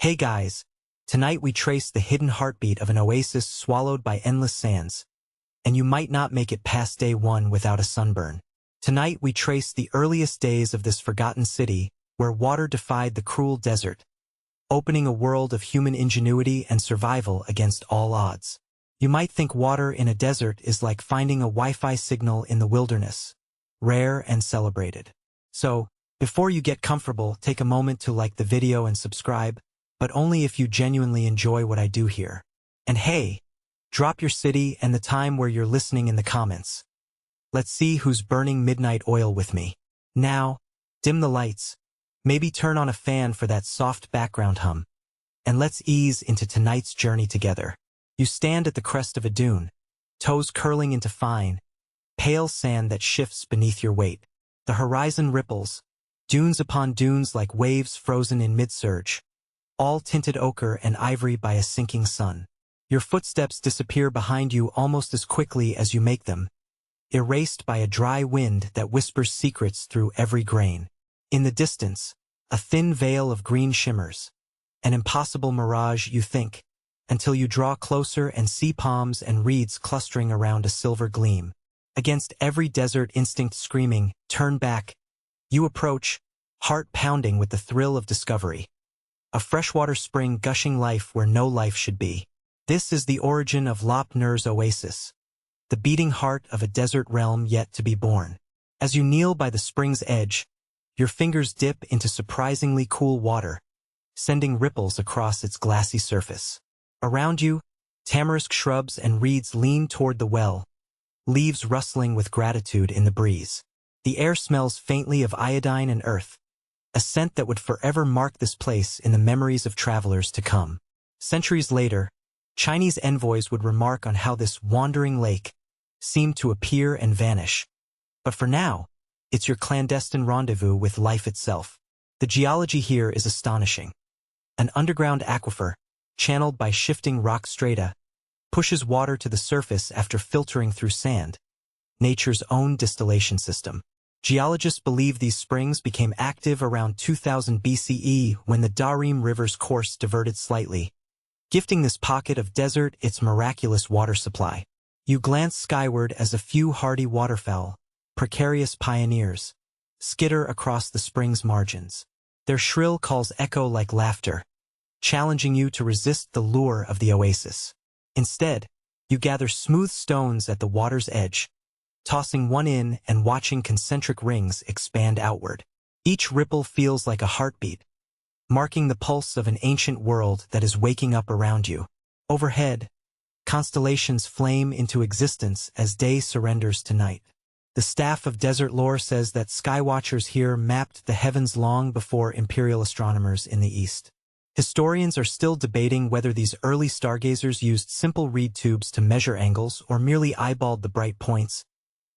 Hey guys, tonight we trace the hidden heartbeat of an oasis swallowed by endless sands. And you might not make it past day one without a sunburn. Tonight we trace the earliest days of this forgotten city where water defied the cruel desert, opening a world of human ingenuity and survival against all odds. You might think water in a desert is like finding a Wi-Fi signal in the wilderness, rare and celebrated. So, before you get comfortable, take a moment to like the video and subscribe, but only if you genuinely enjoy what I do here. And hey, drop your city and the time where you're listening in the comments. Let's see who's burning midnight oil with me. Now, dim the lights, maybe turn on a fan for that soft background hum, and let's ease into tonight's journey together. You stand at the crest of a dune, toes curling into fine, pale sand that shifts beneath your weight. The horizon ripples, dunes upon dunes like waves frozen in mid-surge, all tinted ochre and ivory by a sinking sun. Your footsteps disappear behind you almost as quickly as you make them, erased by a dry wind that whispers secrets through every grain. In the distance, a thin veil of green shimmers, an impossible mirage, you think, until you draw closer and see palms and reeds clustering around a silver gleam. Against every desert instinct screaming, turn back, you approach, heart pounding with the thrill of discovery. A freshwater spring gushing life where no life should be. This is the origin of Lop Nur's Oasis, the beating heart of a desert realm yet to be born. As you kneel by the spring's edge, your fingers dip into surprisingly cool water, sending ripples across its glassy surface. Around you, tamarisk shrubs and reeds lean toward the well, leaves rustling with gratitude in the breeze. The air smells faintly of iodine and earth, a scent that would forever mark this place in the memories of travelers to come. Centuries later, Chinese envoys would remark on how this wandering lake seemed to appear and vanish. But for now, it's your clandestine rendezvous with life itself. The geology here is astonishing. An underground aquifer, channeled by shifting rock strata, pushes water to the surface after filtering through sand, nature's own distillation system. Geologists believe these springs became active around 2000 BCE when the Darim River's course diverted slightly, gifting this pocket of desert its miraculous water supply. You glance skyward as a few hardy waterfowl, precarious pioneers, skitter across the spring's margins. Their shrill calls echo like laughter, challenging you to resist the lure of the oasis. Instead, you gather smooth stones at the water's edge, tossing one in and watching concentric rings expand outward. Each ripple feels like a heartbeat, marking the pulse of an ancient world that is waking up around you. Overhead, constellations flame into existence as day surrenders to night. The staff of desert lore says that skywatchers here mapped the heavens long before imperial astronomers in the east. Historians are still debating whether these early stargazers used simple reed tubes to measure angles or merely eyeballed the bright points.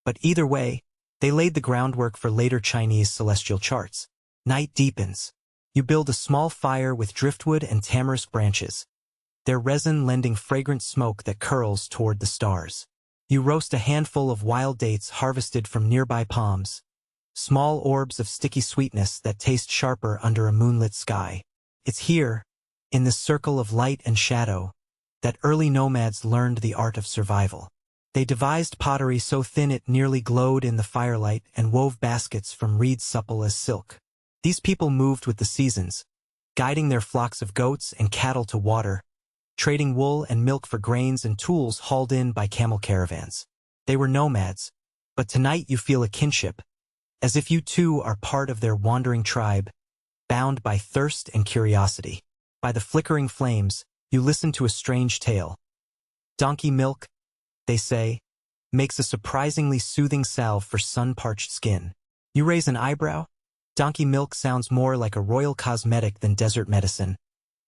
But either way, they laid the groundwork for later Chinese celestial charts. Night deepens. You build a small fire with driftwood and tamarisk branches, their resin lending fragrant smoke that curls toward the stars. You roast a handful of wild dates harvested from nearby palms, small orbs of sticky sweetness that taste sharper under a moonlit sky. It's here, in this circle of light and shadow, that early nomads learned the art of survival. They devised pottery so thin it nearly glowed in the firelight and wove baskets from reeds supple as silk. These people moved with the seasons, guiding their flocks of goats and cattle to water, trading wool and milk for grains and tools hauled in by camel caravans. They were nomads, but tonight you feel a kinship, as if you too are part of their wandering tribe, bound by thirst and curiosity. By the flickering flames, you listen to a strange tale. Donkey milk, they say, makes a surprisingly soothing salve for sun-parched skin. You raise an eyebrow? Donkey milk sounds more like a royal cosmetic than desert medicine.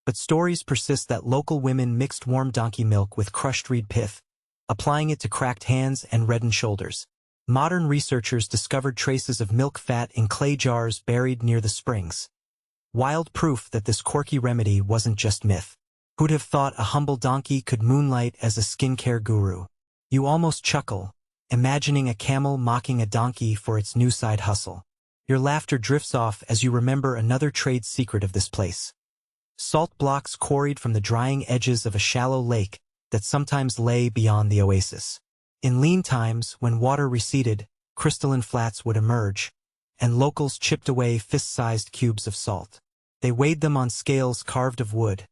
But stories persist that local women mixed warm donkey milk with crushed reed pith, applying it to cracked hands and reddened shoulders. Modern researchers discovered traces of milk fat in clay jars buried near the springs. Wild proof that this quirky remedy wasn't just myth. Who'd have thought a humble donkey could moonlight as a skincare guru? You almost chuckle, imagining a camel mocking a donkey for its new side hustle. Your laughter drifts off as you remember another trade secret of this place. Salt blocks quarried from the drying edges of a shallow lake that sometimes lay beyond the oasis. In lean times, when water receded, crystalline flats would emerge, and locals chipped away fist-sized cubes of salt. They weighed them on scales carved of wood,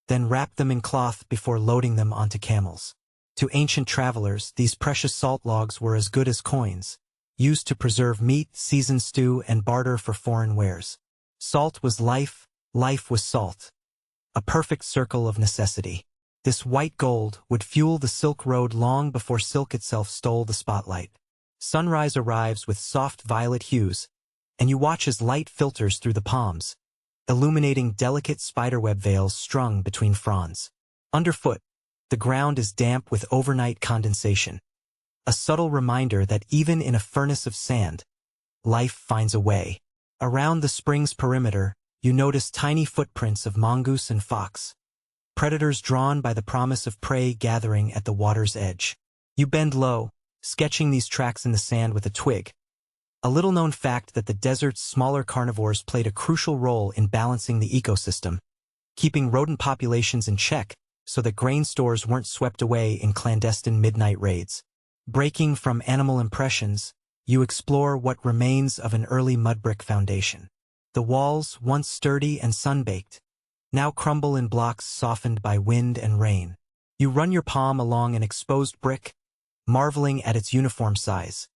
then wrapped them in cloth before loading them onto camels. To ancient travelers, these precious salt logs were as good as coins, used to preserve meat, season stew, and barter for foreign wares. Salt was life, life was salt. A perfect circle of necessity. This white gold would fuel the Silk Road long before silk itself stole the spotlight. Sunrise arrives with soft violet hues, and you watch as light filters through the palms, illuminating delicate spiderweb veils strung between fronds. Underfoot, the ground is damp with overnight condensation, a subtle reminder that even in a furnace of sand, life finds a way. Around the spring's perimeter, you notice tiny footprints of mongoose and fox, predators drawn by the promise of prey gathering at the water's edge. You bend low, sketching these tracks in the sand with a twig, a little-known fact that the desert's smaller carnivores played a crucial role in balancing the ecosystem, keeping rodent populations in check so that grain stores weren't swept away in clandestine midnight raids. Breaking from animal impressions, you explore what remains of an early mud-brick foundation. The walls, once sturdy and sun-baked, now crumble in blocks softened by wind and rain. You run your palm along an exposed brick, marveling at its uniform size,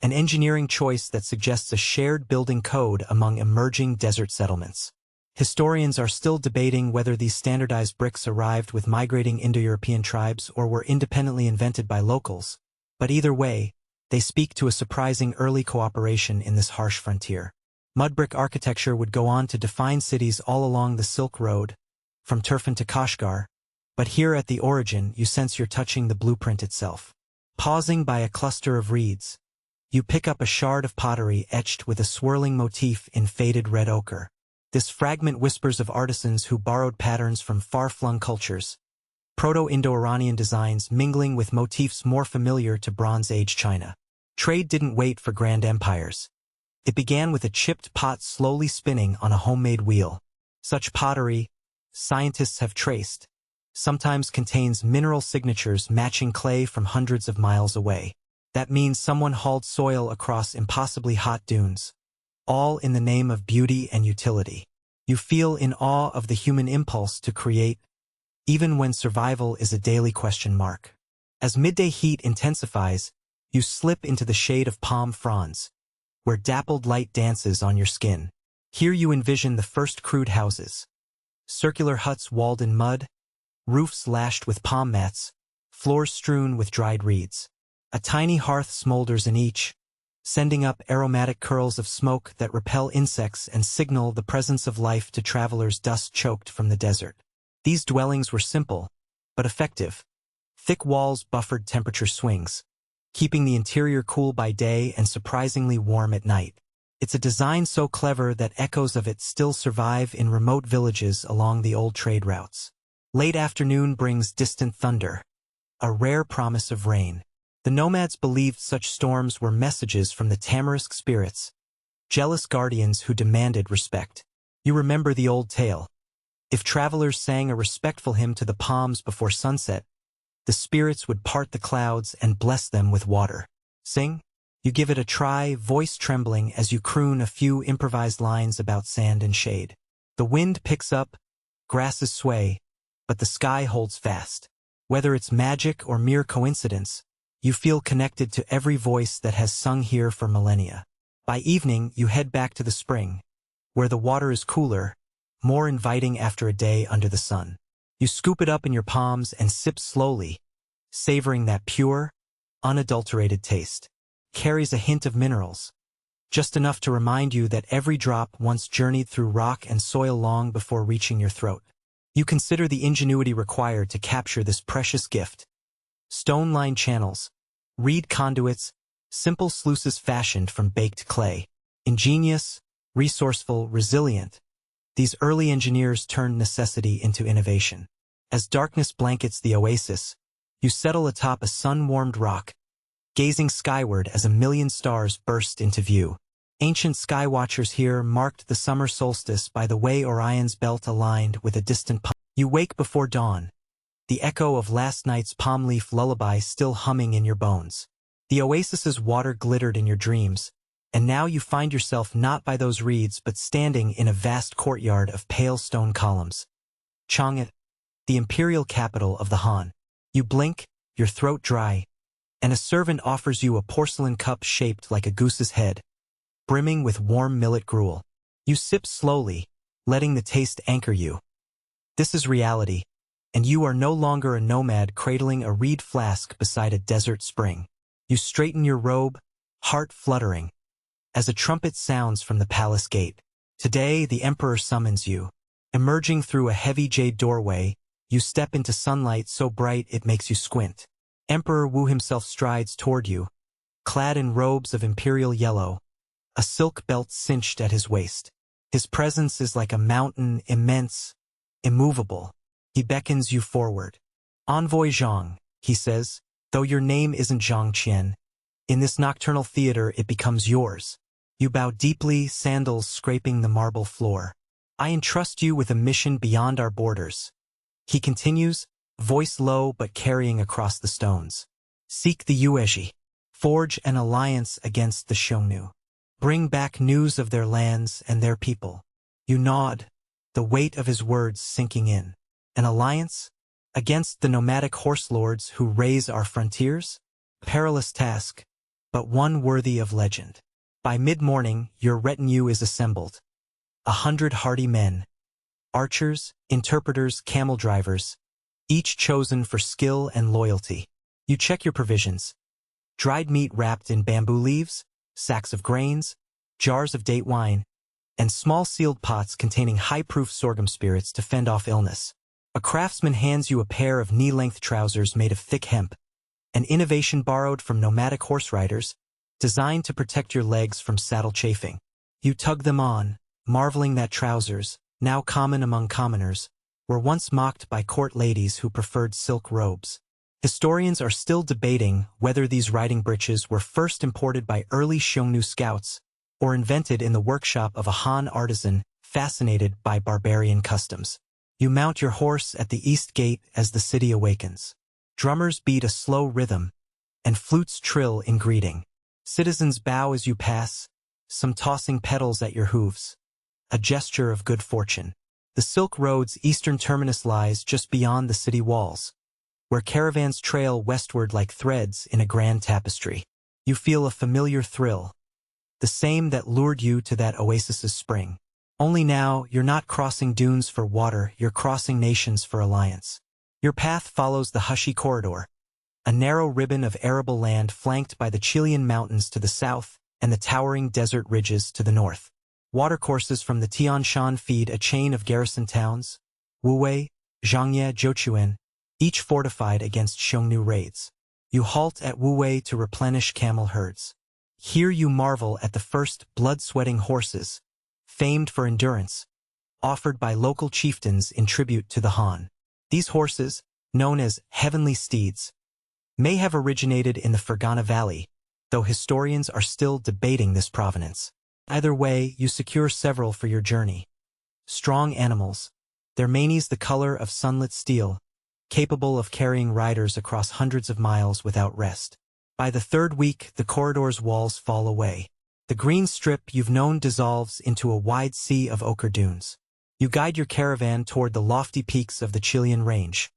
an engineering choice that suggests a shared building code among emerging desert settlements. Historians are still debating whether these standardized bricks arrived with migrating Indo-European tribes or were independently invented by locals, but either way, they speak to a surprising early cooperation in this harsh frontier. Mud-brick architecture would go on to define cities all along the Silk Road, from Turfan to Kashgar, but here at the origin you sense you're touching the blueprint itself. Pausing by a cluster of reeds, you pick up a shard of pottery etched with a swirling motif in faded red ochre. This fragment whispers of artisans who borrowed patterns from far-flung cultures, Proto-Indo-Iranian designs mingling with motifs more familiar to Bronze Age China. Trade didn't wait for grand empires. It began with a chipped pot slowly spinning on a homemade wheel. Such pottery, scientists have traced, sometimes contains mineral signatures matching clay from hundreds of miles away. That means someone hauled soil across impossibly hot dunes, all in the name of beauty and utility. You feel in awe of the human impulse to create, even when survival is a daily question mark. As midday heat intensifies, you slip into the shade of palm fronds, where dappled light dances on your skin. Here you envision the first crude houses, circular huts walled in mud, roofs lashed with palm mats, floors strewn with dried reeds. A tiny hearth smolders in each, sending up aromatic curls of smoke that repel insects and signal the presence of life to travelers dust-choked from the desert. These dwellings were simple, but effective. Thick walls buffered temperature swings, keeping the interior cool by day and surprisingly warm at night. It's a design so clever that echoes of it still survive in remote villages along the old trade routes. Late afternoon brings distant thunder, a rare promise of rain. The nomads believed such storms were messages from the tamarisk spirits, jealous guardians who demanded respect. You remember the old tale. If travelers sang a respectful hymn to the palms before sunset, the spirits would part the clouds and bless them with water. Sing? You give it a try, voice trembling as you croon a few improvised lines about sand and shade. The wind picks up, grasses sway, but the sky holds fast. Whether it's magic or mere coincidence, you feel connected to every voice that has sung here for millennia. By evening, you head back to the spring, where the water is cooler, more inviting after a day under the sun. You scoop it up in your palms and sip slowly, savoring that pure, unadulterated taste. Carries a hint of minerals, just enough to remind you that every drop once journeyed through rock and soil long before reaching your throat. You consider the ingenuity required to capture this precious gift. Stone-lined channels, reed conduits, simple sluices fashioned from baked clay. Ingenious, resourceful, resilient, these early engineers turned necessity into innovation. As darkness blankets the oasis, you settle atop a sun-warmed rock, gazing skyward as a million stars burst into view. Ancient sky watchers here marked the summer solstice by the way Orion's belt aligned with a distant palm. You wake before dawn, the echo of last night's palm leaf lullaby still humming in your bones. The oasis's water glittered in your dreams, and now you find yourself not by those reeds but standing in a vast courtyard of pale stone columns. Chang'an, the imperial capital of the Han. You blink, your throat dry, and a servant offers you a porcelain cup shaped like a goose's head, brimming with warm millet gruel. You sip slowly, letting the taste anchor you. This is reality, and you are no longer a nomad cradling a reed flask beside a desert spring. You straighten your robe, heart fluttering, as a trumpet sounds from the palace gate. Today the emperor summons you. Emerging through a heavy jade doorway, you step into sunlight so bright it makes you squint. Emperor Wu himself strides toward you, clad in robes of imperial yellow, a silk belt cinched at his waist. His presence is like a mountain, immense, immovable. He beckons you forward. Envoy Zhang, he says, though your name isn't Zhang Qian, in this nocturnal theater it becomes yours. You bow deeply, sandals scraping the marble floor. I entrust you with a mission beyond our borders. He continues, voice low but carrying across the stones. Seek the Yuezhi. Forge an alliance against the Xiongnu. Bring back news of their lands and their people. You nod, the weight of his words sinking in. An alliance? Against the nomadic horse lords who raze our frontiers? Perilous task, but one worthy of legend. By mid-morning, your retinue is assembled. 100 hardy men. Archers, interpreters, camel drivers, each chosen for skill and loyalty. You check your provisions. Dried meat wrapped in bamboo leaves, sacks of grains, jars of date wine, and small sealed pots containing high-proof sorghum spirits to fend off illness. A craftsman hands you a pair of knee-length trousers made of thick hemp, an innovation borrowed from nomadic horse riders, designed to protect your legs from saddle chafing. You tug them on, marveling that trousers, now common among commoners, were once mocked by court ladies who preferred silk robes. Historians are still debating whether these riding breeches were first imported by early Xiongnu scouts or invented in the workshop of a Han artisan fascinated by barbarian customs. You mount your horse at the east gate as the city awakens. Drummers beat a slow rhythm, and flutes trill in greeting. Citizens bow as you pass, some tossing petals at your hooves, a gesture of good fortune. The Silk Road's eastern terminus lies just beyond the city walls, where caravans trail westward like threads in a grand tapestry. You feel a familiar thrill, the same that lured you to that oasis's spring. Only now, you're not crossing dunes for water, you're crossing nations for alliance. Your path follows the Hushy Corridor, a narrow ribbon of arable land flanked by the Chilean mountains to the south and the towering desert ridges to the north. Watercourses from the Tian Shan feed a chain of garrison towns, Wuwei, Zhangye, Zhochuan, each fortified against Xiongnu raids. You halt at Wuwei to replenish camel herds. Here you marvel at the first blood-sweating horses, famed for endurance, offered by local chieftains in tribute to the Han. These horses, known as heavenly steeds, may have originated in the Fergana Valley, though historians are still debating this provenance. Either way, you secure several for your journey. Strong animals, their manes the color of sunlit steel, capable of carrying riders across hundreds of miles without rest. By the third week, the corridor's walls fall away. The green strip you've known dissolves into a wide sea of ochre dunes. You guide your caravan toward the lofty peaks of the Chilean range,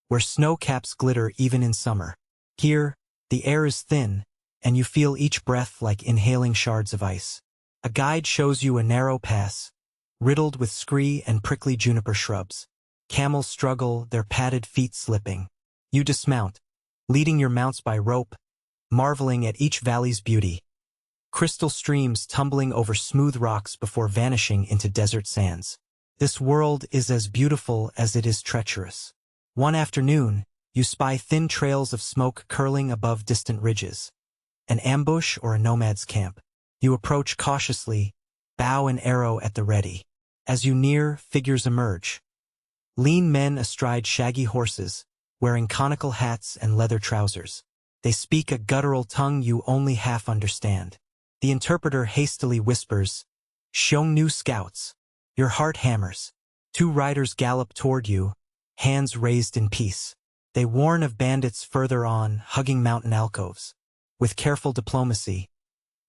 where snow caps glitter even in summer. Here, the air is thin, and you feel each breath like inhaling shards of ice. A guide shows you a narrow pass, riddled with scree and prickly juniper shrubs. Camels struggle, their padded feet slipping. You dismount, leading your mounts by rope, marveling at each valley's beauty. Crystal streams tumbling over smooth rocks before vanishing into desert sands. This world is as beautiful as it is treacherous. One afternoon, you spy thin trails of smoke curling above distant ridges. An ambush or a nomad's camp. You approach cautiously, bow and arrow at the ready. As you near, figures emerge. Lean men astride shaggy horses, wearing conical hats and leather trousers. They speak a guttural tongue you only half understand. The interpreter hastily whispers, "Xiongnu scouts." Your heart hammers. Two riders gallop toward you, hands raised in peace. They warn of bandits further on, hugging mountain alcoves. With careful diplomacy,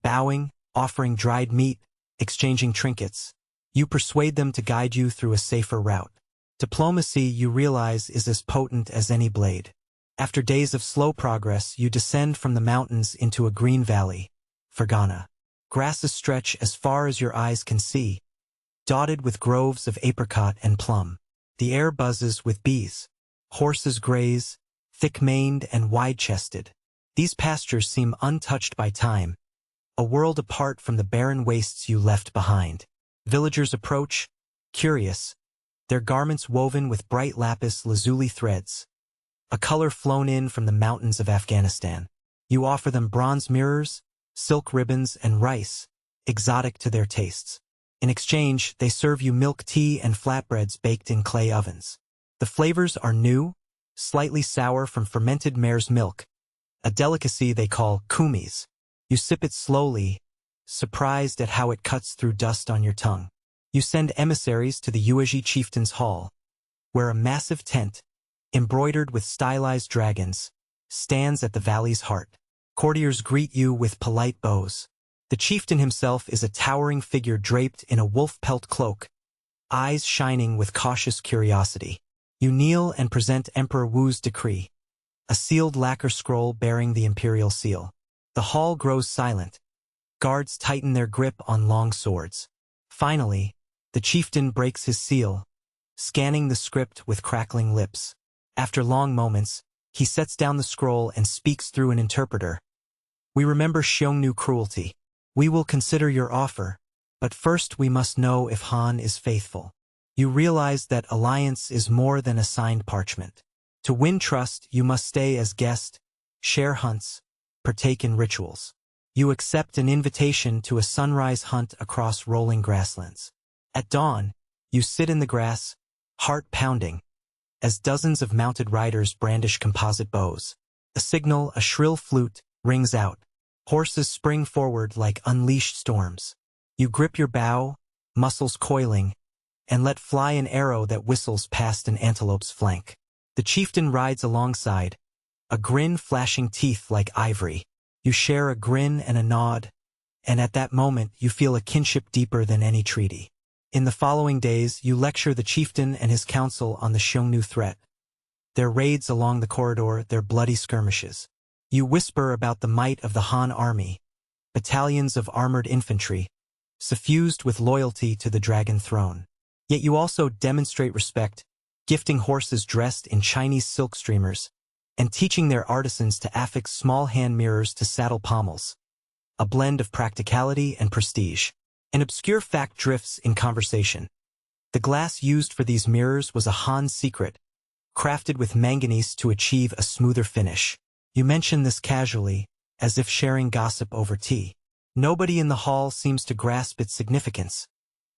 bowing, offering dried meat, exchanging trinkets, you persuade them to guide you through a safer route. Diplomacy, you realize, is as potent as any blade. After days of slow progress, you descend from the mountains into a green valley, Fergana. Grasses stretch as far as your eyes can see, dotted with groves of apricot and plum. The air buzzes with bees. Horses graze, thick-maned and wide-chested. These pastures seem untouched by time, a world apart from the barren wastes you left behind. Villagers approach, curious, their garments woven with bright lapis lazuli threads, a color flown in from the mountains of Afghanistan. You offer them bronze mirrors, silk ribbons, and rice, exotic to their tastes. In exchange, they serve you milk tea and flatbreads baked in clay ovens. The flavors are new, slightly sour from fermented mare's milk, a delicacy they call kumis. You sip it slowly, surprised at how it cuts through dust on your tongue. You send emissaries to the Yuezhi chieftain's hall, where a massive tent, embroidered with stylized dragons, stands at the valley's heart. Courtiers greet you with polite bows. The chieftain himself is a towering figure draped in a wolf pelt cloak, eyes shining with cautious curiosity. You kneel and present Emperor Wu's decree, a sealed lacquer scroll bearing the imperial seal. The hall grows silent. Guards tighten their grip on long swords. Finally, the chieftain breaks his seal, scanning the script with crackling lips. After long moments, he sets down the scroll and speaks through an interpreter. "We remember Xiongnu cruelty. We will consider your offer, but first we must know if Han is faithful." You realize that alliance is more than a signed parchment. To win trust, you must stay as guest, share hunts, partake in rituals. You accept an invitation to a sunrise hunt across rolling grasslands. At dawn, you sit in the grass, heart pounding, as dozens of mounted riders brandish composite bows. A signal, a shrill flute, rings out. Horses spring forward like unleashed storms. You grip your bow, muscles coiling, and let fly an arrow that whistles past an antelope's flank. The chieftain rides alongside, a grin flashing teeth like ivory. You share a grin and a nod, and at that moment you feel a kinship deeper than any treaty. In the following days, you lecture the chieftain and his council on the Xiongnu threat, their raids along the corridor, their bloody skirmishes. You whisper about the might of the Han army, battalions of armored infantry, suffused with loyalty to the dragon throne. Yet you also demonstrate respect, gifting horses dressed in Chinese silk streamers, and teaching their artisans to affix small hand mirrors to saddle pommels, a blend of practicality and prestige. An obscure fact drifts in conversation. The glass used for these mirrors was a Han secret, crafted with manganese to achieve a smoother finish. You mention this casually, as if sharing gossip over tea. Nobody in the hall seems to grasp its significance,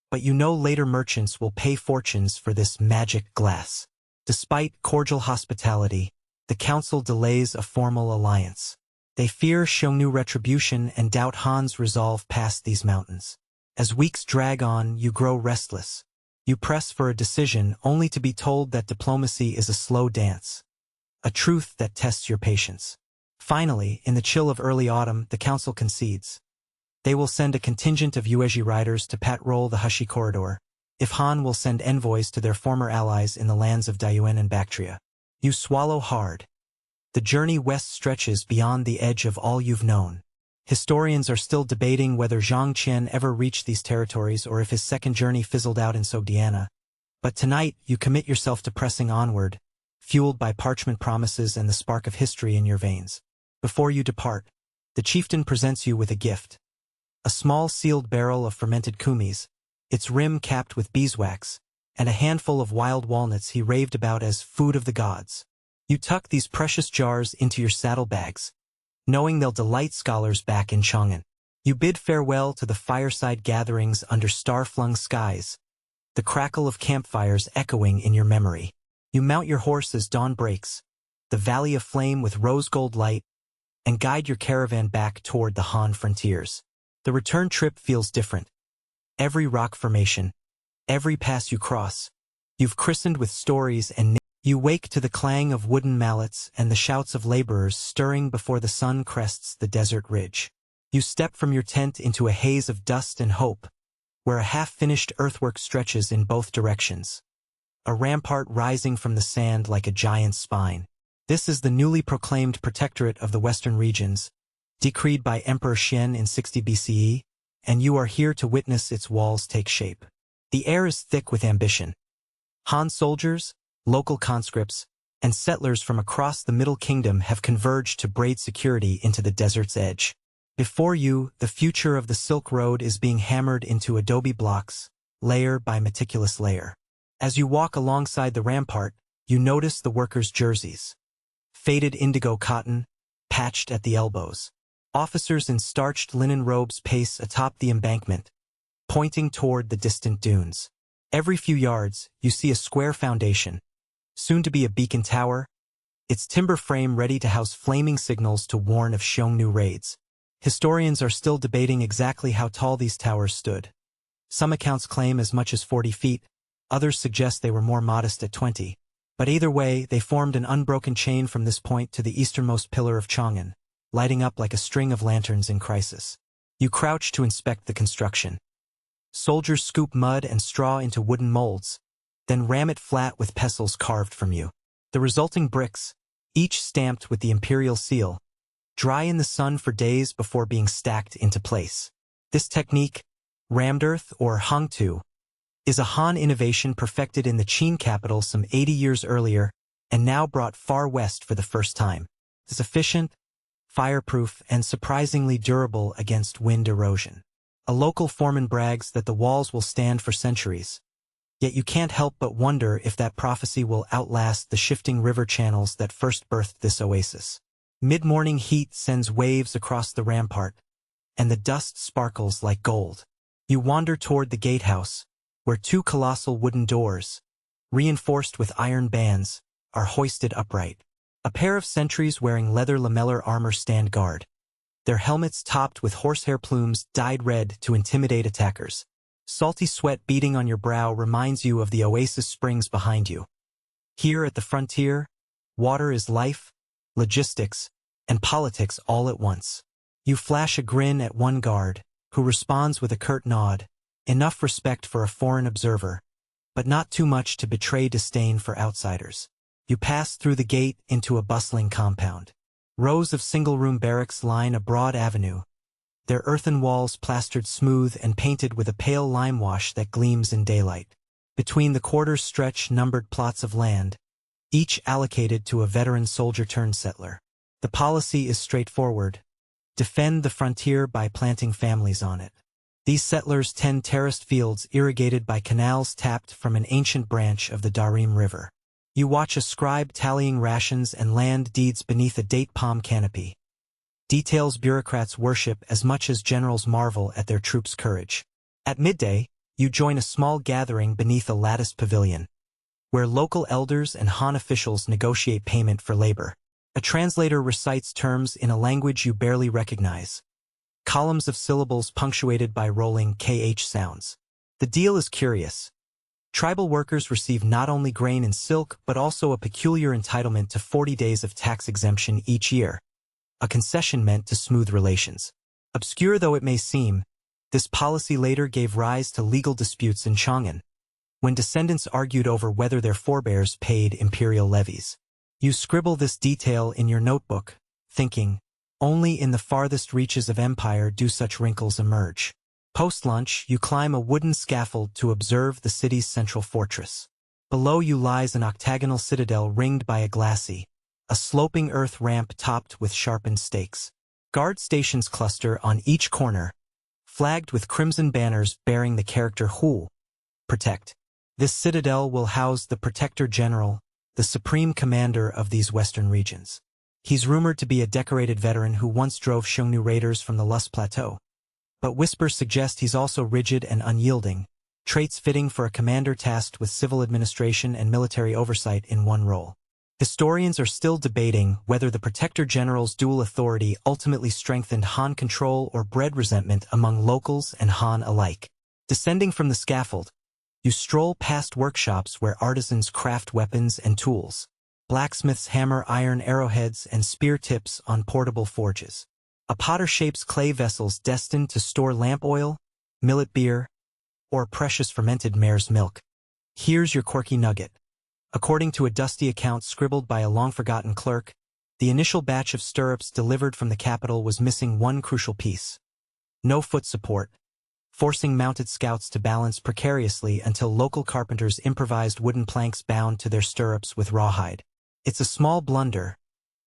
but you know later merchants will pay fortunes for this magic glass. Despite cordial hospitality, the council delays a formal alliance. They fear Xiongnu retribution and doubt Han's resolve past these mountains. As weeks drag on, you grow restless. You press for a decision only to be told that diplomacy is a slow dance, a truth that tests your patience. Finally, in the chill of early autumn, the council concedes. They will send a contingent of Yuezhi riders to patrol the Hushi corridor, if Han will send envoys to their former allies in the lands of Dayuan and Bactria. You swallow hard. The journey west stretches beyond the edge of all you've known. Historians are still debating whether Zhang Qian ever reached these territories or if his second journey fizzled out in Sogdiana. But tonight, you commit yourself to pressing onward, fueled by parchment promises and the spark of history in your veins. Before you depart, the chieftain presents you with a gift. A small sealed barrel of fermented kumis, its rim capped with beeswax, and a handful of wild walnuts he raved about as food of the gods. You tuck these precious jars into your saddlebags, knowing they'll delight scholars back in Chang'an. You bid farewell to the fireside gatherings under star-flung skies, the crackle of campfires echoing in your memory. You mount your horse as dawn breaks, the valley aflame with rose-gold light, and guide your caravan back toward the Han frontiers. The return trip feels different. Every rock formation, every pass you cross, you've christened with stories and you wake to the clang of wooden mallets and the shouts of laborers stirring before the sun crests the desert ridge. You step from your tent into a haze of dust and hope, where a half-finished earthwork stretches in both directions, a rampart rising from the sand like a giant's spine. This is the newly proclaimed protectorate of the western regions, decreed by Emperor Xian in 60 BCE, and you are here to witness its walls take shape. The air is thick with ambition. Han soldiers, local conscripts, and settlers from across the Middle Kingdom have converged to braid security into the desert's edge. Before you, the future of the Silk Road is being hammered into adobe blocks, layer by meticulous layer. As you walk alongside the rampart, you notice the workers' jerseys. Faded indigo cotton, patched at the elbows. Officers in starched linen robes pace atop the embankment, pointing toward the distant dunes. Every few yards, you see a square foundation, soon to be a beacon tower, its timber frame ready to house flaming signals to warn of Xiongnu raids. Historians are still debating exactly how tall these towers stood. Some accounts claim as much as 40 feet, others suggest they were more modest at 20. But either way, they formed an unbroken chain from this point to the easternmost pillar of Chang'an, lighting up like a string of lanterns in crisis. You crouch to inspect the construction. Soldiers scoop mud and straw into wooden molds, then ram it flat with pestles carved from you. The resulting bricks, each stamped with the imperial seal, dry in the sun for days before being stacked into place. This technique, rammed earth or hangtu, is a Han innovation perfected in the Qin capital some 80 years earlier and now brought far west for the first time. It's efficient, fireproof, and surprisingly durable against wind erosion. A local foreman brags that the walls will stand for centuries. Yet you can't help but wonder if that prophecy will outlast the shifting river channels that first birthed this oasis. Mid-morning heat sends waves across the rampart, and the dust sparkles like gold. You wander toward the gatehouse, where two colossal wooden doors, reinforced with iron bands, are hoisted upright. A pair of sentries wearing leather lamellar armor stand guard, their helmets topped with horsehair plumes dyed red to intimidate attackers. Salty sweat beating on your brow reminds you of the oasis springs behind you. Here at the frontier, water is life, logistics, and politics all at once. You flash a grin at one guard, who responds with a curt nod, enough respect for a foreign observer, but not too much to betray disdain for outsiders. You pass through the gate into a bustling compound. Rows of single-room barracks line a broad avenue, their earthen walls plastered smooth and painted with a pale lime wash that gleams in daylight. Between the quarters stretch numbered plots of land, each allocated to a veteran soldier-turned-settler. The policy is straightforward: defend the frontier by planting families on it. These settlers tend terraced fields irrigated by canals tapped from an ancient branch of the Darim River. You watch a scribe tallying rations and land deeds beneath a date palm canopy. Details bureaucrats worship as much as generals marvel at their troops' courage. At midday, you join a small gathering beneath a latticed pavilion, where local elders and Han officials negotiate payment for labor. A translator recites terms in a language you barely recognize. Columns of syllables punctuated by rolling KH sounds. The deal is curious. Tribal workers receive not only grain and silk but also a peculiar entitlement to 40 days of tax exemption each year, a concession meant to smooth relations. Obscure though it may seem, this policy later gave rise to legal disputes in Chang'an, when descendants argued over whether their forebears paid imperial levies. You scribble this detail in your notebook, thinking, only in the farthest reaches of empire do such wrinkles emerge. Post-lunch, you climb a wooden scaffold to observe the city's central fortress. Below you lies an octagonal citadel ringed by a glacis, a sloping earth ramp topped with sharpened stakes. Guard stations cluster on each corner, flagged with crimson banners bearing the character Hu, protect. This citadel will house the Protector General, the supreme commander of these western regions. He's rumored to be a decorated veteran who once drove Xiongnu raiders from the Lus Plateau. But whispers suggest he's also rigid and unyielding, traits fitting for a commander tasked with civil administration and military oversight in one role. Historians are still debating whether the Protector General's dual authority ultimately strengthened Han control or bred resentment among locals and Han alike. Descending from the scaffold, you stroll past workshops where artisans craft weapons and tools. Blacksmiths hammer iron arrowheads and spear tips on portable forges. A potter shapes clay vessels destined to store lamp oil, millet beer, or precious fermented mare's milk. Here's your quirky nugget. According to a dusty account scribbled by a long-forgotten clerk, the initial batch of stirrups delivered from the capital was missing one crucial piece. No foot support, forcing mounted scouts to balance precariously until local carpenters improvised wooden planks bound to their stirrups with rawhide. It's a small blunder,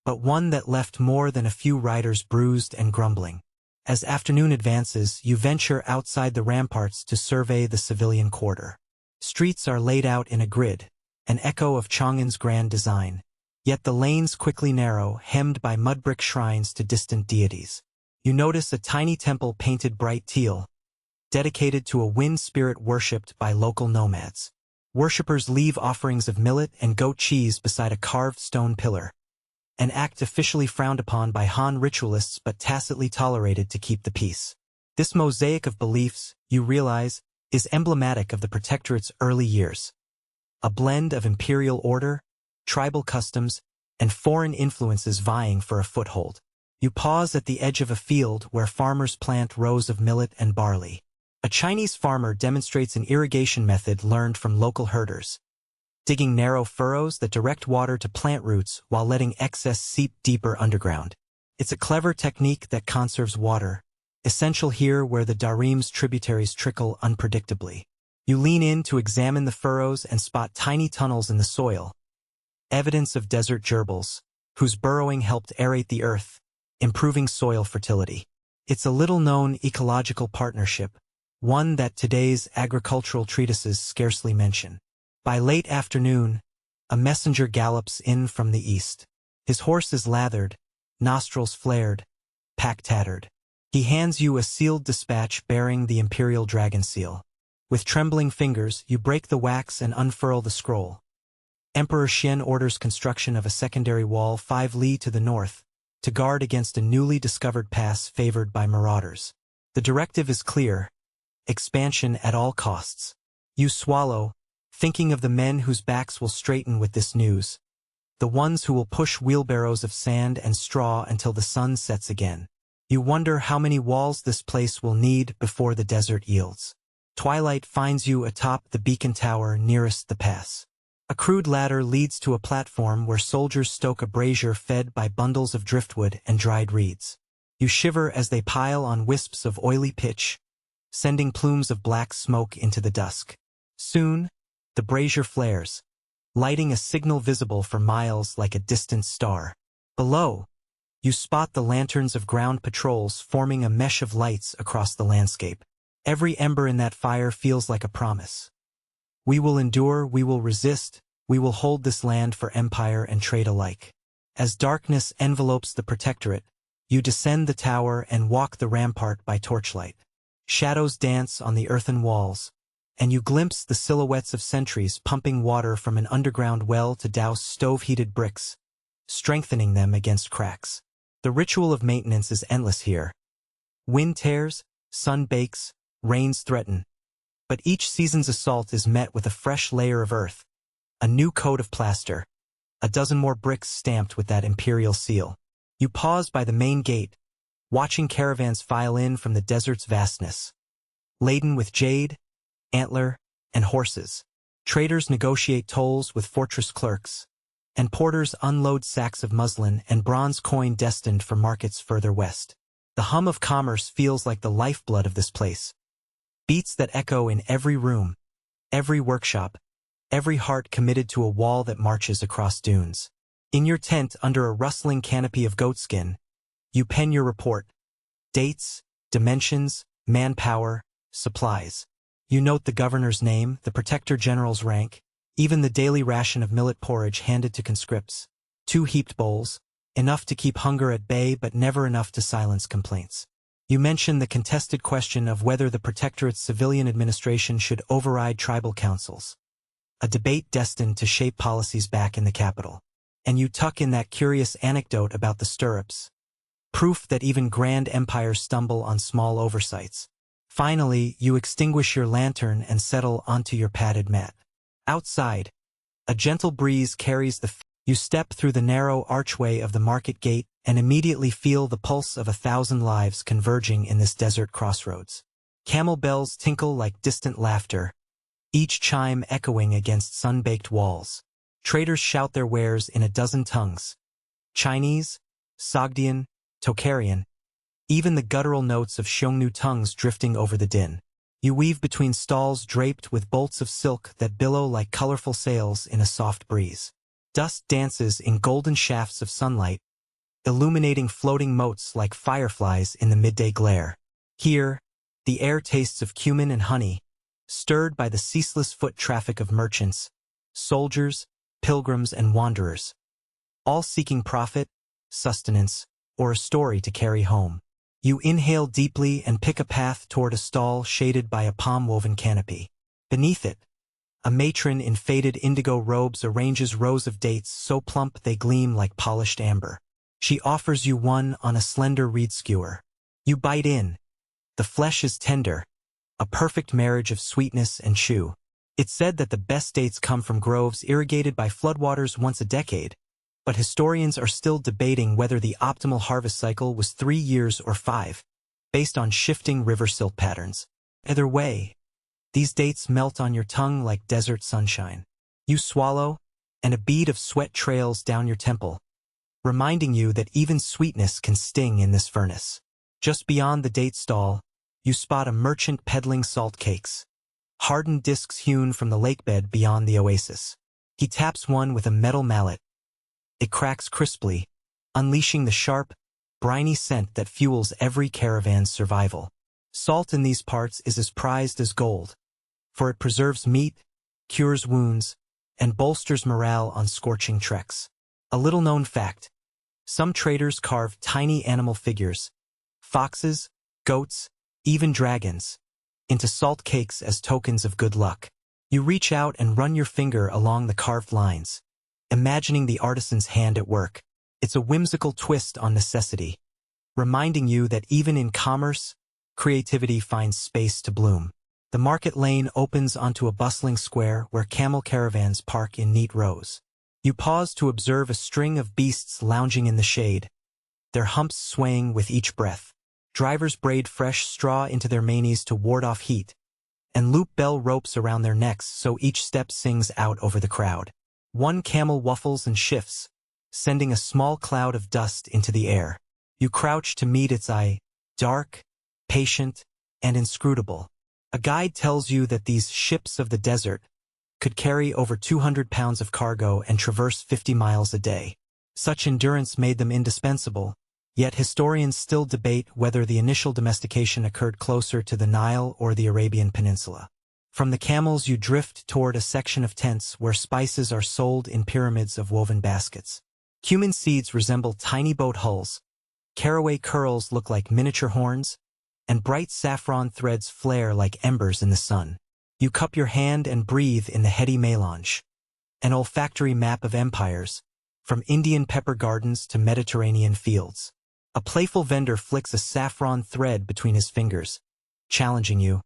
but one that left more than a few riders bruised and grumbling. As afternoon advances, you venture outside the ramparts to survey the civilian quarter. Streets are laid out in a grid, an echo of Chang'an's grand design. Yet the lanes quickly narrow, hemmed by mud-brick shrines to distant deities. You notice a tiny temple painted bright teal, dedicated to a wind spirit worshipped by local nomads. Worshippers leave offerings of millet and goat cheese beside a carved stone pillar, an act officially frowned upon by Han ritualists but tacitly tolerated to keep the peace. This mosaic of beliefs, you realize, is emblematic of the Protectorate's early years. A blend of imperial order, tribal customs, and foreign influences vying for a foothold. You pause at the edge of a field where farmers plant rows of millet and barley. A Chinese farmer demonstrates an irrigation method learned from local herders, digging narrow furrows that direct water to plant roots while letting excess seep deeper underground. It's a clever technique that conserves water, essential here where the Darim's tributaries trickle unpredictably. You lean in to examine the furrows and spot tiny tunnels in the soil, evidence of desert gerbils, whose burrowing helped aerate the earth, improving soil fertility. It's a little-known ecological partnership, one that today's agricultural treatises scarcely mention. By late afternoon, a messenger gallops in from the east. His horse is lathered, nostrils flared, pack tattered. He hands you a sealed dispatch bearing the imperial dragon seal. With trembling fingers, you break the wax and unfurl the scroll. Emperor Xian orders construction of a secondary wall 5 li to the north, to guard against a newly discovered pass favored by marauders. The directive is clear: expansion at all costs. You swallow, thinking of the men whose backs will straighten with this news, the ones who will push wheelbarrows of sand and straw until the sun sets again. You wonder how many walls this place will need before the desert yields. Twilight finds you atop the beacon tower nearest the pass. A crude ladder leads to a platform where soldiers stoke a brazier fed by bundles of driftwood and dried reeds. You shiver as they pile on wisps of oily pitch, sending plumes of black smoke into the dusk. Soon, the brazier flares, lighting a signal visible for miles like a distant star. Below, you spot the lanterns of ground patrols forming a mesh of lights across the landscape. Every ember in that fire feels like a promise. We will endure, we will resist, we will hold this land for empire and trade alike. As darkness envelopes the Protectorate, you descend the tower and walk the rampart by torchlight. Shadows dance on the earthen walls, and you glimpse the silhouettes of sentries pumping water from an underground well to douse stove-heated bricks, strengthening them against cracks. The ritual of maintenance is endless here. Wind tears, sun bakes, rains threaten, but each season's assault is met with a fresh layer of earth, a new coat of plaster, a dozen more bricks stamped with that imperial seal. You pause by the main gate, watching caravans file in from the desert's vastness. Laden with jade, antler, and horses, traders negotiate tolls with fortress clerks, and porters unload sacks of muslin and bronze coin destined for markets further west. The hum of commerce feels like the lifeblood of this place. Beats that echo in every room, every workshop, every heart committed to a wall that marches across dunes. In your tent under a rustling canopy of goatskin, you pen your report. Dates, dimensions, manpower, supplies. You note the governor's name, the Protector General's rank, even the daily ration of millet porridge handed to conscripts. 2 heaped bowls, enough to keep hunger at bay but never enough to silence complaints. You mention the contested question of whether the Protectorate's civilian administration should override tribal councils, a debate destined to shape policies back in the capital. and you tuck in that curious anecdote about the stirrups. Proof that even grand empires stumble on small oversights. Finally, you extinguish your lantern and settle onto your padded mat. Outside, a gentle breeze carries you step through the narrow archway of the market gate and immediately feel the pulse of 1,000 lives converging in this desert crossroads. Camel bells tinkle like distant laughter, each chime echoing against sun-baked walls. Traders shout their wares in a dozen tongues. Chinese, Sogdian, Tocharian, even the guttural notes of Xiongnu tongues drifting over the din. You weave between stalls draped with bolts of silk that billow like colorful sails in a soft breeze. Dust dances in golden shafts of sunlight, illuminating floating motes like fireflies in the midday glare. Here, the air tastes of cumin and honey, stirred by the ceaseless foot traffic of merchants, soldiers, pilgrims, and wanderers, all seeking profit, sustenance, or a story to carry home. You inhale deeply and pick a path toward a stall shaded by a palm-woven canopy. Beneath it, a matron in faded indigo robes arranges rows of dates so plump they gleam like polished amber. She offers you one on a slender reed skewer. You bite in. The flesh is tender, a perfect marriage of sweetness and chew. It's said that the best dates come from groves irrigated by floodwaters once a decade, but historians are still debating whether the optimal harvest cycle was 3 years or 5, based on shifting river silt patterns. Either way, these dates melt on your tongue like desert sunshine. You swallow, and a bead of sweat trails down your temple, reminding you that even sweetness can sting in this furnace. Just beyond the date stall, you spot a merchant peddling salt cakes, hardened discs hewn from the lakebed beyond the oasis. He taps one with a metal mallet. It cracks crisply, unleashing the sharp, briny scent that fuels every caravan's survival. Salt in these parts is as prized as gold, for it preserves meat, cures wounds, and bolsters morale on scorching treks. A little-known fact: some traders carve tiny animal figures, foxes, goats, even dragons, into salt cakes as tokens of good luck. You reach out and run your finger along the carved lines, imagining the artisan's hand at work. It's a whimsical twist on necessity, reminding you that even in commerce, creativity finds space to bloom. The market lane opens onto a bustling square where camel caravans park in neat rows. You pause to observe a string of beasts lounging in the shade, their humps swaying with each breath. Drivers braid fresh straw into their manes to ward off heat, and loop bell ropes around their necks so each step sings out over the crowd. One camel waffles and shifts, sending a small cloud of dust into the air. You crouch to meet its eye, dark, patient, and inscrutable. A guide tells you that these ships of the desert could carry over 200 pounds of cargo and traverse 50 miles a day. Such endurance made them indispensable, yet historians still debate whether the initial domestication occurred closer to the Nile or the Arabian Peninsula. From the camels you drift toward a section of tents where spices are sold in pyramids of woven baskets. Cumin seeds resemble tiny boat hulls, caraway curls look like miniature horns, and bright saffron threads flare like embers in the sun. You cup your hand and breathe in the heady melange, an olfactory map of empires, from Indian pepper gardens to Mediterranean fields. A playful vendor flicks a saffron thread between his fingers, challenging you.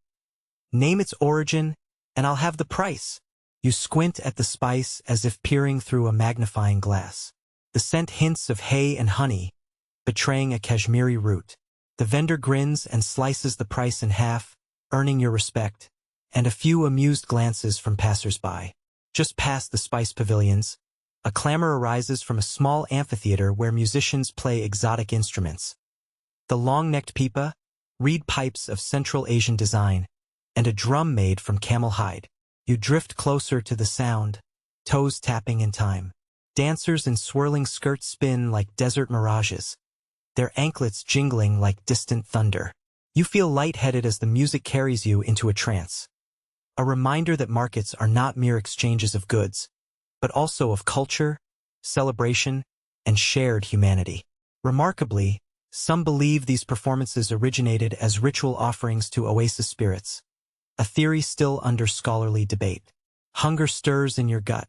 Name its origin, and I'll have the price. You squint at the spice as if peering through a magnifying glass. The scent hints of hay and honey, betraying a Kashmiri root. The vendor grins and slices the price in half, earning your respect, and a few amused glances from passers-by. Just past the spice pavilions, a clamor arises from a small amphitheater where musicians play exotic instruments. The long-necked pipa, reed pipes of Central Asian design, and a drum made from camel hide. You drift closer to the sound, toes tapping in time. Dancers in swirling skirts spin like desert mirages, their anklets jingling like distant thunder. You feel lightheaded as the music carries you into a trance. A reminder that markets are not mere exchanges of goods, but also of culture, celebration, and shared humanity. Remarkably, some believe these performances originated as ritual offerings to Oasis spirits, a theory still under scholarly debate. Hunger stirs in your gut,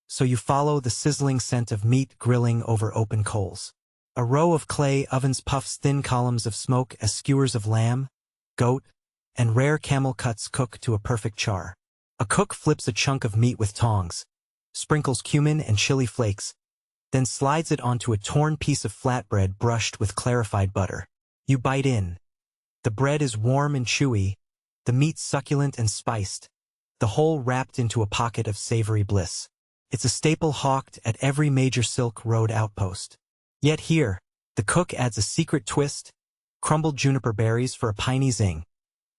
so you follow the sizzling scent of meat grilling over open coals. A row of clay ovens puffs thin columns of smoke as skewers of lamb, goat, and rare camel cuts cook to a perfect char. A cook flips a chunk of meat with tongs, sprinkles cumin and chili flakes, then slides it onto a torn piece of flatbread brushed with clarified butter. You bite in. The bread is warm and chewy, the meat succulent and spiced, the whole wrapped into a pocket of savory bliss. It's a staple hawked at every major Silk Road outpost. Yet here, the cook adds a secret twist, crumbled juniper berries for a piney zing.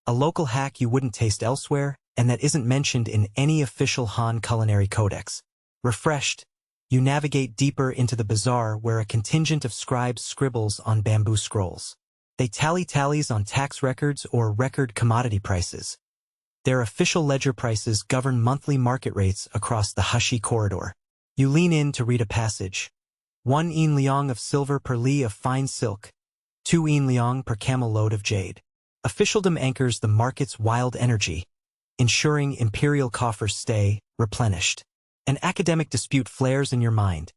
A local hack you wouldn't taste elsewhere, and that isn't mentioned in any official Han culinary codex. Refreshed, you navigate deeper into the bazaar where a contingent of scribes scribbles on bamboo scrolls. They tally tallies on tax records or record commodity prices. Their official ledger prices govern monthly market rates across the hushy corridor. You lean in to read a passage. 1 yin liang of silver per li of fine silk, 2 yin liang per camel load of jade. Officialdom anchors the market's wild energy, ensuring imperial coffers stay replenished. An academic dispute flares in your mind.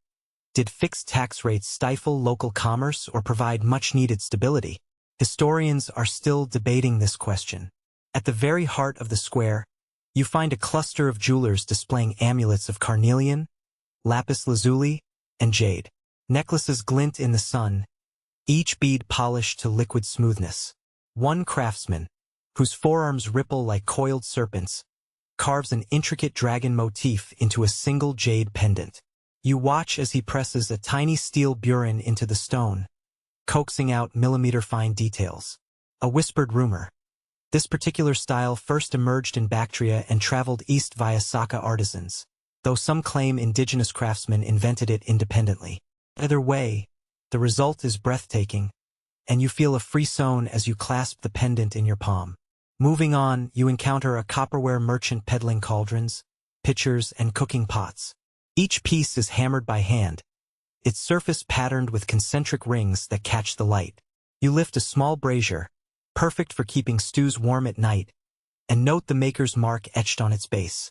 Did fixed tax rates stifle local commerce or provide much-needed stability? Historians are still debating this question. At the very heart of the square, you find a cluster of jewelers displaying amulets of carnelian, lapis lazuli, and jade. Necklaces glint in the sun, each bead polished to liquid smoothness. One craftsman, whose forearms ripple like coiled serpents, carves an intricate dragon motif into a single jade pendant. You watch as he presses a tiny steel burin into the stone, coaxing out millimeter-fine details. A whispered rumor. This particular style first emerged in Bactria and traveled east via Saka artisans, though some claim indigenous craftsmen invented it independently. Either way, the result is breathtaking, and you feel a frisson as you clasp the pendant in your palm. Moving on, you encounter a copperware merchant peddling cauldrons, pitchers, and cooking pots. Each piece is hammered by hand, its surface patterned with concentric rings that catch the light. You lift a small brazier, perfect for keeping stews warm at night, and note the maker's mark etched on its base.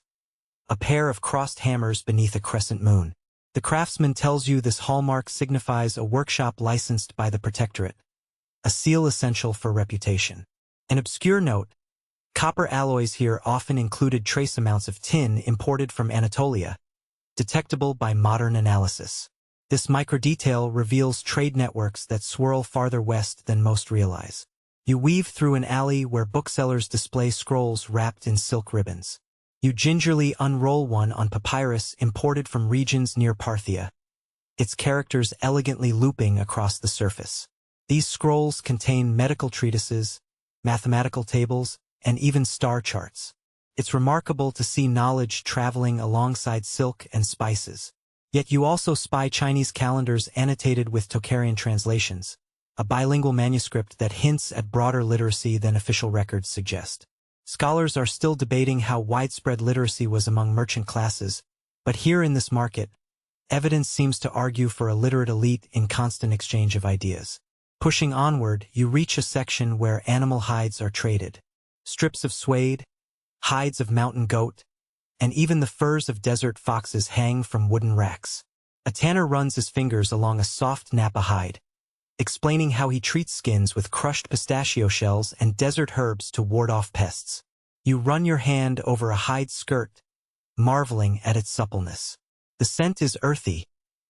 A pair of crossed hammers beneath a crescent moon. The craftsman tells you this hallmark signifies a workshop licensed by the Protectorate, a seal essential for reputation. An obscure note, copper alloys here often included trace amounts of tin imported from Anatolia, detectable by modern analysis. This microdetail reveals trade networks that swirl farther west than most realize. You weave through an alley where booksellers display scrolls wrapped in silk ribbons. You gingerly unroll one on papyrus imported from regions near Parthia, its characters elegantly looping across the surface. These scrolls contain medical treatises, mathematical tables, and even star charts. It's remarkable to see knowledge traveling alongside silk and spices. Yet you also spy Chinese calendars annotated with Tocharian translations, a bilingual manuscript that hints at broader literacy than official records suggest. Scholars are still debating how widespread literacy was among merchant classes, but here in this market, evidence seems to argue for a literate elite in constant exchange of ideas. Pushing onward, you reach a section where animal hides are traded. Strips of suede, hides of mountain goat, and even the furs of desert foxes hang from wooden racks. A tanner runs his fingers along a soft Napa hide, explaining how he treats skins with crushed pistachio shells and desert herbs to ward off pests. You run your hand over a hide skirt, marveling at its suppleness. The scent is earthy,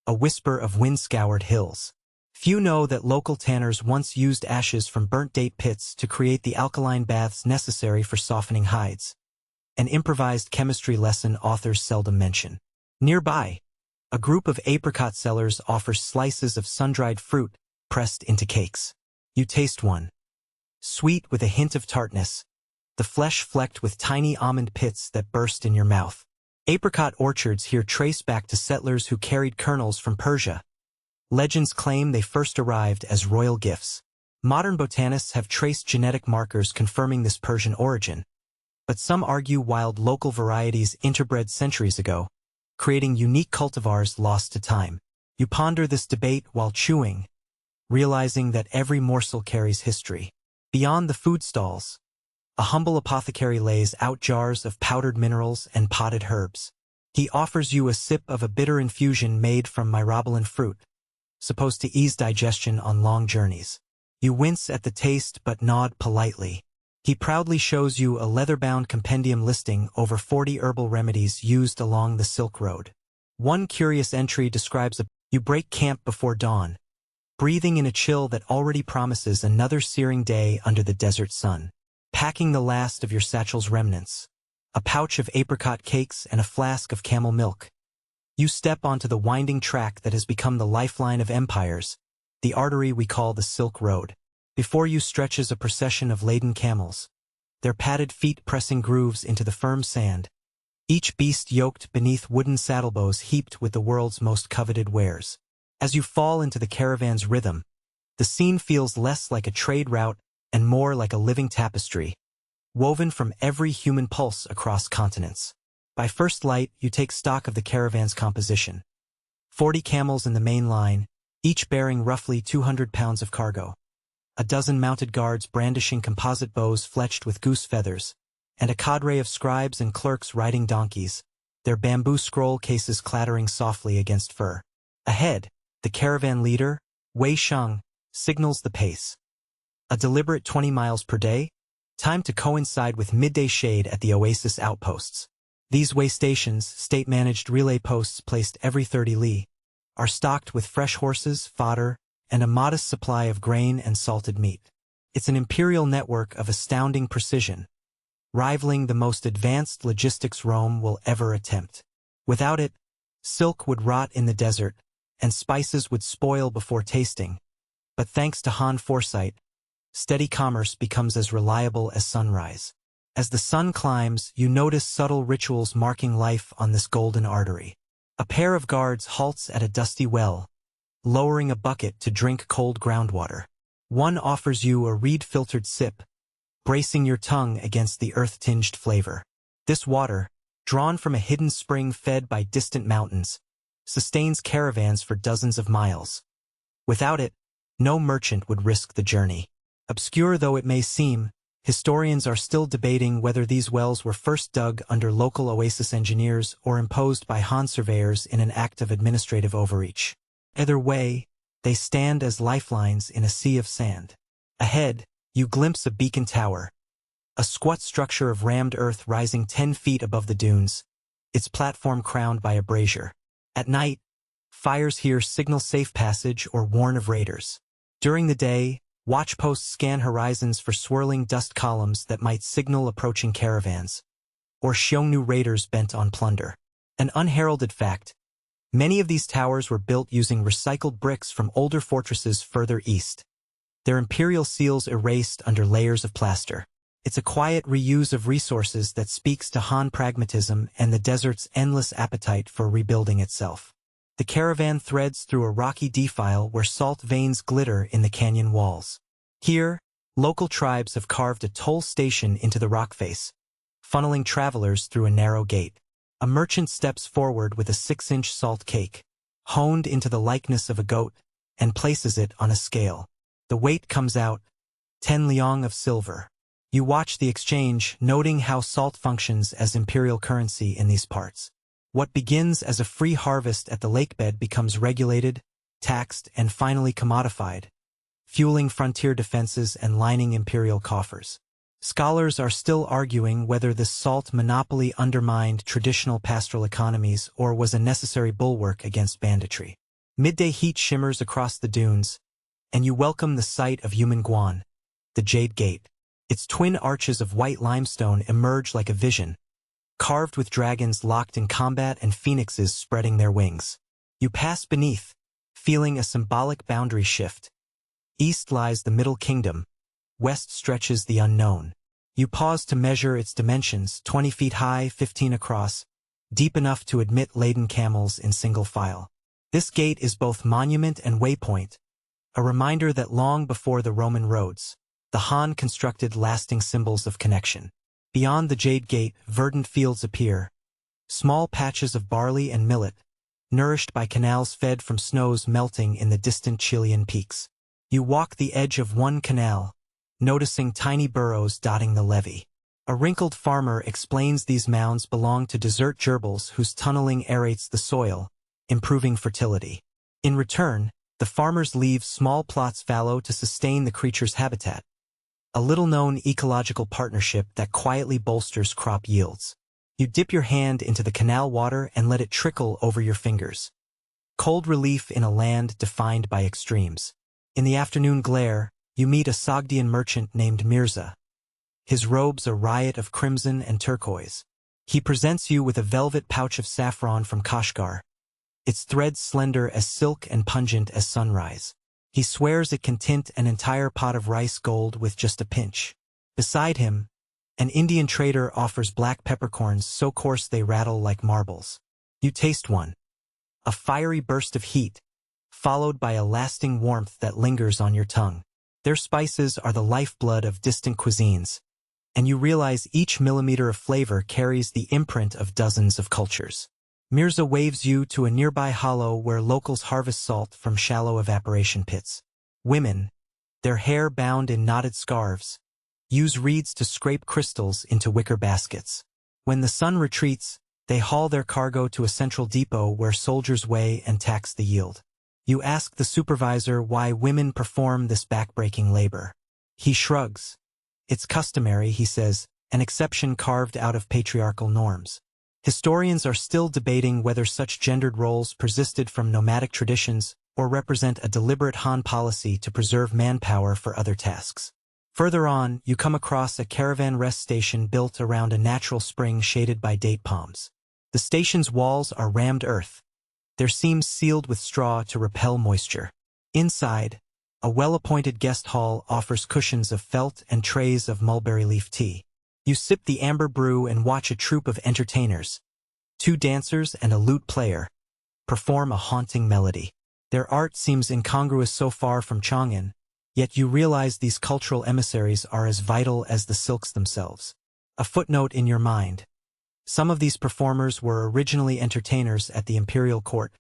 a whisper of wind-scoured hills. Few know that local tanners once used ashes from burnt date pits to create the alkaline baths necessary for softening hides, an improvised chemistry lesson authors seldom mention. Nearby, a group of apricot sellers offers slices of sun-dried fruit pressed into cakes. You taste one. Sweet with a hint of tartness, the flesh flecked with tiny almond pits that burst in your mouth. Apricot orchards here trace back to settlers who carried kernels from Persia. Legends claim they first arrived as royal gifts. Modern botanists have traced genetic markers confirming this Persian origin, but some argue wild local varieties interbred centuries ago, creating unique cultivars lost to time. You ponder this debate while chewing, realizing that every morsel carries history. Beyond the food stalls, a humble apothecary lays out jars of powdered minerals and potted herbs. He offers you a sip of a bitter infusion made from myrobalan fruit, supposed to ease digestion on long journeys. You wince at the taste but nod politely. He proudly shows you a leather-bound compendium listing over 40 herbal remedies used along the Silk Road. One curious entry describes you break camp before dawn, breathing in a chill that already promises another searing day under the desert sun. Packing the last of your satchel's remnants, a pouch of apricot cakes and a flask of camel milk. You step onto the winding track that has become the lifeline of empires, the artery we call the Silk Road. Before you stretches a procession of laden camels, their padded feet pressing grooves into the firm sand, each beast yoked beneath wooden saddlebows heaped with the world's most coveted wares. As you fall into the caravan's rhythm, the scene feels less like a trade route and more like a living tapestry, woven from every human pulse across continents. By first light, you take stock of the caravan's composition. 40 camels in the main line, each bearing roughly 200 pounds of cargo. A dozen mounted guards brandishing composite bows fletched with goose feathers, and a cadre of scribes and clerks riding donkeys, their bamboo scroll cases clattering softly against fur. Ahead, the caravan leader, Wei Sheng, signals the pace. A deliberate 20 miles per day, timed to coincide with midday shade at the Oasis outposts. These way stations, state-managed relay posts placed every 30 li, are stocked with fresh horses, fodder, and a modest supply of grain and salted meat. It's an imperial network of astounding precision, rivaling the most advanced logistics Rome will ever attempt. Without it, silk would rot in the desert, and spices would spoil before tasting. But thanks to Han foresight, steady commerce becomes as reliable as sunrise. As the sun climbs, you notice subtle rituals marking life on this golden artery. A pair of guards halts at a dusty well, lowering a bucket to drink cold groundwater. One offers you a reed-filtered sip, bracing your tongue against the earth-tinged flavor. This water, drawn from a hidden spring fed by distant mountains, sustains caravans for dozens of miles. Without it, no merchant would risk the journey. Obscure though it may seem, historians are still debating whether these wells were first dug under local Oasis engineers or imposed by Han surveyors in an act of administrative overreach. Either way, they stand as lifelines in a sea of sand. Ahead, you glimpse a beacon tower, a squat structure of rammed earth rising 10 feet above the dunes, its platform crowned by a brazier. At night, fires here signal safe passage or warn of raiders. During the day, watchposts scan horizons for swirling dust columns that might signal approaching caravans, or Xiongnu raiders bent on plunder. An unheralded fact, many of these towers were built using recycled bricks from older fortresses further east, their imperial seals erased under layers of plaster. It's a quiet reuse of resources that speaks to Han pragmatism and the desert's endless appetite for rebuilding itself. The caravan threads through a rocky defile where salt veins glitter in the canyon walls. Here, local tribes have carved a toll station into the rock face, funneling travelers through a narrow gate. A merchant steps forward with a 6-inch salt cake, honed into the likeness of a goat, and places it on a scale. The weight comes out, 10 liang of silver. You watch the exchange, noting how salt functions as imperial currency in these parts. What begins as a free harvest at the lakebed becomes regulated, taxed, and finally commodified, fueling frontier defenses and lining imperial coffers. Scholars are still arguing whether this salt monopoly undermined traditional pastoral economies or was a necessary bulwark against banditry. Midday heat shimmers across the dunes, and you welcome the sight of Guan, the Jade Gate. Its twin arches of white limestone emerge like a vision, carved with dragons locked in combat and phoenixes spreading their wings. You pass beneath, feeling a symbolic boundary shift. East lies the Middle Kingdom, west stretches the unknown. You pause to measure its dimensions, 20 feet high, 15 across, deep enough to admit laden camels in single file. This gate is both monument and waypoint, a reminder that long before the Roman roads, the Han constructed lasting symbols of connection. Beyond the Jade Gate, verdant fields appear, small patches of barley and millet, nourished by canals fed from snows melting in the distant Chilean peaks. You walk the edge of one canal, noticing tiny burrows dotting the levee. A wrinkled farmer explains these mounds belong to desert gerbils whose tunneling aerates the soil, improving fertility. In return, the farmers leave small plots fallow to sustain the creature's habitat. A little-known ecological partnership that quietly bolsters crop yields. You dip your hand into the canal water and let it trickle over your fingers. Cold relief in a land defined by extremes. In the afternoon glare, you meet a Sogdian merchant named Mirza. His robes a riot of crimson and turquoise. He presents you with a velvet pouch of saffron from Kashgar, its threads slender as silk and pungent as sunrise. He swears it can tint an entire pot of rice gold with just a pinch. Beside him, an Indian trader offers black peppercorns so coarse they rattle like marbles. You taste one. A fiery burst of heat, followed by a lasting warmth that lingers on your tongue. Their spices are the lifeblood of distant cuisines, and you realize each millimeter of flavor carries the imprint of dozens of cultures. Mirza waves you to a nearby hollow where locals harvest salt from shallow evaporation pits. Women, their hair bound in knotted scarves, use reeds to scrape crystals into wicker baskets. When the sun retreats, they haul their cargo to a central depot where soldiers weigh and tax the yield. You ask the supervisor why women perform this backbreaking labor. He shrugs. It's customary, he says, an exception carved out of patriarchal norms. Historians are still debating whether such gendered roles persisted from nomadic traditions or represent a deliberate Han policy to preserve manpower for other tasks. Further on, you come across a caravan rest station built around a natural spring shaded by date palms. The station's walls are rammed earth, their seams sealed with straw to repel moisture. Inside, a well-appointed guest hall offers cushions of felt and trays of mulberry leaf tea. You sip the amber brew and watch a troupe of entertainers, 2 dancers and a lute player, perform a haunting melody. Their art seems incongruous so far from Chang'an, yet you realize these cultural emissaries are as vital as the silks themselves. A footnote in your mind. Some of these performers were originally entertainers at the imperial court,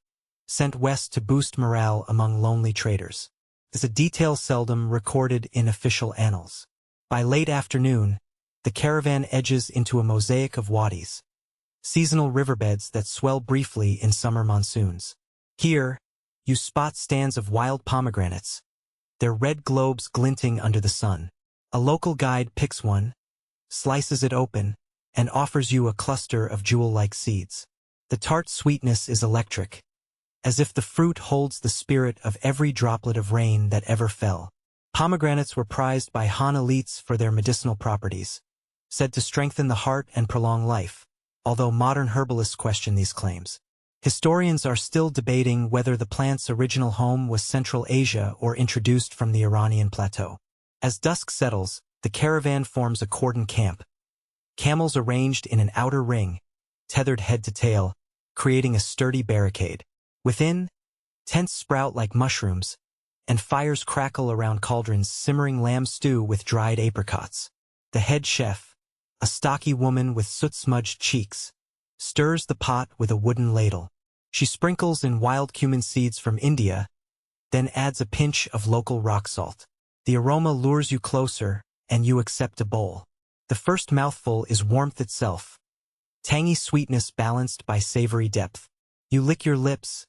sent west to boost morale among lonely traders. It's a detail seldom recorded in official annals. By late afternoon, the caravan edges into a mosaic of wadis, seasonal riverbeds that swell briefly in summer monsoons. Here, you spot stands of wild pomegranates, their red globes glinting under the sun. A local guide picks one, slices it open, and offers you a cluster of jewel-like seeds. The tart sweetness is electric, as if the fruit holds the spirit of every droplet of rain that ever fell. Pomegranates were prized by Han elites for their medicinal properties, said to strengthen the heart and prolong life, although modern herbalists question these claims. Historians are still debating whether the plant's original home was Central Asia or introduced from the Iranian plateau. As dusk settles, the caravan forms a cordon camp, camels arranged in an outer ring, tethered head to tail, creating a sturdy barricade. Within, tents sprout like mushrooms, and fires crackle around cauldrons simmering lamb stew with dried apricots. The head chef, a stocky woman with soot-smudged cheeks, stirs the pot with a wooden ladle. She sprinkles in wild cumin seeds from India, then adds a pinch of local rock salt. The aroma lures you closer, and you accept a bowl. The first mouthful is warmth itself, tangy sweetness balanced by savory depth. You lick your lips,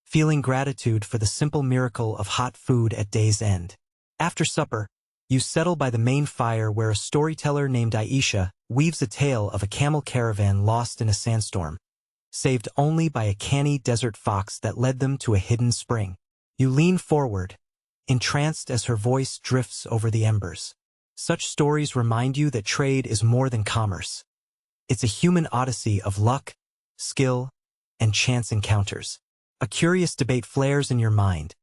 feeling gratitude for the simple miracle of hot food at day's end. After supper, you settle by the main fire where a storyteller named Aisha weaves a tale of a camel caravan lost in a sandstorm, saved only by a canny desert fox that led them to a hidden spring. You lean forward, entranced as her voice drifts over the embers. Such stories remind you that trade is more than commerce. It's a human odyssey of luck, skill, and chance encounters. A curious debate flares in your mind.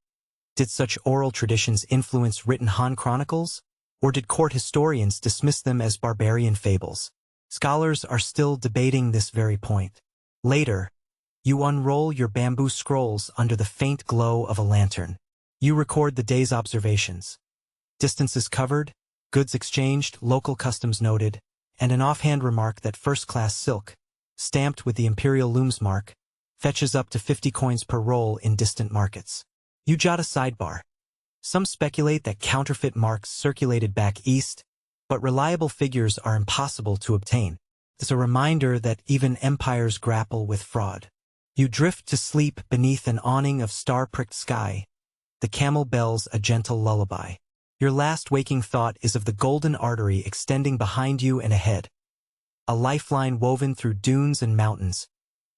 Did such oral traditions influence written Han chronicles, or did court historians dismiss them as barbarian fables? Scholars are still debating this very point. Later, you unroll your bamboo scrolls under the faint glow of a lantern. You record the day's observations. Distances covered, goods exchanged, local customs noted, and an offhand remark that first-class silk, stamped with the imperial looms mark, fetches up to 50 coins per roll in distant markets. You jot a sidebar. Some speculate that counterfeit marks circulated back east, but reliable figures are impossible to obtain. It's a reminder that even empires grapple with fraud. You drift to sleep beneath an awning of star-pricked sky. The camel bells a gentle lullaby. Your last waking thought is of the golden artery extending behind you and ahead. A lifeline woven through dunes and mountains,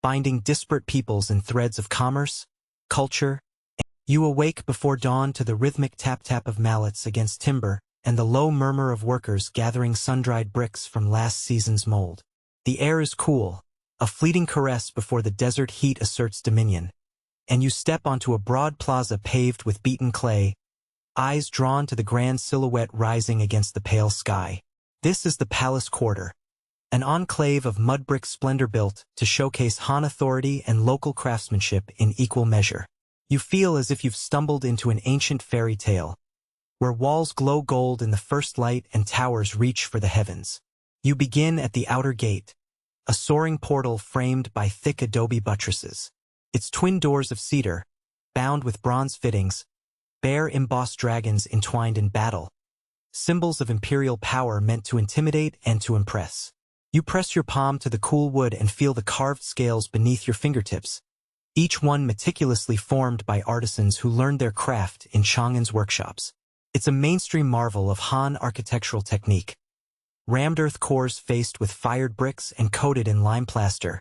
binding disparate peoples in threads of commerce, culture. You awake before dawn to the rhythmic tap-tap of mallets against timber and the low murmur of workers gathering sun-dried bricks from last season's mold. The air is cool, a fleeting caress before the desert heat asserts dominion, and you step onto a broad plaza paved with beaten clay, eyes drawn to the grand silhouette rising against the pale sky. This is the Palace Quarter, an enclave of mud brick splendor built to showcase Han authority and local craftsmanship in equal measure. You feel as if you've stumbled into an ancient fairy tale, where walls glow gold in the first light and towers reach for the heavens. You begin at the outer gate, a soaring portal framed by thick adobe buttresses. Its twin doors of cedar, bound with bronze fittings, bear embossed dragons entwined in battle, symbols of imperial power meant to intimidate and to impress. You press your palm to the cool wood and feel the carved scales beneath your fingertips, each one meticulously formed by artisans who learned their craft in Chang'an's workshops. It's a mainstream marvel of Han architectural technique. Rammed earth cores faced with fired bricks and coated in lime plaster,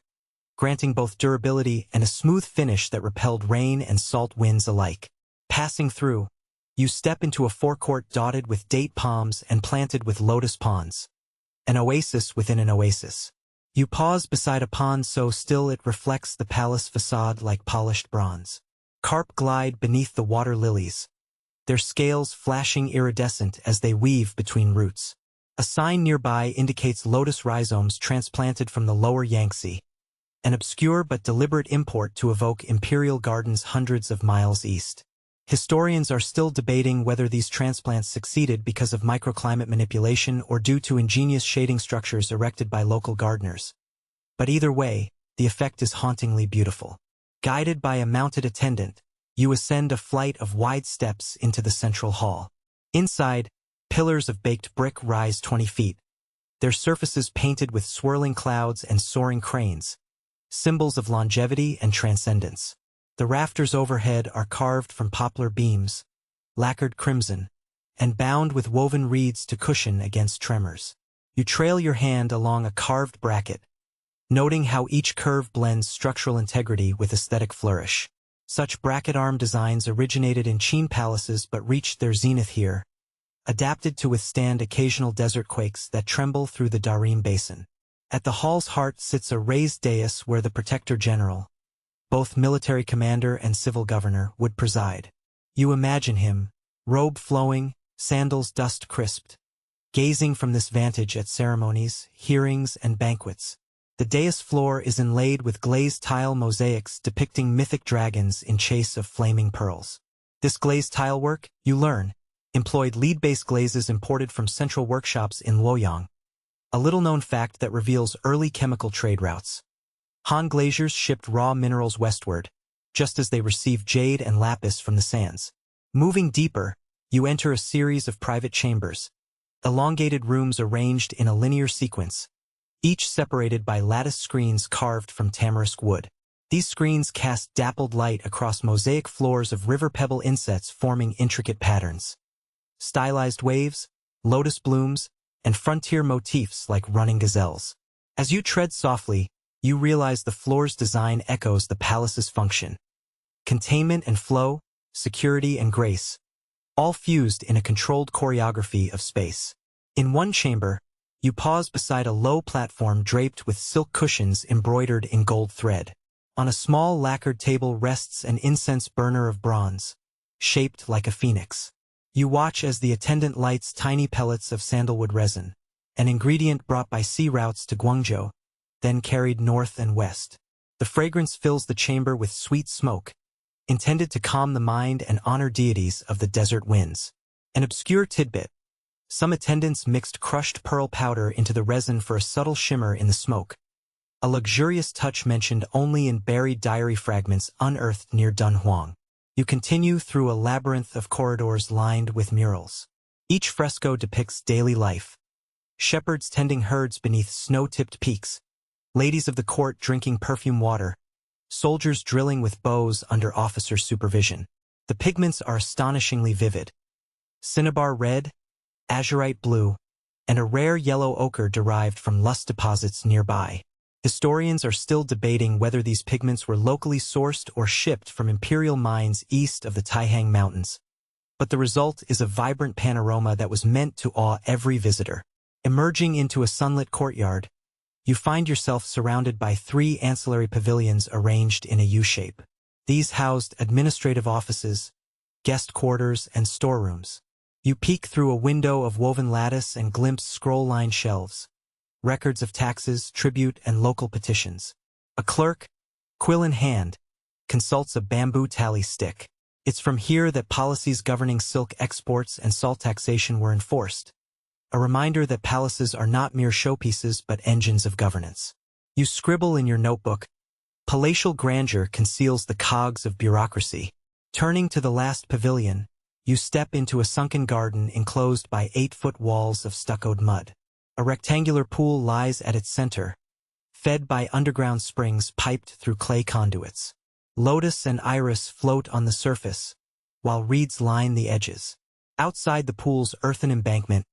granting both durability and a smooth finish that repelled rain and salt winds alike. Passing through, you step into a forecourt dotted with date palms and planted with lotus ponds. An oasis within an oasis. You pause beside a pond so still it reflects the palace facade like polished bronze. Carp glide beneath the water lilies, their scales flashing iridescent as they weave between roots. A sign nearby indicates lotus rhizomes transplanted from the lower Yangtze, an obscure but deliberate import to evoke imperial gardens hundreds of miles east. Historians are still debating whether these transplants succeeded because of microclimate manipulation or due to ingenious shading structures erected by local gardeners. But either way, the effect is hauntingly beautiful. Guided by a mounted attendant, you ascend a flight of wide steps into the central hall. Inside, pillars of baked brick rise 20 feet, their surfaces painted with swirling clouds and soaring cranes, symbols of longevity and transcendence. The rafters overhead are carved from poplar beams, lacquered crimson, and bound with woven reeds to cushion against tremors. You trail your hand along a carved bracket, noting how each curve blends structural integrity with aesthetic flourish. Such bracket arm designs originated in Qin palaces but reached their zenith here, adapted to withstand occasional desert quakes that tremble through the Darim Basin. At the hall's heart sits a raised dais where the Protector General, both military commander and civil governor, would preside. You imagine him, robe flowing, sandals dust crisped, gazing from this vantage at ceremonies, hearings, and banquets. The dais floor is inlaid with glazed tile mosaics depicting mythic dragons in chase of flaming pearls. This glazed tile work, you learn, employed lead-based glazes imported from central workshops in Luoyang, a little-known fact that reveals early chemical trade routes. Han glaziers shipped raw minerals westward, just as they received jade and lapis from the sands. Moving deeper, you enter a series of private chambers, elongated rooms arranged in a linear sequence, each separated by lattice screens carved from tamarisk wood. These screens cast dappled light across mosaic floors of river pebble insets forming intricate patterns. Stylized waves, lotus blooms, and frontier motifs like running gazelles. As you tread softly, you realize the floor's design echoes the palace's function. Containment and flow, security and grace, all fused in a controlled choreography of space. In one chamber, you pause beside a low platform draped with silk cushions embroidered in gold thread. On a small lacquered table rests an incense burner of bronze, shaped like a phoenix. You watch as the attendant lights tiny pellets of sandalwood resin, an ingredient brought by sea routes to Guangzhou, then carried north and west. The fragrance fills the chamber with sweet smoke, intended to calm the mind and honor deities of the desert winds. An obscure tidbit. Some attendants mixed crushed pearl powder into the resin for a subtle shimmer in the smoke, a luxurious touch mentioned only in buried diary fragments unearthed near Dunhuang. You continue through a labyrinth of corridors lined with murals. Each fresco depicts daily life, shepherds tending herds beneath snow-tipped peaks, ladies of the court drinking perfume water, soldiers drilling with bows under officers' supervision. The pigments are astonishingly vivid. Cinnabar red, azurite blue, and a rare yellow ochre derived from lust deposits nearby. Historians are still debating whether these pigments were locally sourced or shipped from imperial mines east of the Taihang Mountains. But the result is a vibrant panorama that was meant to awe every visitor. Emerging into a sunlit courtyard, you find yourself surrounded by 3 ancillary pavilions arranged in a U-shape. These housed administrative offices, guest quarters, and storerooms. You peek through a window of woven lattice and glimpse scroll-lined shelves, records of taxes, tribute, and local petitions. A clerk, quill in hand, consults a bamboo tally stick. It's from here that policies governing silk exports and salt taxation were enforced. A reminder that palaces are not mere showpieces but engines of governance. You scribble in your notebook. Palatial grandeur conceals the cogs of bureaucracy. Turning to the last pavilion, you step into a sunken garden enclosed by 8-foot walls of stuccoed mud. A rectangular pool lies at its center, fed by underground springs piped through clay conduits. Lotus and iris float on the surface, while reeds line the edges. Outside the pool's earthen embankment,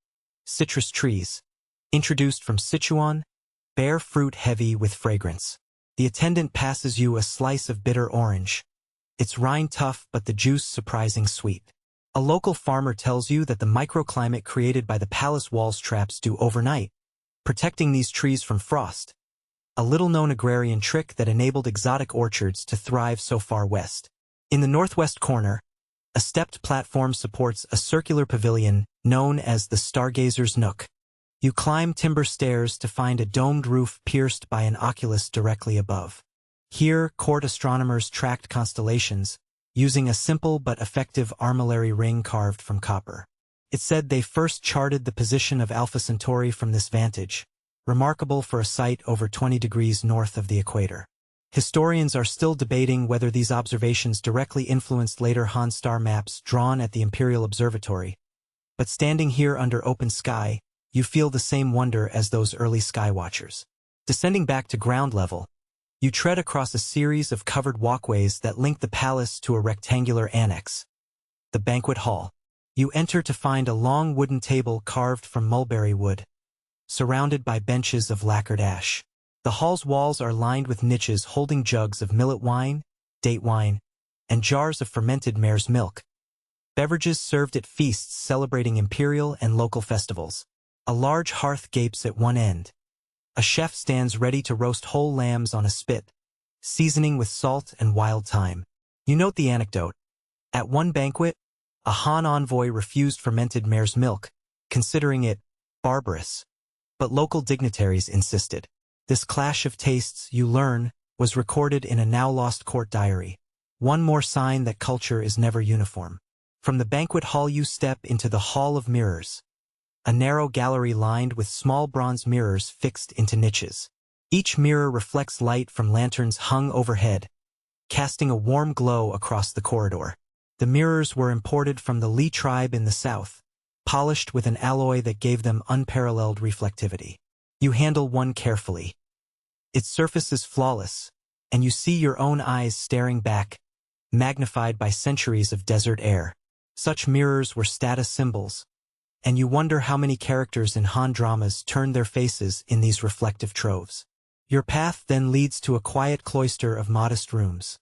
citrus trees, introduced from Sichuan, bear fruit heavy with fragrance. The attendant passes you a slice of bitter orange. Its rind tough but the juice surprising sweet. A local farmer tells you that the microclimate created by the palace walls traps do overnight, protecting these trees from frost. A little-known agrarian trick that enabled exotic orchards to thrive so far west. In the northwest corner, a stepped platform supports a circular pavilion known as the Stargazer's Nook. You climb timber stairs to find a domed roof pierced by an oculus directly above. Here, court astronomers tracked constellations, using a simple but effective armillary ring carved from copper. It's said they first charted the position of Alpha Centauri from this vantage, remarkable for a site over 20 degrees north of the equator. Historians are still debating whether these observations directly influenced later Han star maps drawn at the Imperial Observatory, but standing here under open sky, you feel the same wonder as those early skywatchers. Descending back to ground level, you tread across a series of covered walkways that link the palace to a rectangular annex, the banquet hall. You enter to find a long wooden table carved from mulberry wood, surrounded by benches of lacquered ash. The hall's walls are lined with niches holding jugs of millet wine, date wine, and jars of fermented mare's milk. Beverages served at feasts celebrating imperial and local festivals. A large hearth gapes at one end. A chef stands ready to roast whole lambs on a spit, seasoning with salt and wild thyme. You note the anecdote. At one banquet, a Han envoy refused fermented mare's milk, considering it barbarous. But local dignitaries insisted. This clash of tastes, you learn, was recorded in a now-lost court diary. One more sign that culture is never uniform. From the banquet hall you step into the Hall of Mirrors, a narrow gallery lined with small bronze mirrors fixed into niches. Each mirror reflects light from lanterns hung overhead, casting a warm glow across the corridor. The mirrors were imported from the Li tribe in the south, polished with an alloy that gave them unparalleled reflectivity. You handle one carefully. Its surface is flawless, and you see your own eyes staring back, magnified by centuries of desert air. Such mirrors were status symbols, and you wonder how many characters in Han dramas turned their faces in these reflective troves. Your path then leads to a quiet cloister of modest rooms,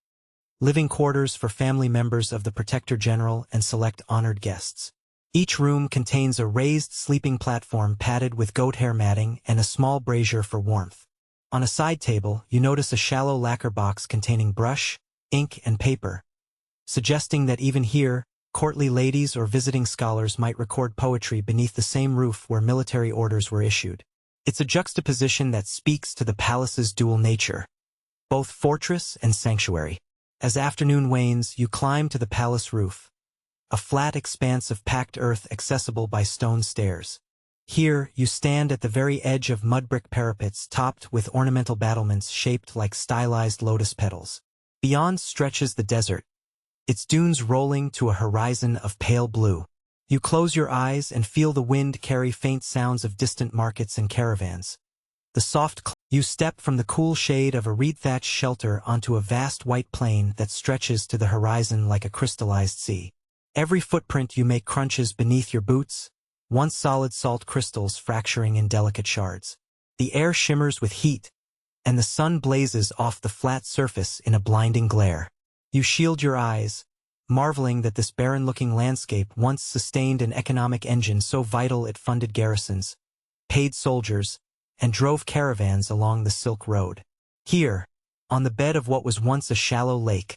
living quarters for family members of the Protector General and select honored guests. Each room contains a raised sleeping platform padded with goat hair matting and a small brazier for warmth. On a side table, you notice a shallow lacquer box containing brush, ink, and paper, suggesting that even here, courtly ladies or visiting scholars might record poetry beneath the same roof where military orders were issued. It's a juxtaposition that speaks to the palace's dual nature, both fortress and sanctuary. As afternoon wanes, you climb to the palace roof, a flat expanse of packed earth accessible by stone stairs. Here, you stand at the very edge of mud brick parapets topped with ornamental battlements shaped like stylized lotus petals. Beyond stretches the desert, its dunes rolling to a horizon of pale blue. You close your eyes and feel the wind carry faint sounds of distant markets and caravans. You step from the cool shade of a reed-thatched shelter onto a vast white plain that stretches to the horizon like a crystallized sea. Every footprint you make crunches beneath your boots, once solid salt crystals fracturing in delicate shards. The air shimmers with heat, and the sun blazes off the flat surface in a blinding glare. You shield your eyes, marveling that this barren-looking landscape once sustained an economic engine so vital it funded garrisons, paid soldiers, and drove caravans along the Silk Road. Here, on the bed of what was once a shallow lake,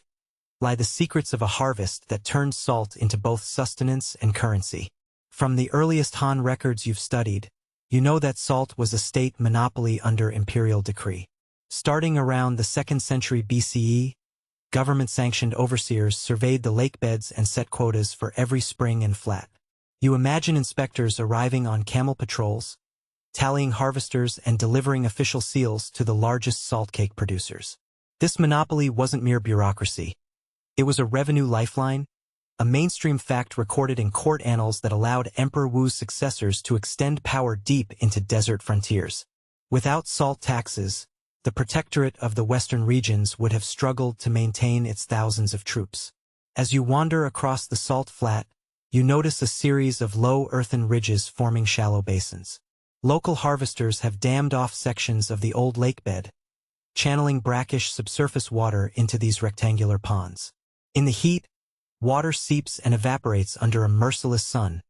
lie the secrets of a harvest that turned salt into both sustenance and currency. From the earliest Han records you've studied, you know that salt was a state monopoly under imperial decree. Starting around the 2nd century BCE, government-sanctioned overseers surveyed the lakebeds and set quotas for every spring and flat. You imagine inspectors arriving on camel patrols, tallying harvesters and delivering official seals to the largest salt cake producers. This monopoly wasn't mere bureaucracy. It was a revenue lifeline, a mainstream fact recorded in court annals that allowed Emperor Wu's successors to extend power deep into desert frontiers. Without salt taxes, the protectorate of the western regions would have struggled to maintain its thousands of troops. As you wander across the salt flat, you notice a series of low earthen ridges forming shallow basins. Local harvesters have dammed off sections of the old lakebed, channeling brackish subsurface water into these rectangular ponds. In the heat, water seeps and evaporates under a merciless sun,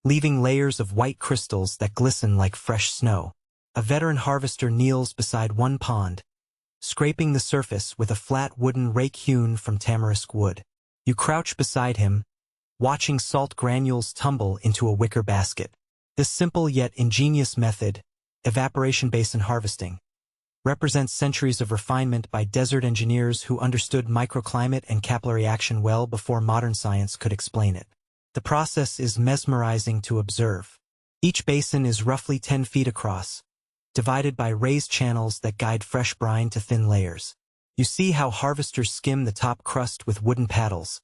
leaving layers of white crystals that glisten like fresh snow. A veteran harvester kneels beside one pond, scraping the surface with a flat wooden rake hewn from tamarisk wood. You crouch beside him, watching salt granules tumble into a wicker basket. This simple yet ingenious method, evaporation basin harvesting, represents centuries of refinement by desert engineers who understood microclimate and capillary action well before modern science could explain it. The process is mesmerizing to observe. Each basin is roughly 10 feet across, divided by raised channels that guide fresh brine to thin layers. You see how harvesters skim the top crust with wooden paddles,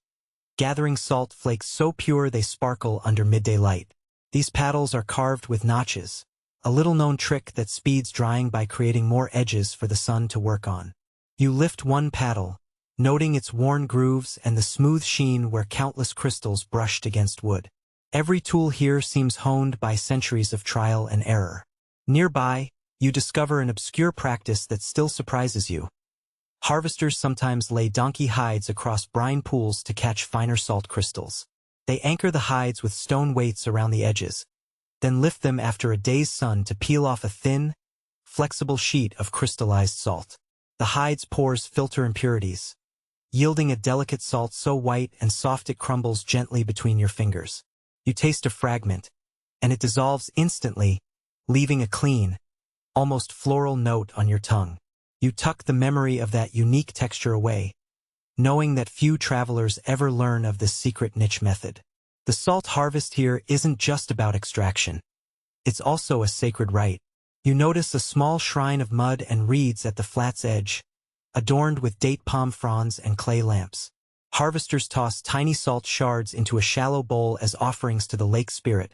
gathering salt flakes so pure they sparkle under midday light. These paddles are carved with notches, a little-known trick that speeds drying by creating more edges for the sun to work on. You lift one paddle, noting its worn grooves and the smooth sheen where countless crystals brushed against wood. Every tool here seems honed by centuries of trial and error. Nearby, you discover an obscure practice that still surprises you. Harvesters sometimes lay donkey hides across brine pools to catch finer salt crystals. They anchor the hides with stone weights around the edges, then lift them after a day's sun to peel off a thin, flexible sheet of crystallized salt. The hides' pores filter impurities, yielding a delicate salt so white and soft it crumbles gently between your fingers. You taste a fragment, and it dissolves instantly, leaving a clean, almost floral note on your tongue. You tuck the memory of that unique texture away, knowing that few travelers ever learn of this secret niche method. The salt harvest here isn't just about extraction. It's also a sacred rite. You notice a small shrine of mud and reeds at the flat's edge, adorned with date palm fronds and clay lamps. Harvesters toss tiny salt shards into a shallow bowl as offerings to the lake spirit,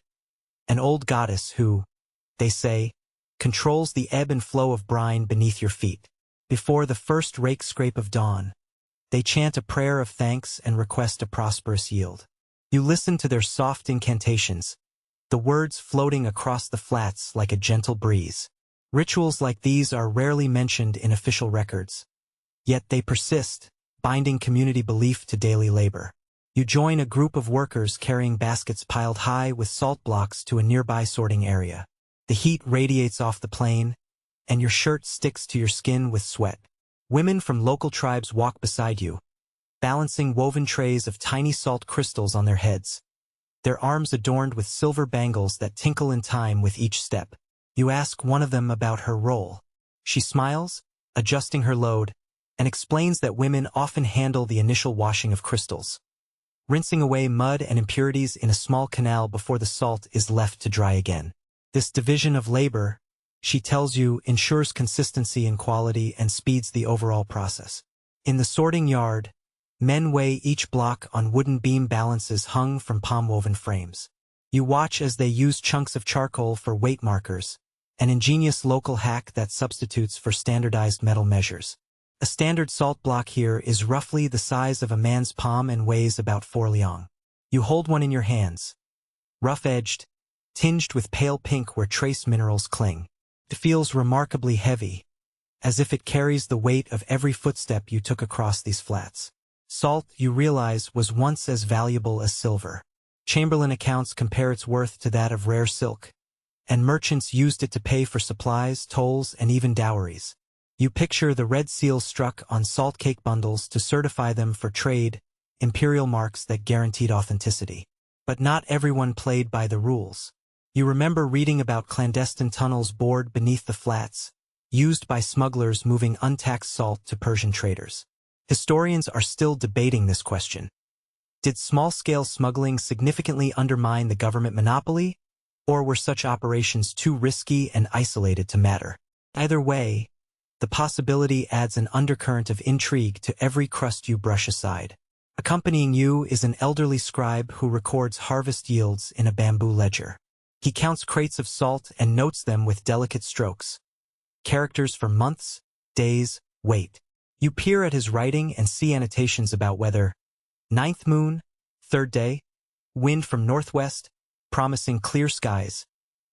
an old goddess who, they say, controls the ebb and flow of brine beneath your feet. Before the first rake scrape of dawn, they chant a prayer of thanks and request a prosperous yield. You listen to their soft incantations, the words floating across the flats like a gentle breeze. Rituals like these are rarely mentioned in official records, yet they persist, binding community belief to daily labor. You join a group of workers carrying baskets piled high with salt blocks to a nearby sorting area. The heat radiates off the plain, and your shirt sticks to your skin with sweat. Women from local tribes walk beside you, balancing woven trays of tiny salt crystals on their heads, their arms adorned with silver bangles that tinkle in time with each step. You ask one of them about her role. She smiles, adjusting her load, and explains that women often handle the initial washing of crystals, rinsing away mud and impurities in a small canal before the salt is left to dry again. This division of labor, she tells you, ensures consistency in quality and speeds the overall process. In the sorting yard, men weigh each block on wooden beam balances hung from palm-woven frames. You watch as they use chunks of charcoal for weight markers, an ingenious local hack that substitutes for standardized metal measures. A standard salt block here is roughly the size of a man's palm and weighs about 4 liang. You hold one in your hands, rough-edged, tinged with pale pink where trace minerals cling. It feels remarkably heavy, as if it carries the weight of every footstep you took across these flats. Salt, you realize, was once as valuable as silver. Chamberlain accounts compare its worth to that of rare silk, and merchants used it to pay for supplies, tolls, and even dowries. You picture the red seal struck on salt cake bundles to certify them for trade, imperial marks that guaranteed authenticity. But not everyone played by the rules. You remember reading about clandestine tunnels bored beneath the flats, used by smugglers moving untaxed salt to Persian traders. Historians are still debating this question. Did small-scale smuggling significantly undermine the government monopoly, or were such operations too risky and isolated to matter? Either way, the possibility adds an undercurrent of intrigue to every crust you brush aside. Accompanying you is an elderly scribe who records harvest yields in a bamboo ledger. He counts crates of salt and notes them with delicate strokes. Characters for months, days, weight. You peer at his writing and see annotations about weather. 9th moon, 3rd day, wind from northwest, promising clear skies,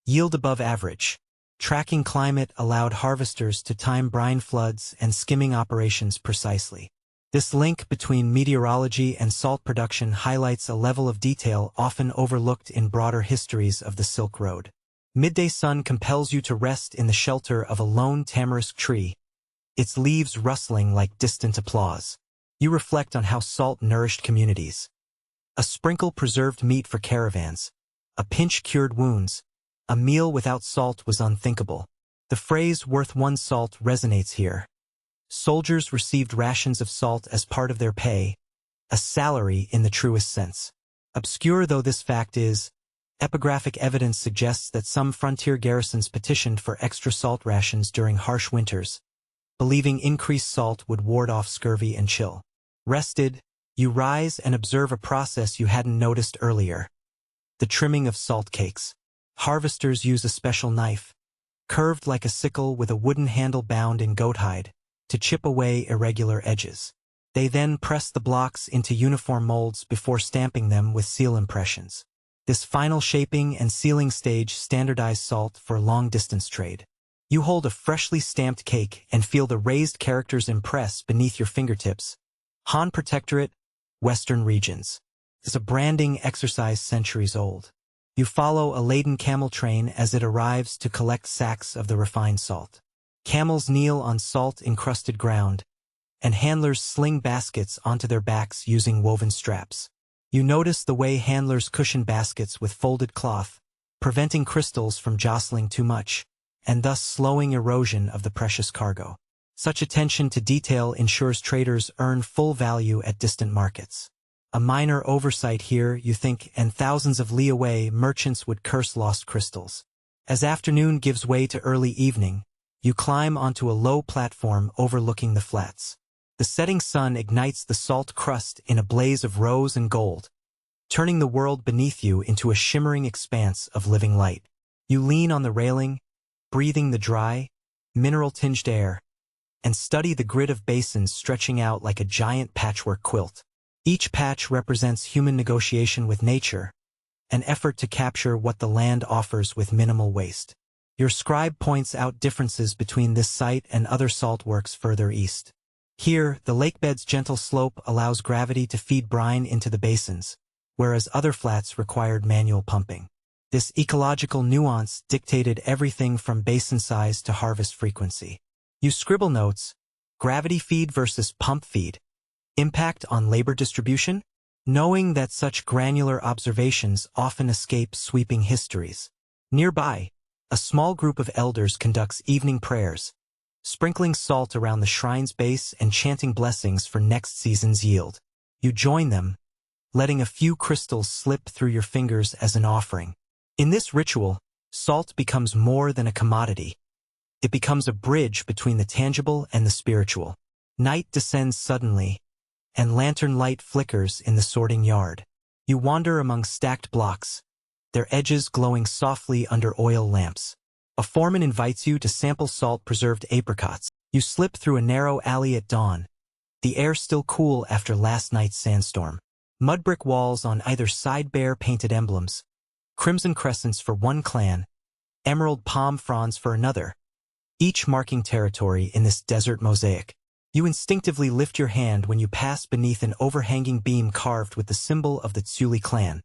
yield above average. Tracking climate allowed harvesters to time brine floods and skimming operations precisely. This link between meteorology and salt production highlights a level of detail often overlooked in broader histories of the Silk Road. Midday sun compels you to rest in the shelter of a lone tamarisk tree, its leaves rustling like distant applause. You reflect on how salt nourished communities. A sprinkle preserved meat for caravans, a pinch cured wounds. A meal without salt was unthinkable. The phrase "worth one salt" resonates here. Soldiers received rations of salt as part of their pay, a salary in the truest sense. Obscure though this fact is, epigraphic evidence suggests that some frontier garrisons petitioned for extra salt rations during harsh winters, believing increased salt would ward off scurvy and chill. Rested, you rise and observe a process you hadn't noticed earlier. The trimming of salt cakes. Harvesters use a special knife, curved like a sickle with a wooden handle bound in goat hide, to chip away irregular edges. They then press the blocks into uniform molds before stamping them with seal impressions. This final shaping and sealing stage standardized salt for long-distance trade. You hold a freshly stamped cake and feel the raised characters impress beneath your fingertips. Han Protectorate, Western Regions. It's a branding exercise centuries old. You follow a laden camel train as it arrives to collect sacks of the refined salt. Camels kneel on salt-encrusted ground, and handlers sling baskets onto their backs using woven straps. You notice the way handlers cushion baskets with folded cloth, preventing crystals from jostling too much, and thus slowing erosion of the precious cargo. Such attention to detail ensures traders earn full value at distant markets. A minor oversight here, you think, and thousands of li away merchants would curse lost crystals. As afternoon gives way to early evening, you climb onto a low platform overlooking the flats. The setting sun ignites the salt crust in a blaze of rose and gold, turning the world beneath you into a shimmering expanse of living light. You lean on the railing, breathing the dry, mineral-tinged air, and study the grid of basins stretching out like a giant patchwork quilt. Each patch represents human negotiation with nature, an effort to capture what the land offers with minimal waste. Your scribe points out differences between this site and other salt works further east. Here, the lakebed's gentle slope allows gravity to feed brine into the basins, whereas other flats required manual pumping. This ecological nuance dictated everything from basin size to harvest frequency. You scribble notes, gravity feed versus pump feed, impact on labor distribution, knowing that such granular observations often escape sweeping histories. Nearby, a small group of elders conducts evening prayers, sprinkling salt around the shrine's base and chanting blessings for next season's yield. You join them, letting a few crystals slip through your fingers as an offering. In this ritual, salt becomes more than a commodity. It becomes a bridge between the tangible and the spiritual. Night descends suddenly, and lantern light flickers in the sorting yard. You wander among stacked blocks, their edges glowing softly under oil lamps. A foreman invites you to sample salt-preserved apricots. You slip through a narrow alley at dawn, the air still cool after last night's sandstorm. Mud brick walls on either side bear painted emblems, crimson crescents for one clan, emerald palm fronds for another, each marking territory in this desert mosaic. You instinctively lift your hand when you pass beneath an overhanging beam carved with the symbol of the thirstily clan,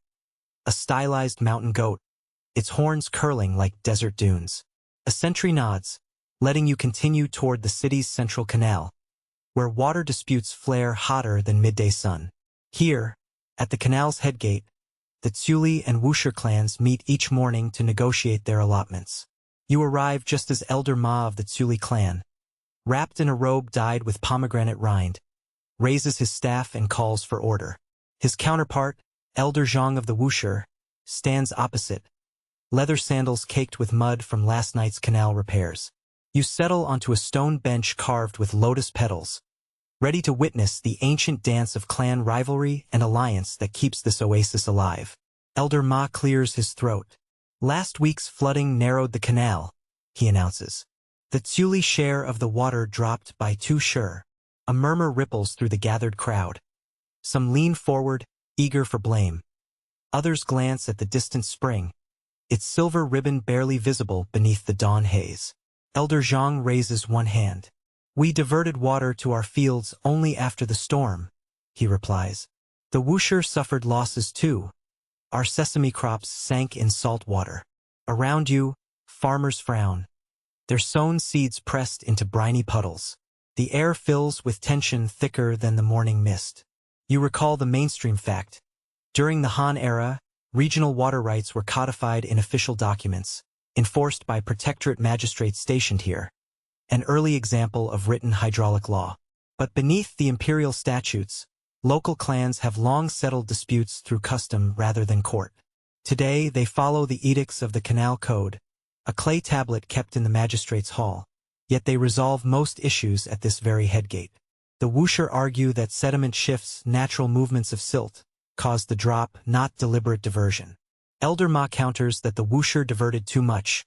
a stylized mountain goat, its horns curling like desert dunes. A sentry nods, letting you continue toward the city's central canal, where water disputes flare hotter than midday sun. Here, at the canal's headgate, the thirstily and woosher clans meet each morning to negotiate their allotments. You arrive just as Elder Ma of the thirstily clan, wrapped in a robe dyed with pomegranate rind, raises his staff and calls for order. His counterpart, Elder Zhang of the woosher, stands opposite, leather sandals caked with mud from last night's canal repairs. You settle onto a stone bench carved with lotus petals, ready to witness the ancient dance of clan rivalry and alliance that keeps this oasis alive. Elder Ma clears his throat. Last week's flooding narrowed the canal, he announces. The thirstily share of the water dropped by 2 sure. A murmur ripples through the gathered crowd. Some lean forward, eager for blame. Others glance at the distant spring, its silver ribbon barely visible beneath the dawn haze. Elder Zhang raises one hand. We diverted water to our fields only after the storm, he replies. The woosher suffered losses too. Our sesame crops sank in salt water. Around you, farmers frown, their sown seeds pressed into briny puddles. The air fills with tension thicker than the morning mist. You recall the mainstream fact. During the Han era, regional water rights were codified in official documents, enforced by protectorate magistrates stationed here, an early example of written hydraulic law. But beneath the imperial statutes, local clans have long settled disputes through custom rather than court. Today they follow the edicts of the Canal Code, a clay tablet kept in the magistrate's hall, yet they resolve most issues at this very headgate. The woosher argue that sediment shifts, natural movements of silt, caused the drop, not deliberate diversion. Elder Ma counters that the woosher diverted too much,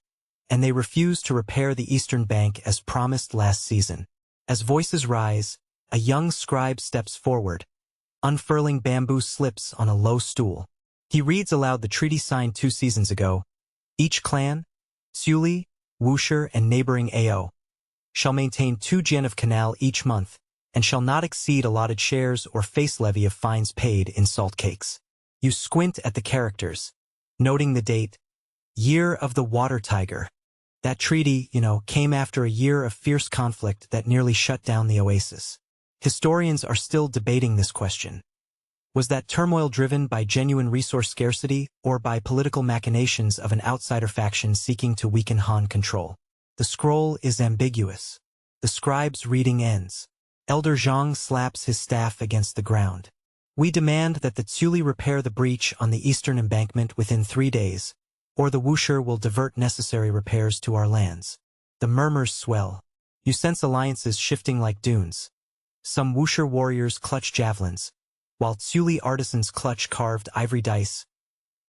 and they refuse to repair the eastern bank as promised last season. As voices rise, a young scribe steps forward, unfurling bamboo slips on a low stool. He reads aloud the treaty signed 2 seasons ago. Each clan, thirstily, woosher, and neighboring Ao, shall maintain 2 gen of canal each month, and shall not exceed allotted shares or face levy of fines paid in salt cakes. You squint at the characters, noting the date, Year of the Water Tiger. That treaty, came after a year of fierce conflict that nearly shut down the oasis. Historians are still debating this question. Was that turmoil driven by genuine resource scarcity or by political machinations of an outsider faction seeking to weaken Han control? The scroll is ambiguous. The scribe's reading ends. Elder Zhang slaps his staff against the ground. We demand that the thirstily repair the breach on the eastern embankment within 3 days, or the woosher will divert necessary repairs to our lands. The murmurs swell. You sense alliances shifting like dunes. Some woosher warriors clutch javelins, while thirstily artisans clutch carved ivory dice,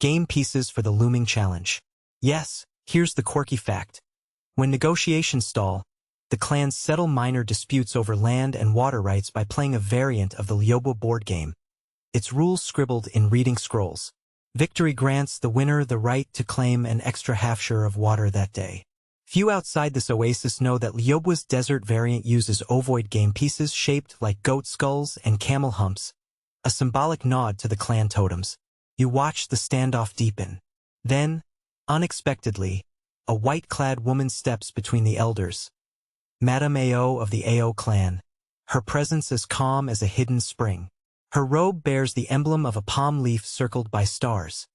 game pieces for the looming challenge. Yes, here's the quirky fact. When negotiations stall, the clans settle minor disputes over land and water rights by playing a variant of the Liobo board game, its rules scribbled in reading scrolls. Victory grants the winner the right to claim an extra half-share of water that day. Few outside this oasis know that Liobo's desert variant uses ovoid game pieces shaped like goat skulls and camel humps, a symbolic nod to the clan totems. You watch the standoff deepen. Then, unexpectedly, a white-clad woman steps between the elders. Madame Ao of the Ao clan, her presence as calm as a hidden spring. Her robe bears the emblem of a palm leaf circled by stars,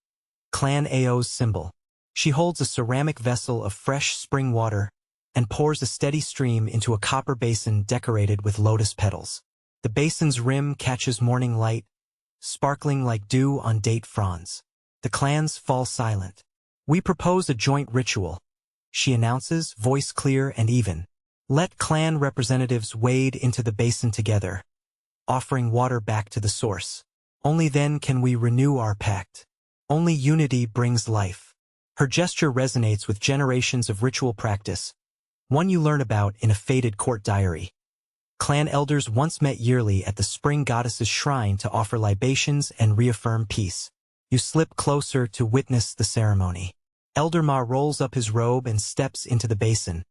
Clan Ao's symbol. She holds a ceramic vessel of fresh spring water and pours a steady stream into a copper basin decorated with lotus petals. The basin's rim catches morning light, sparkling like dew on date fronds. The clans fall silent. We propose a joint ritual, she announces, voice clear and even. Let clan representatives wade into the basin together, offering water back to the source. Only then can we renew our pact. Only unity brings life. Her gesture resonates with generations of ritual practice, one you learn about in a faded court diary. Clan elders once met yearly at the spring goddess's shrine to offer libations and reaffirm peace. You slip closer to witness the ceremony. Elder Ma rolls up his robe and steps into the basin,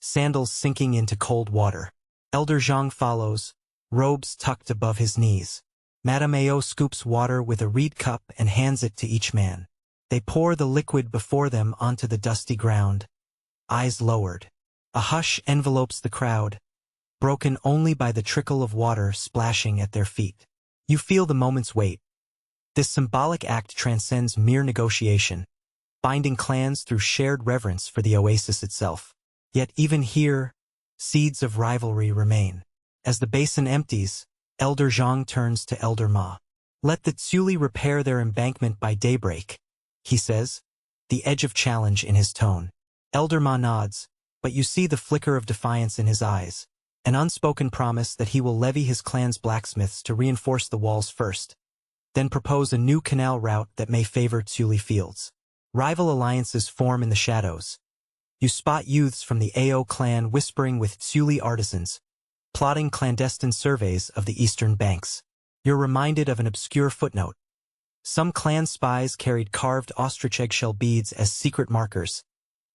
sandals sinking into cold water. Elder Zhang follows, robes tucked above his knees. Madame Ao scoops water with a reed cup and hands it to each man. They pour the liquid before them onto the dusty ground, eyes lowered. A hush envelopes the crowd, broken only by the trickle of water splashing at their feet. You feel the moment's weight. This symbolic act transcends mere negotiation, binding clans through shared reverence for the oasis itself. Yet even here, seeds of rivalry remain. As the basin empties, Elder Zhang turns to Elder Ma. "Let the thirstily repair their embankment by daybreak," he says, the edge of challenge in his tone. Elder Ma nods, but you see the flicker of defiance in his eyes, an unspoken promise that he will levy his clan's blacksmiths to reinforce the walls first, then propose a new canal route that may favor thirstily fields. Rival alliances form in the shadows. You spot youths from the Ao clan whispering with thirstily artisans, plotting clandestine surveys of the eastern banks. You're reminded of an obscure footnote. Some clan spies carried carved ostrich eggshell beads as secret markers,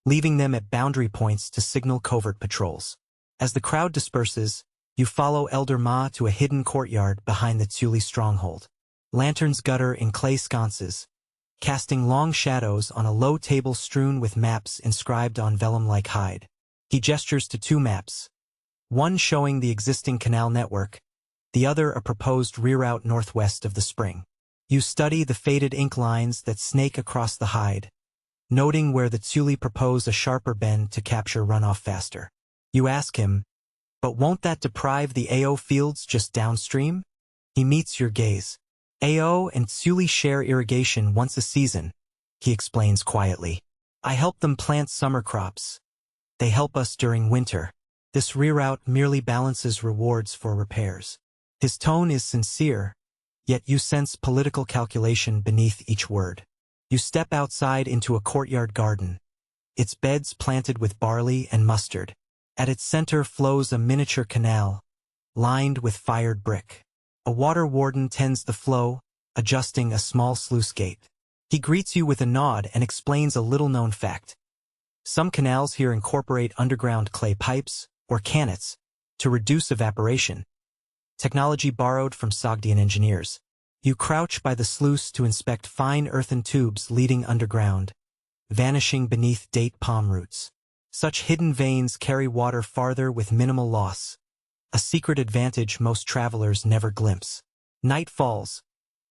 leaving them at boundary points to signal covert patrols. As the crowd disperses, you follow Elder Ma to a hidden courtyard behind the thirstily stronghold. Lanterns gutter in clay sconces, casting long shadows on a low table strewn with maps inscribed on vellum-like hide. He gestures to two maps, one showing the existing canal network, the other a proposed reroute northwest of the spring. You study the faded ink lines that snake across the hide, noting where the thirstily propose a sharper bend to capture runoff faster. You ask him, "But won't that deprive the Ao fields just downstream?" He meets your gaze. "Ao and thirstily share irrigation once a season," he explains quietly. "I help them plant summer crops. They help us during winter. This reroute merely balances rewards for repairs." His tone is sincere, yet you sense political calculation beneath each word. You step outside into a courtyard garden, its beds planted with barley and mustard. At its center flows a miniature canal, lined with fired brick. A water warden tends the flow, adjusting a small sluice gate. He greets you with a nod and explains a little-known fact. Some canals here incorporate underground clay pipes, or cannets, to reduce evaporation, technology borrowed from Sogdian engineers. You crouch by the sluice to inspect fine earthen tubes leading underground, vanishing beneath date palm roots. Such hidden veins carry water farther with minimal loss, a secret advantage most travelers never glimpse. Night falls,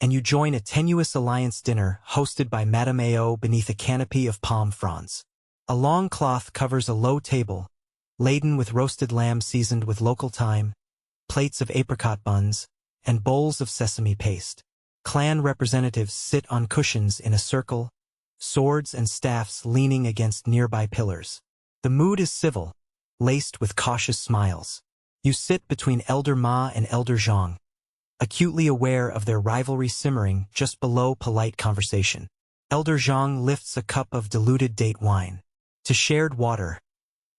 and you join a tenuous alliance dinner hosted by Madame Ao beneath a canopy of palm fronds. A long cloth covers a low table, laden with roasted lamb seasoned with local thyme, plates of apricot buns, and bowls of sesame paste. Clan representatives sit on cushions in a circle, swords and staffs leaning against nearby pillars. The mood is civil, laced with cautious smiles. You sit between Elder Ma and Elder Zhang, acutely aware of their rivalry simmering just below polite conversation. Elder Zhang lifts a cup of diluted date wine. To shared water,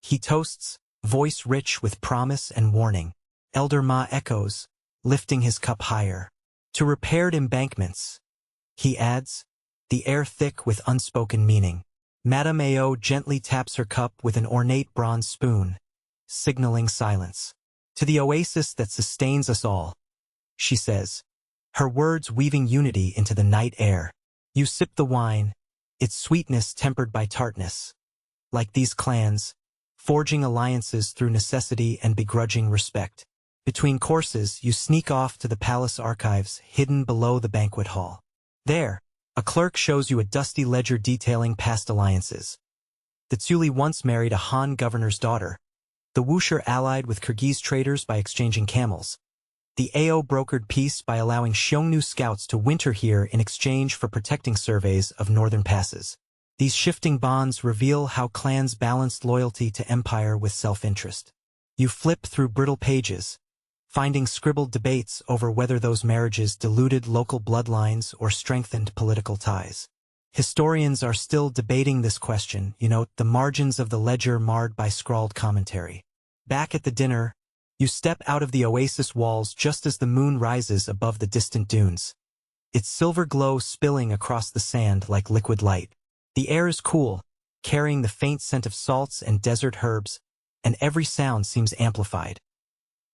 he toasts, voice rich with promise and warning. Elder Ma echoes, lifting his cup higher. To repaired embankments, he adds, the air thick with unspoken meaning. Madame Ao gently taps her cup with an ornate bronze spoon, signaling silence. To the oasis that sustains us all, she says, her words weaving unity into the night air. You sip the wine, its sweetness tempered by tartness. Like these clans, forging alliances through necessity and begrudging respect. Between courses, you sneak off to the palace archives hidden below the banquet hall. There, a clerk shows you a dusty ledger detailing past alliances. The thirstily once married a Han governor's daughter. The Wuxia allied with Kyrgyz traders by exchanging camels. The Ao brokered peace by allowing Xiongnu scouts to winter here in exchange for protecting surveys of northern passes. These shifting bonds reveal how clans balanced loyalty to empire with self-interest. You flip through brittle pages, finding scribbled debates over whether those marriages diluted local bloodlines or strengthened political ties. Historians are still debating this question, the margins of the ledger marred by scrawled commentary. Back at the dinner, you step out of the oasis walls just as the moon rises above the distant dunes, its silver glow spilling across the sand like liquid light. The air is cool, carrying the faint scent of salts and desert herbs, and every sound seems amplified.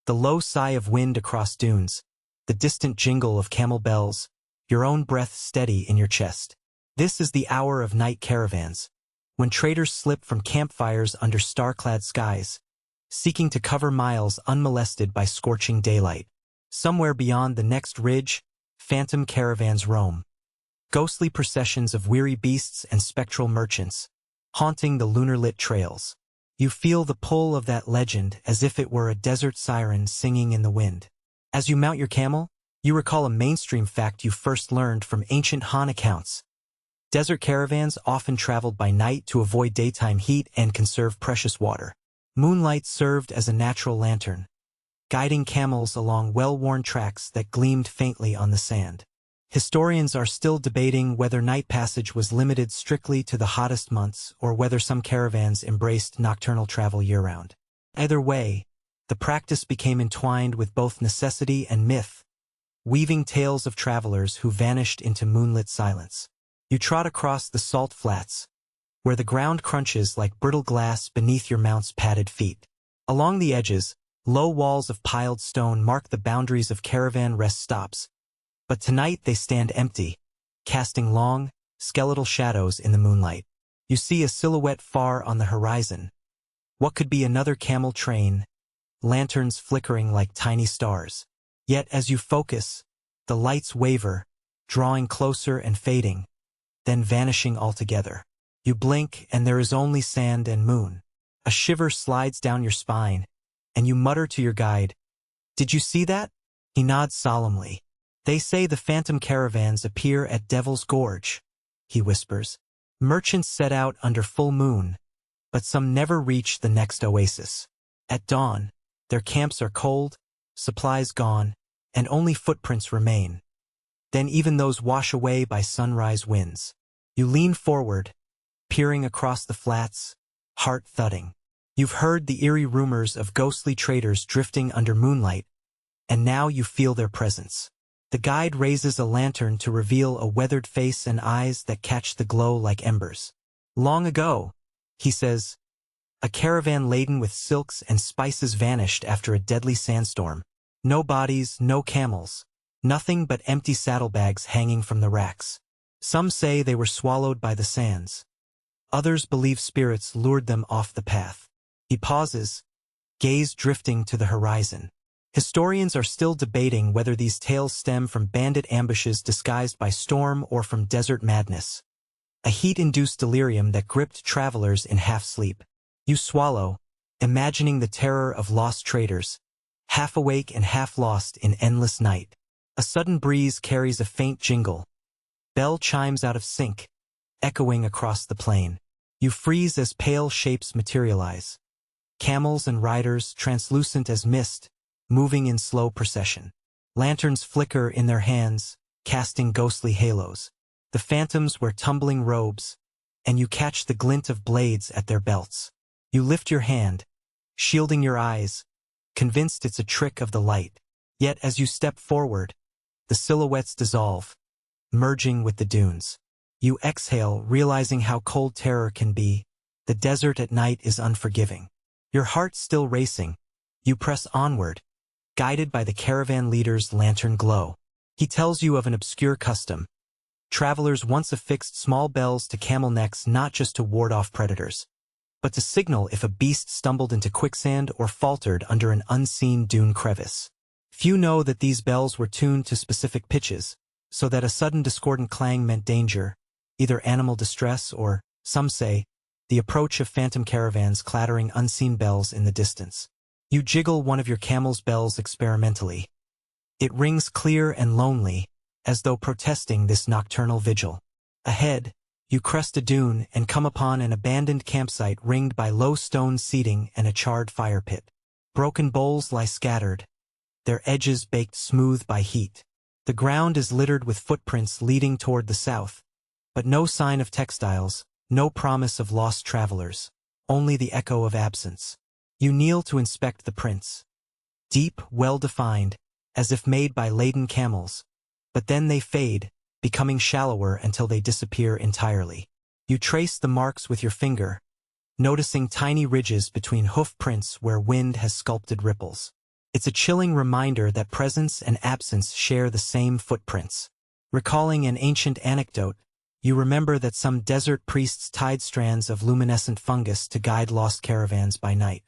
The low sigh of wind across dunes, the distant jingle of camel bells, your own breath steady in your chest. This is the hour of night caravans, when traders slip from campfires under star-clad skies, seeking to cover miles unmolested by scorching daylight. Somewhere beyond the next ridge, phantom caravans roam, ghostly processions of weary beasts and spectral merchants, haunting the lunar-lit trails. You feel the pull of that legend as if it were a desert siren singing in the wind. As you mount your camel, you recall a mainstream fact you first learned from ancient Han accounts. Desert caravans often traveled by night to avoid daytime heat and conserve precious water. Moonlight served as a natural lantern, guiding camels along well-worn tracks that gleamed faintly on the sand. Historians are still debating whether night passage was limited strictly to the hottest months or whether some caravans embraced nocturnal travel year-round. Either way, the practice became entwined with both necessity and myth, weaving tales of travelers who vanished into moonlit silence. You trot across the salt flats, where the ground crunches like brittle glass beneath your mount's padded feet. Along the edges, low walls of piled stone mark the boundaries of caravan rest stops, but tonight they stand empty, casting long, skeletal shadows in the moonlight. You see a silhouette far on the horizon. What could be another camel train, lanterns flickering like tiny stars. Yet as you focus, the lights waver, drawing closer and fading, then vanishing altogether. You blink and there is only sand and moon. A shiver slides down your spine, and you mutter to your guide, "Did you see that?" He nods solemnly. "They say the phantom caravans appear at Devil's Gorge," he whispers. "Merchants set out under full moon, but some never reach the next oasis. At dawn, their camps are cold, supplies gone, and only footprints remain. Then even those wash away by sunrise winds." You lean forward, peering across the flats, heart thudding. You've heard the eerie rumors of ghostly traders drifting under moonlight, and now you feel their presence. The guide raises a lantern to reveal a weathered face and eyes that catch the glow like embers. "Long ago," he says, "a caravan laden with silks and spices vanished after a deadly sandstorm. No bodies, no camels, nothing but empty saddlebags hanging from the racks. Some say they were swallowed by the sands. Others believe spirits lured them off the path." He pauses, gaze drifting to the horizon. Historians are still debating whether these tales stem from bandit ambushes disguised by storm or from desert madness, a heat-induced delirium that gripped travelers in half-sleep. You swallow, imagining the terror of lost traders, half awake and half lost in endless night. A sudden breeze carries a faint jingle. Bell chimes out of sync, echoing across the plain. You freeze as pale shapes materialize. Camels and riders, translucent as mist, moving in slow procession. Lanterns flicker in their hands, casting ghostly halos. The phantoms wear tumbling robes, and you catch the glint of blades at their belts. You lift your hand, shielding your eyes, convinced it's a trick of the light. Yet as you step forward, the silhouettes dissolve, merging with the dunes. You exhale, realizing how cold terror can be. The desert at night is unforgiving. Your heart still racing, you press onward, guided by the caravan leader's lantern glow. He tells you of an obscure custom. Travelers once affixed small bells to camel necks not just to ward off predators, but to signal if a beast stumbled into quicksand or faltered under an unseen dune crevice. Few know that these bells were tuned to specific pitches, so that a sudden discordant clang meant danger, either animal distress or, some say, the approach of phantom caravans clattering unseen bells in the distance. You jiggle one of your camel's bells experimentally. It rings clear and lonely, as though protesting this nocturnal vigil. Ahead, you crest a dune and come upon an abandoned campsite ringed by low stone seating and a charred fire pit. Broken bowls lie scattered, their edges baked smooth by heat. The ground is littered with footprints leading toward the south, But no sign of textiles, no promise of lost travelers, only the echo of absence. You kneel to inspect the prints. Deep, well-defined, as if made by laden camels. But then they fade, becoming shallower until they disappear entirely. You trace the marks with your finger, noticing tiny ridges between hoof prints where wind has sculpted ripples. It's a chilling reminder that presence and absence share the same footprints. Recalling an ancient anecdote, you remember that some desert priests tied strands of luminescent fungus to guide lost caravans by night.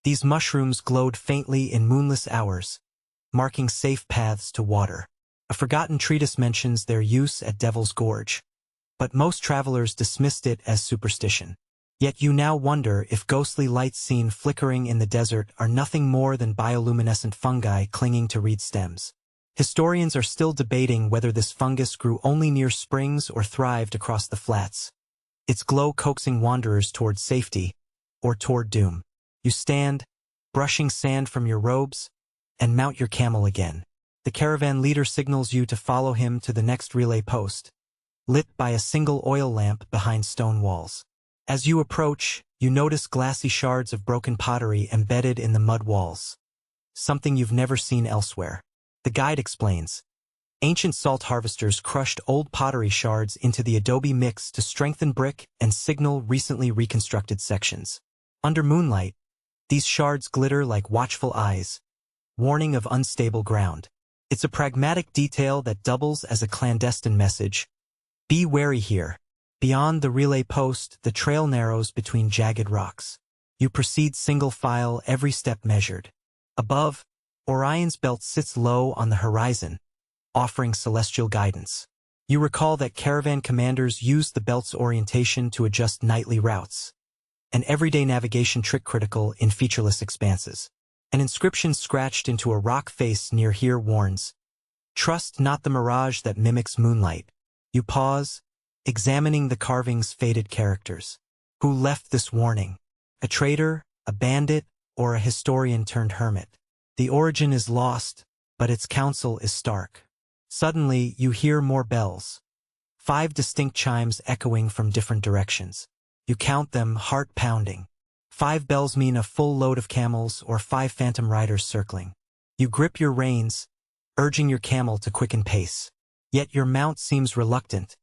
These mushrooms glowed faintly in moonless hours, marking safe paths to water. A forgotten treatise mentions their use at Devil's Gorge, but most travelers dismissed it as superstition. Yet you now wonder if ghostly lights seen flickering in the desert are nothing more than bioluminescent fungi clinging to reed stems. Historians are still debating whether this fungus grew only near springs or thrived across the flats, its glow coaxing wanderers toward safety or toward doom. You stand, brushing sand from your robes, and mount your camel again. The caravan leader signals you to follow him to the next relay post, lit by a single oil lamp behind stone walls. As you approach, you notice glassy shards of broken pottery embedded in the mud walls, something you've never seen elsewhere. The guide explains. Ancient salt harvesters crushed old pottery shards into the adobe mix to strengthen brick and signal recently reconstructed sections. Under moonlight, these shards glitter like watchful eyes, warning of unstable ground. It's a pragmatic detail that doubles as a clandestine message. Be wary here. Beyond the relay post, the trail narrows between jagged rocks. You proceed single file, every step measured. Above, Orion's belt sits low on the horizon, offering celestial guidance. You recall that caravan commanders used the belt's orientation to adjust nightly routes, an everyday navigation trick critical in featureless expanses. An inscription scratched into a rock face near here warns, "Trust not the mirage that mimics moonlight." You pause, examining the carving's faded characters. Who left this warning? A traitor, a bandit, or a historian turned hermit? The origin is lost, but its counsel is stark. Suddenly, you hear more bells. 5 distinct chimes echoing from different directions. You count them, heart pounding. 5 bells mean a full load of camels or 5 phantom riders circling. You grip your reins, urging your camel to quicken pace. Yet your mount seems reluctant,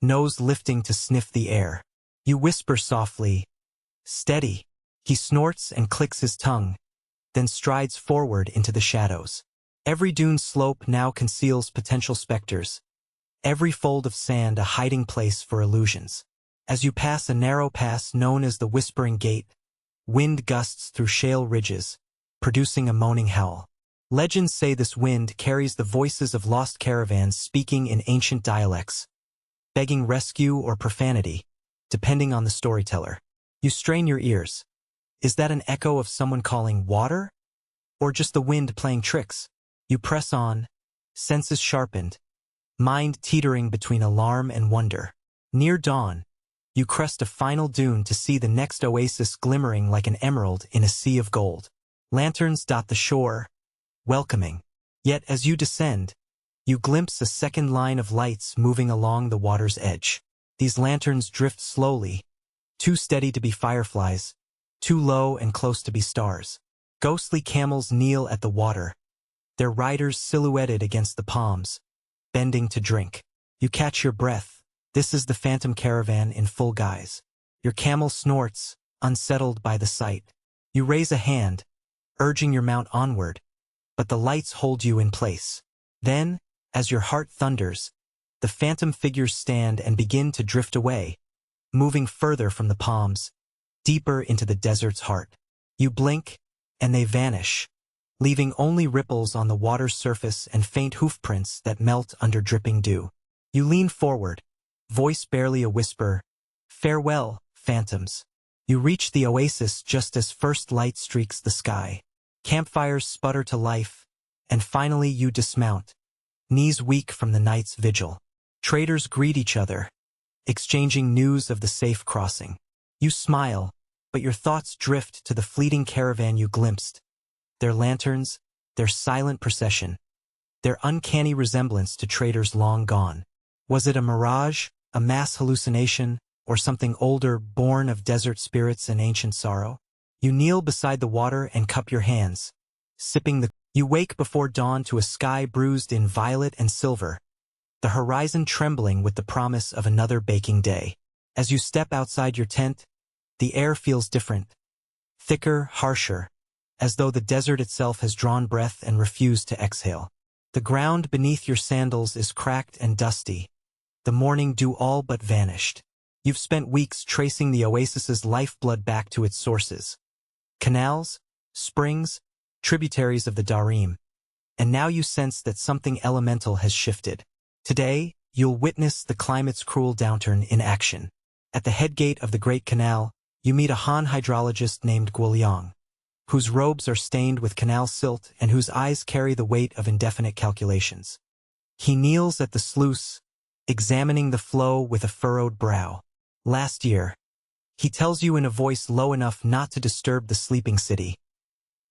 nose lifting to sniff the air. You whisper softly, "Steady." He snorts and clicks his tongue, then strides forward into the shadows. Every dune slope now conceals potential specters, every fold of sand a hiding place for illusions. As you pass a narrow pass known as the Whispering Gate, wind gusts through shale ridges, producing a moaning howl. Legends say this wind carries the voices of lost caravans speaking in ancient dialects, begging rescue or profanity, depending on the storyteller. You strain your ears. Is that an echo of someone calling water? Or just the wind playing tricks? You press on, senses sharpened, mind teetering between alarm and wonder. Near dawn, you crest a final dune to see the next oasis glimmering like an emerald in a sea of gold. Lanterns dot the shore, welcoming. Yet as you descend, you glimpse a second line of lights moving along the water's edge. These lanterns drift slowly, too steady to be fireflies, too low and close to be stars. Ghostly camels kneel at the water, their riders silhouetted against the palms, bending to drink. You catch your breath. This is the phantom caravan in full guise. Your camel snorts, unsettled by the sight. You raise a hand, urging your mount onward, but the lights hold you in place. Then, as your heart thunders, the phantom figures stand and begin to drift away, moving further from the palms, deeper into the desert's heart. You blink, and they vanish, leaving only ripples on the water's surface and faint hoofprints that melt under dripping dew. You lean forward, voice barely a whisper, "Farewell, phantoms." You reach the oasis just as first light streaks the sky. Campfires sputter to life, and finally you dismount, knees weak from the night's vigil. Traders greet each other, exchanging news of the safe crossing. You smile, but your thoughts drift to the fleeting caravan you glimpsed. Their lanterns, their silent procession, their uncanny resemblance to traders long gone. Was it a mirage, a mass hallucination, or something older born of desert spirits and ancient sorrow? You kneel beside the water and cup your hands, sipping the... You wake before dawn to a sky bruised in violet and silver, the horizon trembling with the promise of another baking day. As you step outside your tent, the air feels different, thicker, harsher, as though the desert itself has drawn breath and refused to exhale. The ground beneath your sandals is cracked and dusty, the morning dew all but vanished. You've spent weeks tracing the oasis's lifeblood back to its sources. Canals, springs, tributaries of the Darim, and now you sense that something elemental has shifted. Today, you'll witness the climate's cruel downturn in action. At the headgate of the Great Canal, you meet a Han hydrologist named Guoliang, whose robes are stained with canal silt and whose eyes carry the weight of indefinite calculations. He kneels at the sluice, examining the flow with a furrowed brow. Last year, he tells you in a voice low enough not to disturb the sleeping city.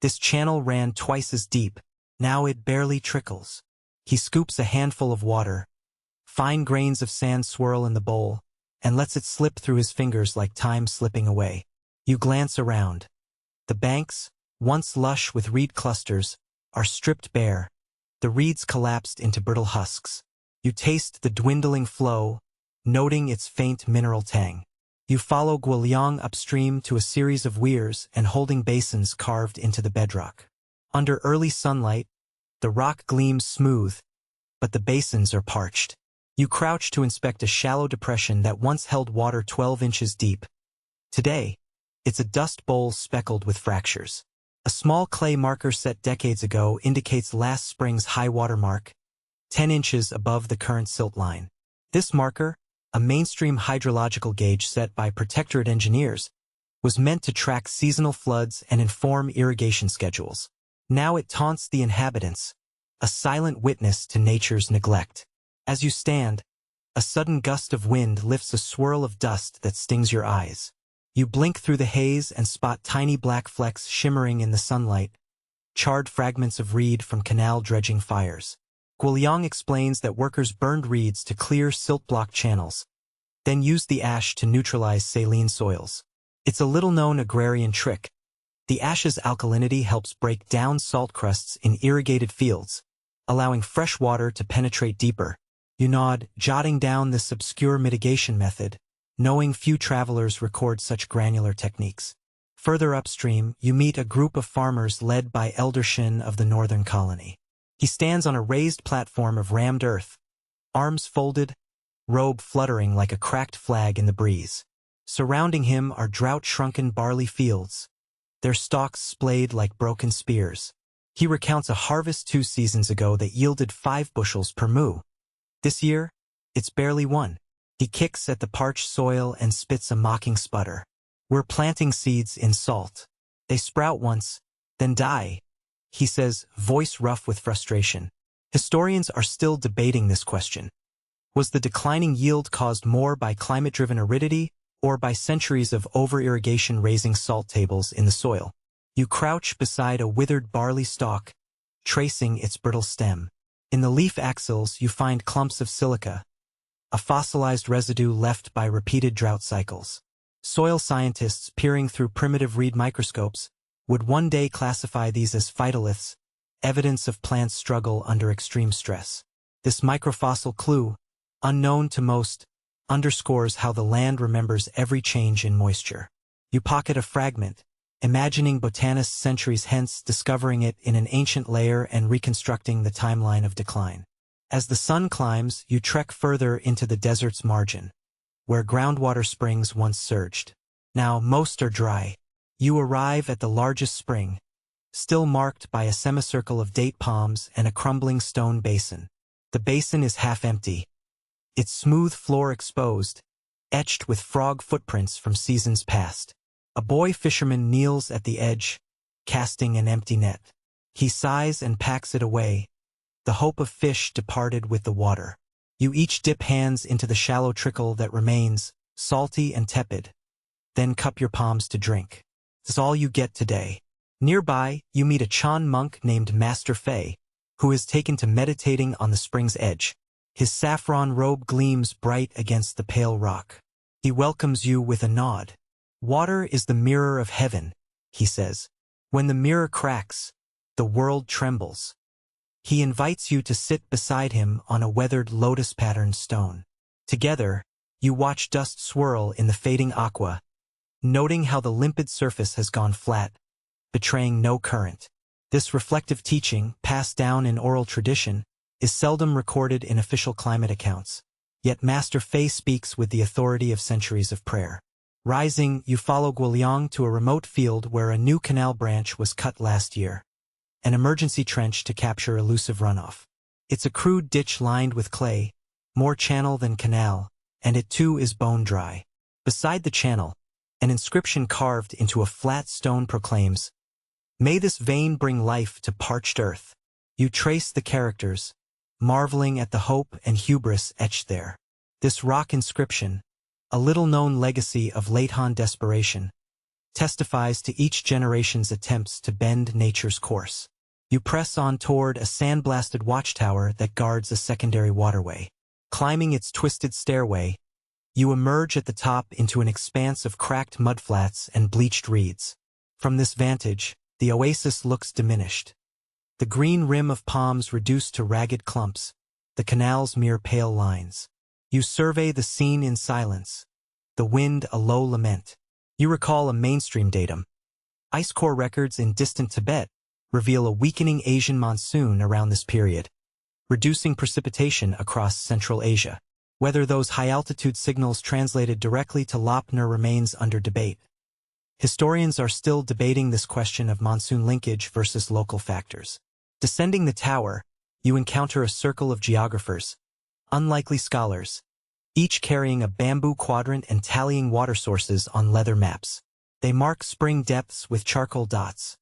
This channel ran twice as deep, now it barely trickles. He scoops a handful of water, fine grains of sand swirl in the bowl, and lets it slip through his fingers like time slipping away. You glance around. The banks, once lush with reed clusters, are stripped bare, the reeds collapsed into brittle husks. You taste the dwindling flow, noting its faint mineral tang. You follow Guoliang upstream to a series of weirs and holding basins carved into the bedrock. Under early sunlight, the rock gleams smooth, but the basins are parched. You crouch to inspect a shallow depression that once held water 12 inches deep. Today, it's a dust bowl speckled with fractures. A small clay marker set decades ago indicates last spring's high water mark, 10 inches above the current silt line. This marker, a mainstream hydrological gauge set by protectorate engineers, was meant to track seasonal floods and inform irrigation schedules. Now it taunts the inhabitants, a silent witness to nature's neglect. As you stand, a sudden gust of wind lifts a swirl of dust that stings your eyes. You blink through the haze and spot tiny black flecks shimmering in the sunlight, charred fragments of reed from canal dredging fires. Guoliang explains that workers burned reeds to clear silt-blocked channels, then used the ash to neutralize saline soils. It's a little-known agrarian trick. The ash's alkalinity helps break down salt crusts in irrigated fields, allowing fresh water to penetrate deeper. You nod, jotting down this obscure mitigation method, knowing few travelers record such granular techniques. Further upstream, you meet a group of farmers led by Elder Shin of the northern colony. He stands on a raised platform of rammed earth, arms folded, robe fluttering like a cracked flag in the breeze. Surrounding him are drought-shrunken barley fields, their stalks splayed like broken spears. He recounts a harvest 2 seasons ago that yielded 5 bushels per moo. This year, it's barely 1. He kicks at the parched soil and spits a mocking sputter. We're planting seeds in salt. They sprout once, then die, he says, voice rough with frustration. Historians are still debating this question. Was the declining yield caused more by climate-driven aridity or by centuries of over-irrigation raising salt tables in the soil? You crouch beside a withered barley stalk, tracing its brittle stem. In the leaf axils, you find clumps of silica, a fossilized residue left by repeated drought cycles. Soil scientists peering through primitive reed microscopes would one day classify these as phytoliths, evidence of plants' struggle under extreme stress. This microfossil clue, unknown to most, underscores how the land remembers every change in moisture. You pocket a fragment, imagining botanists centuries hence discovering it in an ancient layer and reconstructing the timeline of decline. As the sun climbs, you trek further into the desert's margin, where groundwater springs once surged. Now most are dry. You arrive at the largest spring, still marked by a semicircle of date palms and a crumbling stone basin. The basin is half empty, its smooth floor exposed, etched with frog footprints from seasons past. A boy fisherman kneels at the edge, casting an empty net. He sighs and packs it away, the hope of fish departed with the water. You each dip hands into the shallow trickle that remains, salty and tepid, then cup your palms to drink. That's all you get today. Nearby, you meet a Chan monk named Master Fei, who is taken to meditating on the spring's edge. His saffron robe gleams bright against the pale rock. He welcomes you with a nod. Water is the mirror of heaven, he says. When the mirror cracks, the world trembles. He invites you to sit beside him on a weathered lotus-patterned stone. Together, you watch dust swirl in the fading aqua, noting how the limpid surface has gone flat, betraying no current. This reflective teaching, passed down in oral tradition, is seldom recorded in official climate accounts. Yet Master Fei speaks with the authority of centuries of prayer. Rising, you follow Guoliang to a remote field where a new canal branch was cut last year. An emergency trench to capture elusive runoff. It's a crude ditch lined with clay, more channel than canal, and it too is bone dry. Beside the channel, an inscription carved into a flat stone proclaims, "May this vein bring life to parched earth." You trace the characters, marveling at the hope and hubris etched there. This rock inscription, a little-known legacy of late Han desperation, testifies to each generation's attempts to bend nature's course. You press on toward a sandblasted watchtower that guards a secondary waterway. Climbing its twisted stairway, you emerge at the top into an expanse of cracked mudflats and bleached reeds. From this vantage, the oasis looks diminished. The green rim of palms reduced to ragged clumps, the canals mere pale lines. You survey the scene in silence, the wind a low lament. You recall a mainstream datum. Ice core records in distant Tibet reveal a weakening Asian monsoon around this period, reducing precipitation across Central Asia. Whether those high-altitude signals translated directly to Lop Nur remains under debate. Historians are still debating this question of monsoon linkage versus local factors. Descending the tower, you encounter a circle of geographers, unlikely scholars, each carrying a bamboo quadrant and tallying water sources on leather maps. They mark spring depths with charcoal dots,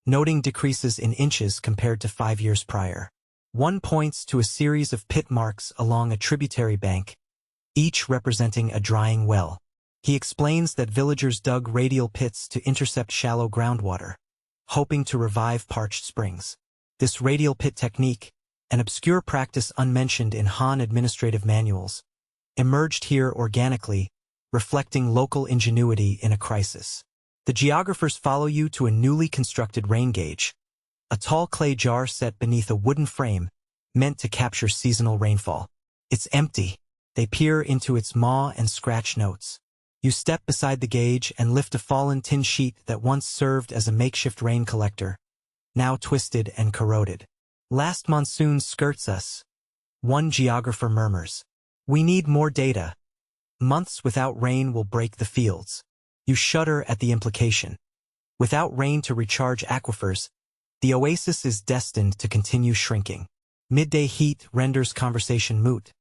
noting decreases in inches compared to 5 years prior. One points to a series of pit marks along a tributary bank, each representing a drying well. He explains that villagers dug radial pits to intercept shallow groundwater, hoping to revive parched springs. This radial pit technique, an obscure practice unmentioned in Han administrative manuals, emerged here organically, reflecting local ingenuity in a crisis. The geographers follow you to a newly constructed rain gauge, a tall clay jar set beneath a wooden frame, meant to capture seasonal rainfall. It's empty. They peer into its maw and scratch notes. You step beside the gauge and lift a fallen tin sheet that once served as a makeshift rain collector, now twisted and corroded. "Last monsoon skirts us," one geographer murmurs. "We need more data. Months without rain will break the fields." You shudder at the implication. Without rain to recharge aquifers, the oasis is destined to continue shrinking. Midday heat renders conversation moot,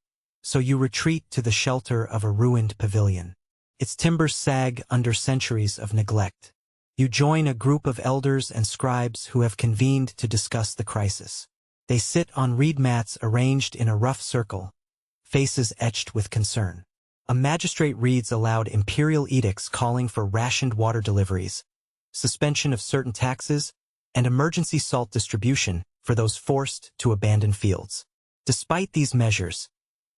so you retreat to the shelter of a ruined pavilion. Its timbers sag under centuries of neglect. You join a group of elders and scribes who have convened to discuss the crisis. They sit on reed mats arranged in a rough circle, faces etched with concern. A magistrate reads aloud imperial edicts calling for rationed water deliveries, suspension of certain taxes, and emergency salt distribution for those forced to abandon fields. Despite these measures,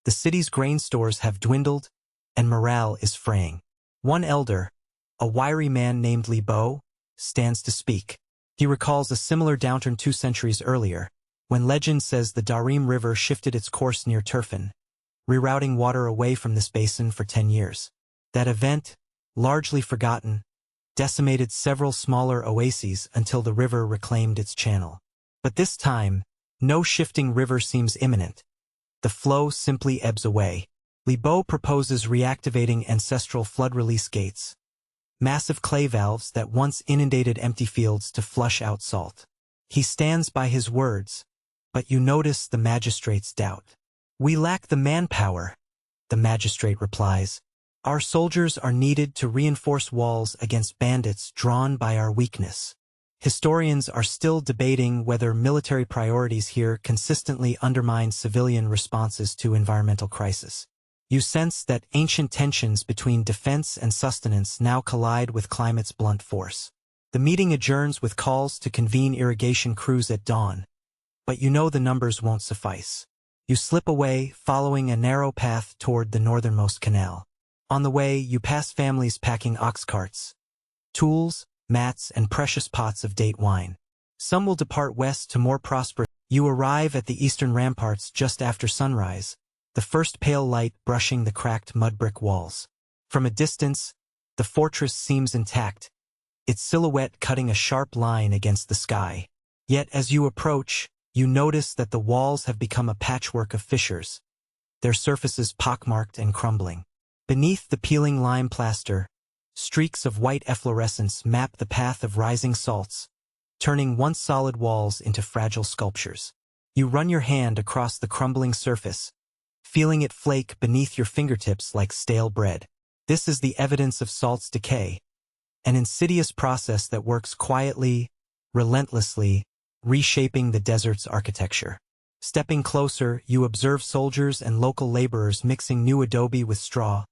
the city's grain stores have dwindled and morale is fraying. One elder, a wiry man named Li Bo, stands to speak. He recalls a similar downturn 2 centuries earlier, when legend says the Darim River shifted its course near Turfan, rerouting water away from this basin for 10 years. That event, largely forgotten, decimated several smaller oases until the river reclaimed its channel. But this time, no shifting river seems imminent. The flow simply ebbs away. Li Bo proposes reactivating ancestral flood release gates, massive clay valves that once inundated empty fields to flush out salt. He stands by his words, but you notice the magistrate's doubt. "We lack the manpower," the magistrate replies. "Our soldiers are needed to reinforce walls against bandits drawn by our weakness." Historians are still debating whether military priorities here consistently undermine civilian responses to environmental crisis. You sense that ancient tensions between defense and sustenance now collide with climate's blunt force. The meeting adjourns with calls to convene irrigation crews at dawn, but you know the numbers won't suffice. You slip away, following a narrow path toward the northernmost canal. On the way, you pass families packing ox carts, tools, mats, and precious pots of date wine. Some will depart west to more prosperous. You arrive at the eastern ramparts just after sunrise, the first pale light brushing the cracked mud brick walls. From a distance, the fortress seems intact, its silhouette cutting a sharp line against the sky. Yet as you approach, you notice that the walls have become a patchwork of fissures, their surfaces pockmarked and crumbling. Beneath the peeling lime plaster, streaks of white efflorescence map the path of rising salts, turning once solid walls into fragile sculptures. You run your hand across the crumbling surface, feeling it flake beneath your fingertips like stale bread. This is the evidence of salt's decay, an insidious process that works quietly, relentlessly, reshaping the desert's architecture. Stepping closer, you observe soldiers and local laborers mixing new adobe with straw,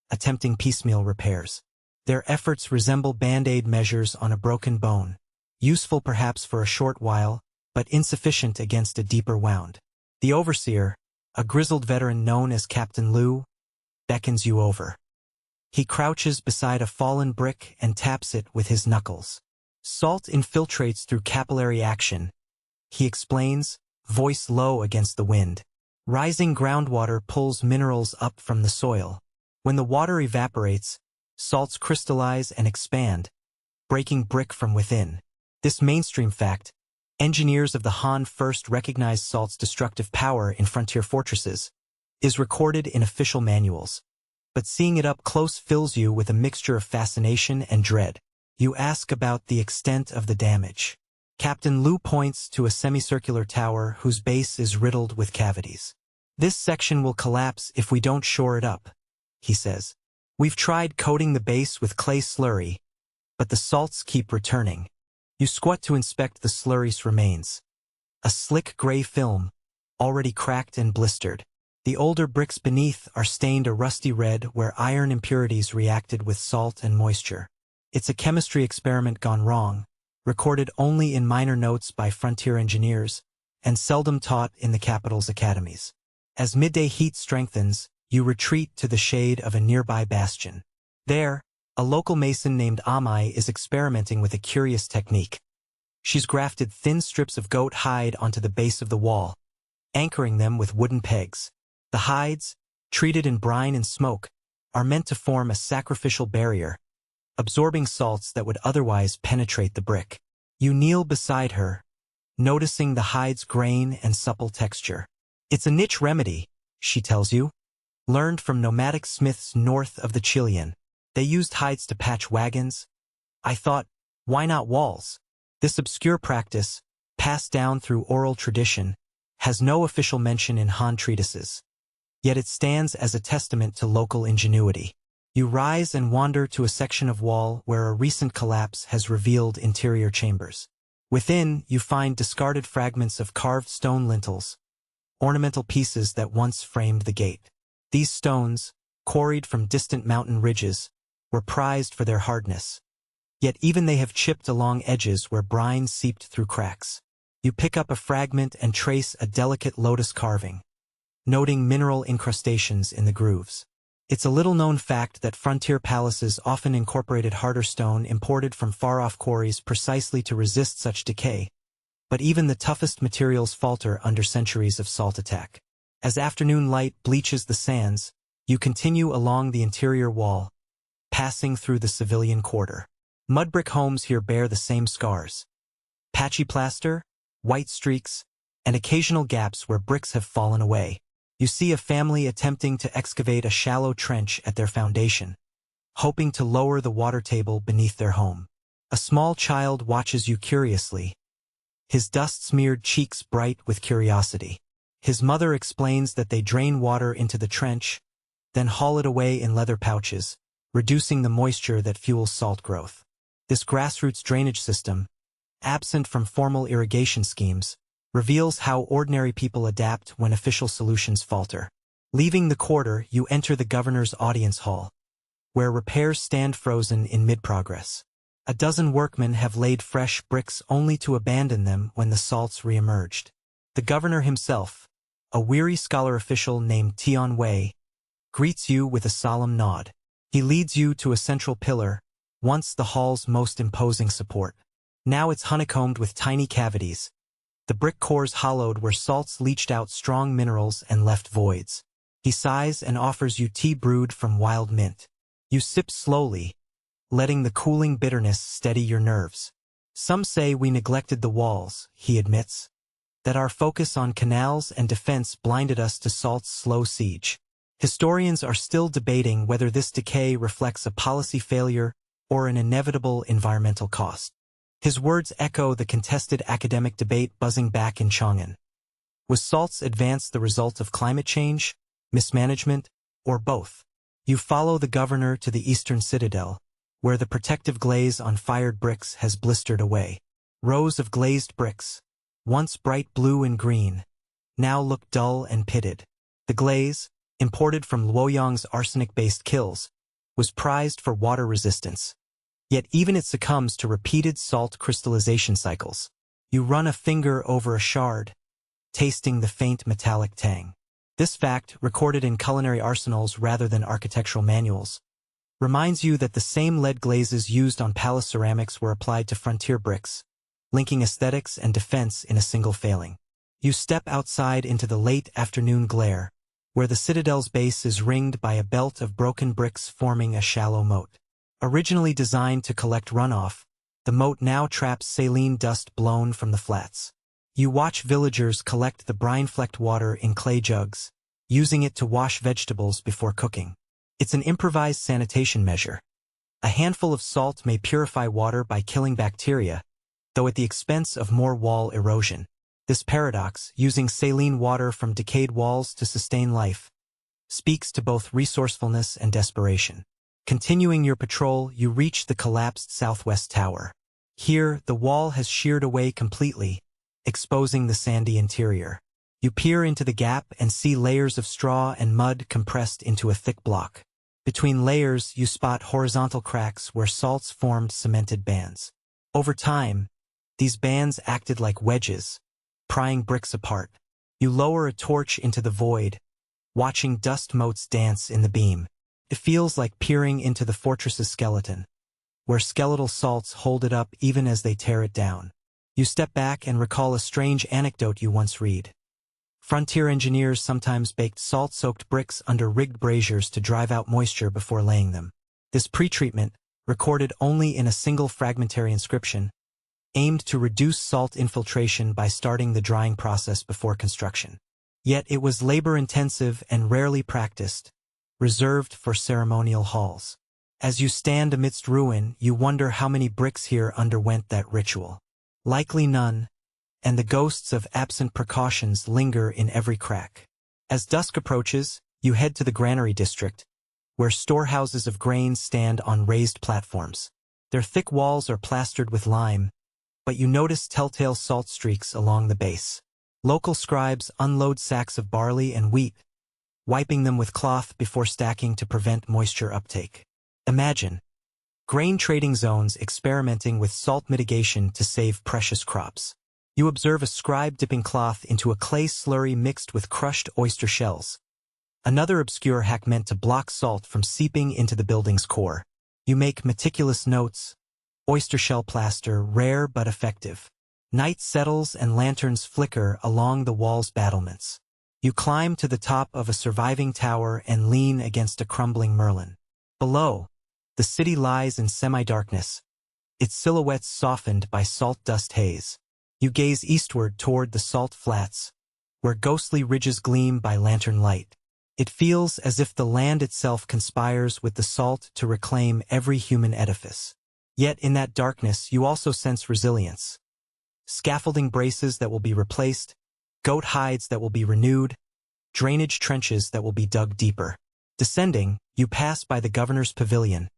attempting piecemeal repairs. Their efforts resemble band-aid measures on a broken bone, useful perhaps for a short while, but insufficient against a deeper wound. The overseer, a grizzled veteran known as Captain Lu, beckons you over. He crouches beside a fallen brick and taps it with his knuckles. Salt infiltrates through capillary action, he explains, voice low against the wind. Rising groundwater pulls minerals up from the soil. When the water evaporates, salts crystallize and expand, breaking brick from within. This mainstream fact, engineers of the Han first recognized salt's destructive power in frontier fortresses, is recorded in official manuals. But seeing it up close fills you with a mixture of fascination and dread. You ask about the extent of the damage. Captain Lu points to a semicircular tower whose base is riddled with cavities. This section will collapse if we don't shore it up, he says. We've tried coating the base with clay slurry, but the salts keep returning. You squat to inspect the slurry's remains. A slick gray film, already cracked and blistered. The older bricks beneath are stained a rusty red where iron impurities reacted with salt and moisture. It's a chemistry experiment gone wrong, recorded only in minor notes by frontier engineers, and seldom taught in the capital's academies. As midday heat strengthens, you retreat to the shade of a nearby bastion. There, a local mason named Amai is experimenting with a curious technique. She's grafted thin strips of goat hide onto the base of the wall, anchoring them with wooden pegs. The hides, treated in brine and smoke, are meant to form a sacrificial barrier, absorbing salts that would otherwise penetrate the brick. You kneel beside her, noticing the hide's grain and supple texture. It's a niche remedy, she tells you, learned from nomadic smiths north of the Chilean. They used hides to patch wagons. I thought, why not walls? This obscure practice, passed down through oral tradition, has no official mention in Han treatises. Yet it stands as a testament to local ingenuity. You rise and wander to a section of wall where a recent collapse has revealed interior chambers. Within, you find discarded fragments of carved stone lintels, ornamental pieces that once framed the gate. These stones, quarried from distant mountain ridges, were prized for their hardness. Yet even they have chipped along edges where brine seeped through cracks. You pick up a fragment and trace a delicate lotus carving, noting mineral incrustations in the grooves. It's a little-known fact that frontier palaces often incorporated harder stone imported from far-off quarries precisely to resist such decay. But even the toughest materials falter under centuries of salt attack. As afternoon light bleaches the sands, you continue along the interior wall, passing through the civilian quarter. Mud brick homes here bear the same scars. Patchy plaster, white streaks, and occasional gaps where bricks have fallen away. You see a family attempting to excavate a shallow trench at their foundation, hoping to lower the water table beneath their home. A small child watches you curiously, his dust-smeared cheeks bright with curiosity. His mother explains that they drain water into the trench, then haul it away in leather pouches, reducing the moisture that fuels salt growth. This grassroots drainage system, absent from formal irrigation schemes, reveals how ordinary people adapt when official solutions falter. Leaving the quarter, you enter the governor's audience hall, where repairs stand frozen in mid-progress. A dozen workmen have laid fresh bricks only to abandon them when the salts re-emerged. The governor himself, A weary scholar official named Tian Wei greets you with a solemn nod. He leads you to a central pillar, once the hall's most imposing support. Now it's honeycombed with tiny cavities, the brick cores hollowed where salts leached out strong minerals and left voids. He sighs and offers you tea brewed from wild mint. You sip slowly, letting the cooling bitterness steady your nerves. Some say we neglected the walls, he admits, that our focus on canals and defense blinded us to salt's slow siege. Historians are still debating whether this decay reflects a policy failure or an inevitable environmental cost. His words echo the contested academic debate buzzing back in Chang'an. Was salt's advance the result of climate change, mismanagement, or both? You follow the governor to the eastern citadel, where the protective glaze on fired bricks has blistered away. Rows of glazed bricks, once bright blue and green, now look dull and pitted. The glaze, imported from Luoyang's arsenic-based kilns, was prized for water resistance. Yet even it succumbs to repeated salt crystallization cycles. You run a finger over a shard, tasting the faint metallic tang. This fact, recorded in culinary arsenals rather than architectural manuals, reminds you that the same lead glazes used on palace ceramics were applied to frontier bricks, linking aesthetics and defense in a single failing. You step outside into the late afternoon glare, where the citadel's base is ringed by a belt of broken bricks forming a shallow moat. Originally designed to collect runoff, the moat now traps saline dust blown from the flats. You watch villagers collect the brine-flecked water in clay jugs, using it to wash vegetables before cooking. It's an improvised sanitation measure. A handful of salt may purify water by killing bacteria, though at the expense of more wall erosion. This paradox, using saline water from decayed walls to sustain life, speaks to both resourcefulness and desperation. Continuing your patrol, you reach the collapsed southwest tower. Here, the wall has sheared away completely, exposing the sandy interior. You peer into the gap and see layers of straw and mud compressed into a thick block. Between layers, you spot horizontal cracks where salts formed cemented bands. Over time, these bands acted like wedges, prying bricks apart. You lower a torch into the void, watching dust motes dance in the beam. It feels like peering into the fortress's skeleton, where skeletal salts hold it up even as they tear it down. You step back and recall a strange anecdote you once read. Frontier engineers sometimes baked salt-soaked bricks under rigged braziers to drive out moisture before laying them. This pretreatment, recorded only in a single fragmentary inscription, aimed to reduce salt infiltration by starting the drying process before construction. Yet it was labor-intensive and rarely practiced, reserved for ceremonial halls. As you stand amidst ruin, you wonder how many bricks here underwent that ritual. Likely none, and the ghosts of absent precautions linger in every crack. As dusk approaches, you head to the granary district, where storehouses of grain stand on raised platforms. Their thick walls are plastered with lime, but you notice telltale salt streaks along the base. Local scribes unload sacks of barley and wheat, wiping them with cloth before stacking to prevent moisture uptake. Imagine grain trading zones experimenting with salt mitigation to save precious crops. You observe a scribe dipping cloth into a clay slurry mixed with crushed oyster shells. Another obscure hack meant to block salt from seeping into the building's core. You make meticulous notes. Oyster shell plaster, rare but effective. Night settles and lanterns flicker along the wall's battlements. You climb to the top of a surviving tower and lean against a crumbling merlin. Below, the city lies in semi-darkness, its silhouettes softened by salt dust haze. You gaze eastward toward the salt flats, where ghostly ridges gleam by lantern light. It feels as if the land itself conspires with the salt to reclaim every human edifice. Yet in that darkness you also sense resilience. Scaffolding braces that will be replaced, goat hides that will be renewed, drainage trenches that will be dug deeper. Descending, you pass by the governor's pavilion,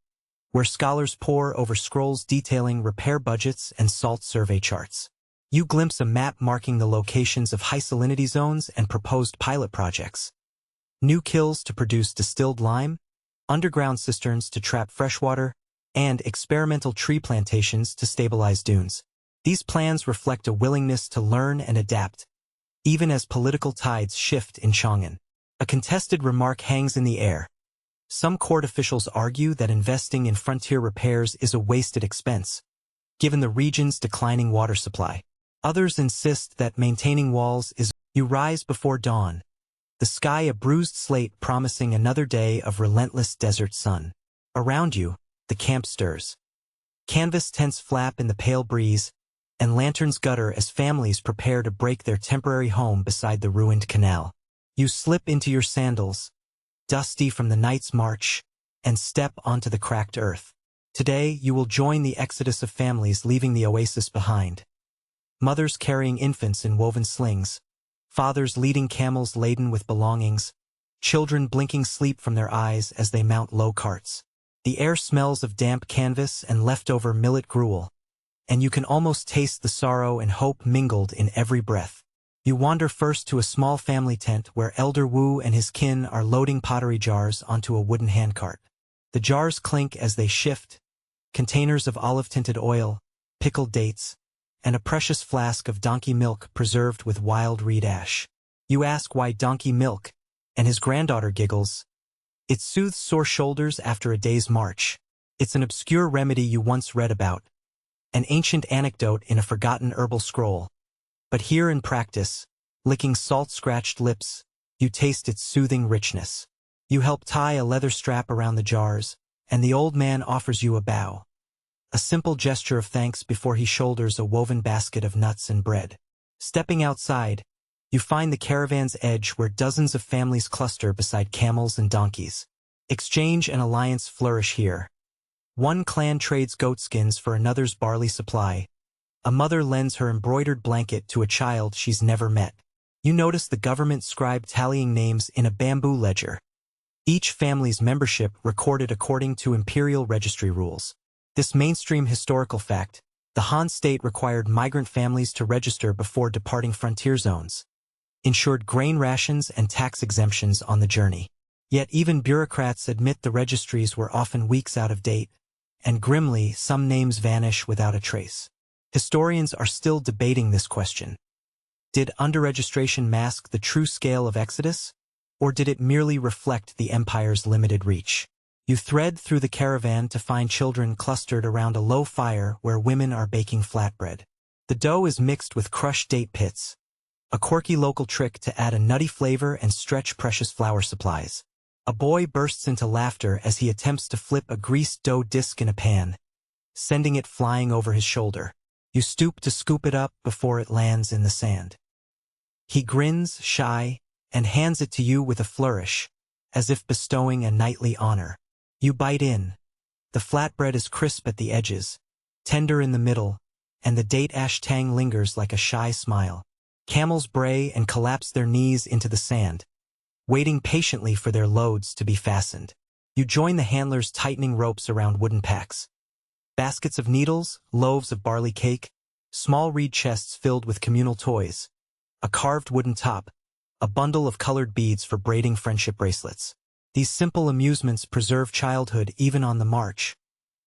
where scholars pore over scrolls detailing repair budgets and salt survey charts. You glimpse a map marking the locations of high salinity zones and proposed pilot projects. New kilns to produce distilled lime, underground cisterns to trap freshwater, and experimental tree plantations to stabilize dunes. These plans reflect a willingness to learn and adapt, even as political tides shift in Chang'an. A contested remark hangs in the air. Some court officials argue that investing in frontier repairs is a wasted expense, given the region's declining water supply. Others insist that maintaining walls is. You rise before dawn, the sky a bruised slate promising another day of relentless desert sun. Around you, the camp stirs. Canvas tents flap in the pale breeze, and lanterns gutter as families prepare to break their temporary home beside the ruined canal. You slip into your sandals, dusty from the night's march, and step onto the cracked earth. Today, you will join the exodus of families leaving the oasis behind. Mothers carrying infants in woven slings, fathers leading camels laden with belongings, children blinking sleep from their eyes as they mount low carts. The air smells of damp canvas and leftover millet gruel, and you can almost taste the sorrow and hope mingled in every breath. You wander first to a small family tent where Elder Wu and his kin are loading pottery jars onto a wooden handcart. The jars clink as they shift, containers of olive-tinted oil, pickled dates, and a precious flask of donkey milk preserved with wild reed ash. You ask why donkey milk, and his granddaughter giggles. It soothes sore shoulders after a day's march. It's an obscure remedy you once read about, an ancient anecdote in a forgotten herbal scroll. But here in practice, licking salt-scratched lips, you taste its soothing richness. You help tie a leather strap around the jars, and the old man offers you a bow. A simple gesture of thanks before he shoulders a woven basket of nuts and bread. Stepping outside, you find the caravan's edge where dozens of families cluster beside camels and donkeys. Exchange and alliance flourish here. One clan trades goatskins for another's barley supply. A mother lends her embroidered blanket to a child she's never met. You notice the government scribe tallying names in a bamboo ledger. Each family's membership recorded according to imperial registry rules. This mainstream historical fact, the Han state required migrant families to register before departing frontier zones, ensured grain rations and tax exemptions on the journey. Yet even bureaucrats admit the registries were often weeks out of date, and grimly some names vanish without a trace. Historians are still debating this question. Did underregistration mask the true scale of exodus, or did it merely reflect the empire's limited reach? You thread through the caravan to find children clustered around a low fire where women are baking flatbread. The dough is mixed with crushed date pits, a quirky local trick to add a nutty flavor and stretch precious flour supplies. A boy bursts into laughter as he attempts to flip a greased dough disc in a pan, sending it flying over his shoulder. You stoop to scoop it up before it lands in the sand. He grins, shy, and hands it to you with a flourish, as if bestowing a knightly honor. You bite in. The flatbread is crisp at the edges, tender in the middle, and the date ash tang lingers like a shy smile. Camels bray and collapse their knees into the sand, waiting patiently for their loads to be fastened. You join the handlers tightening ropes around wooden packs. Baskets of needles, loaves of barley cake, small reed chests filled with communal toys, a carved wooden top, a bundle of colored beads for braiding friendship bracelets. These simple amusements preserve childhood even on the march,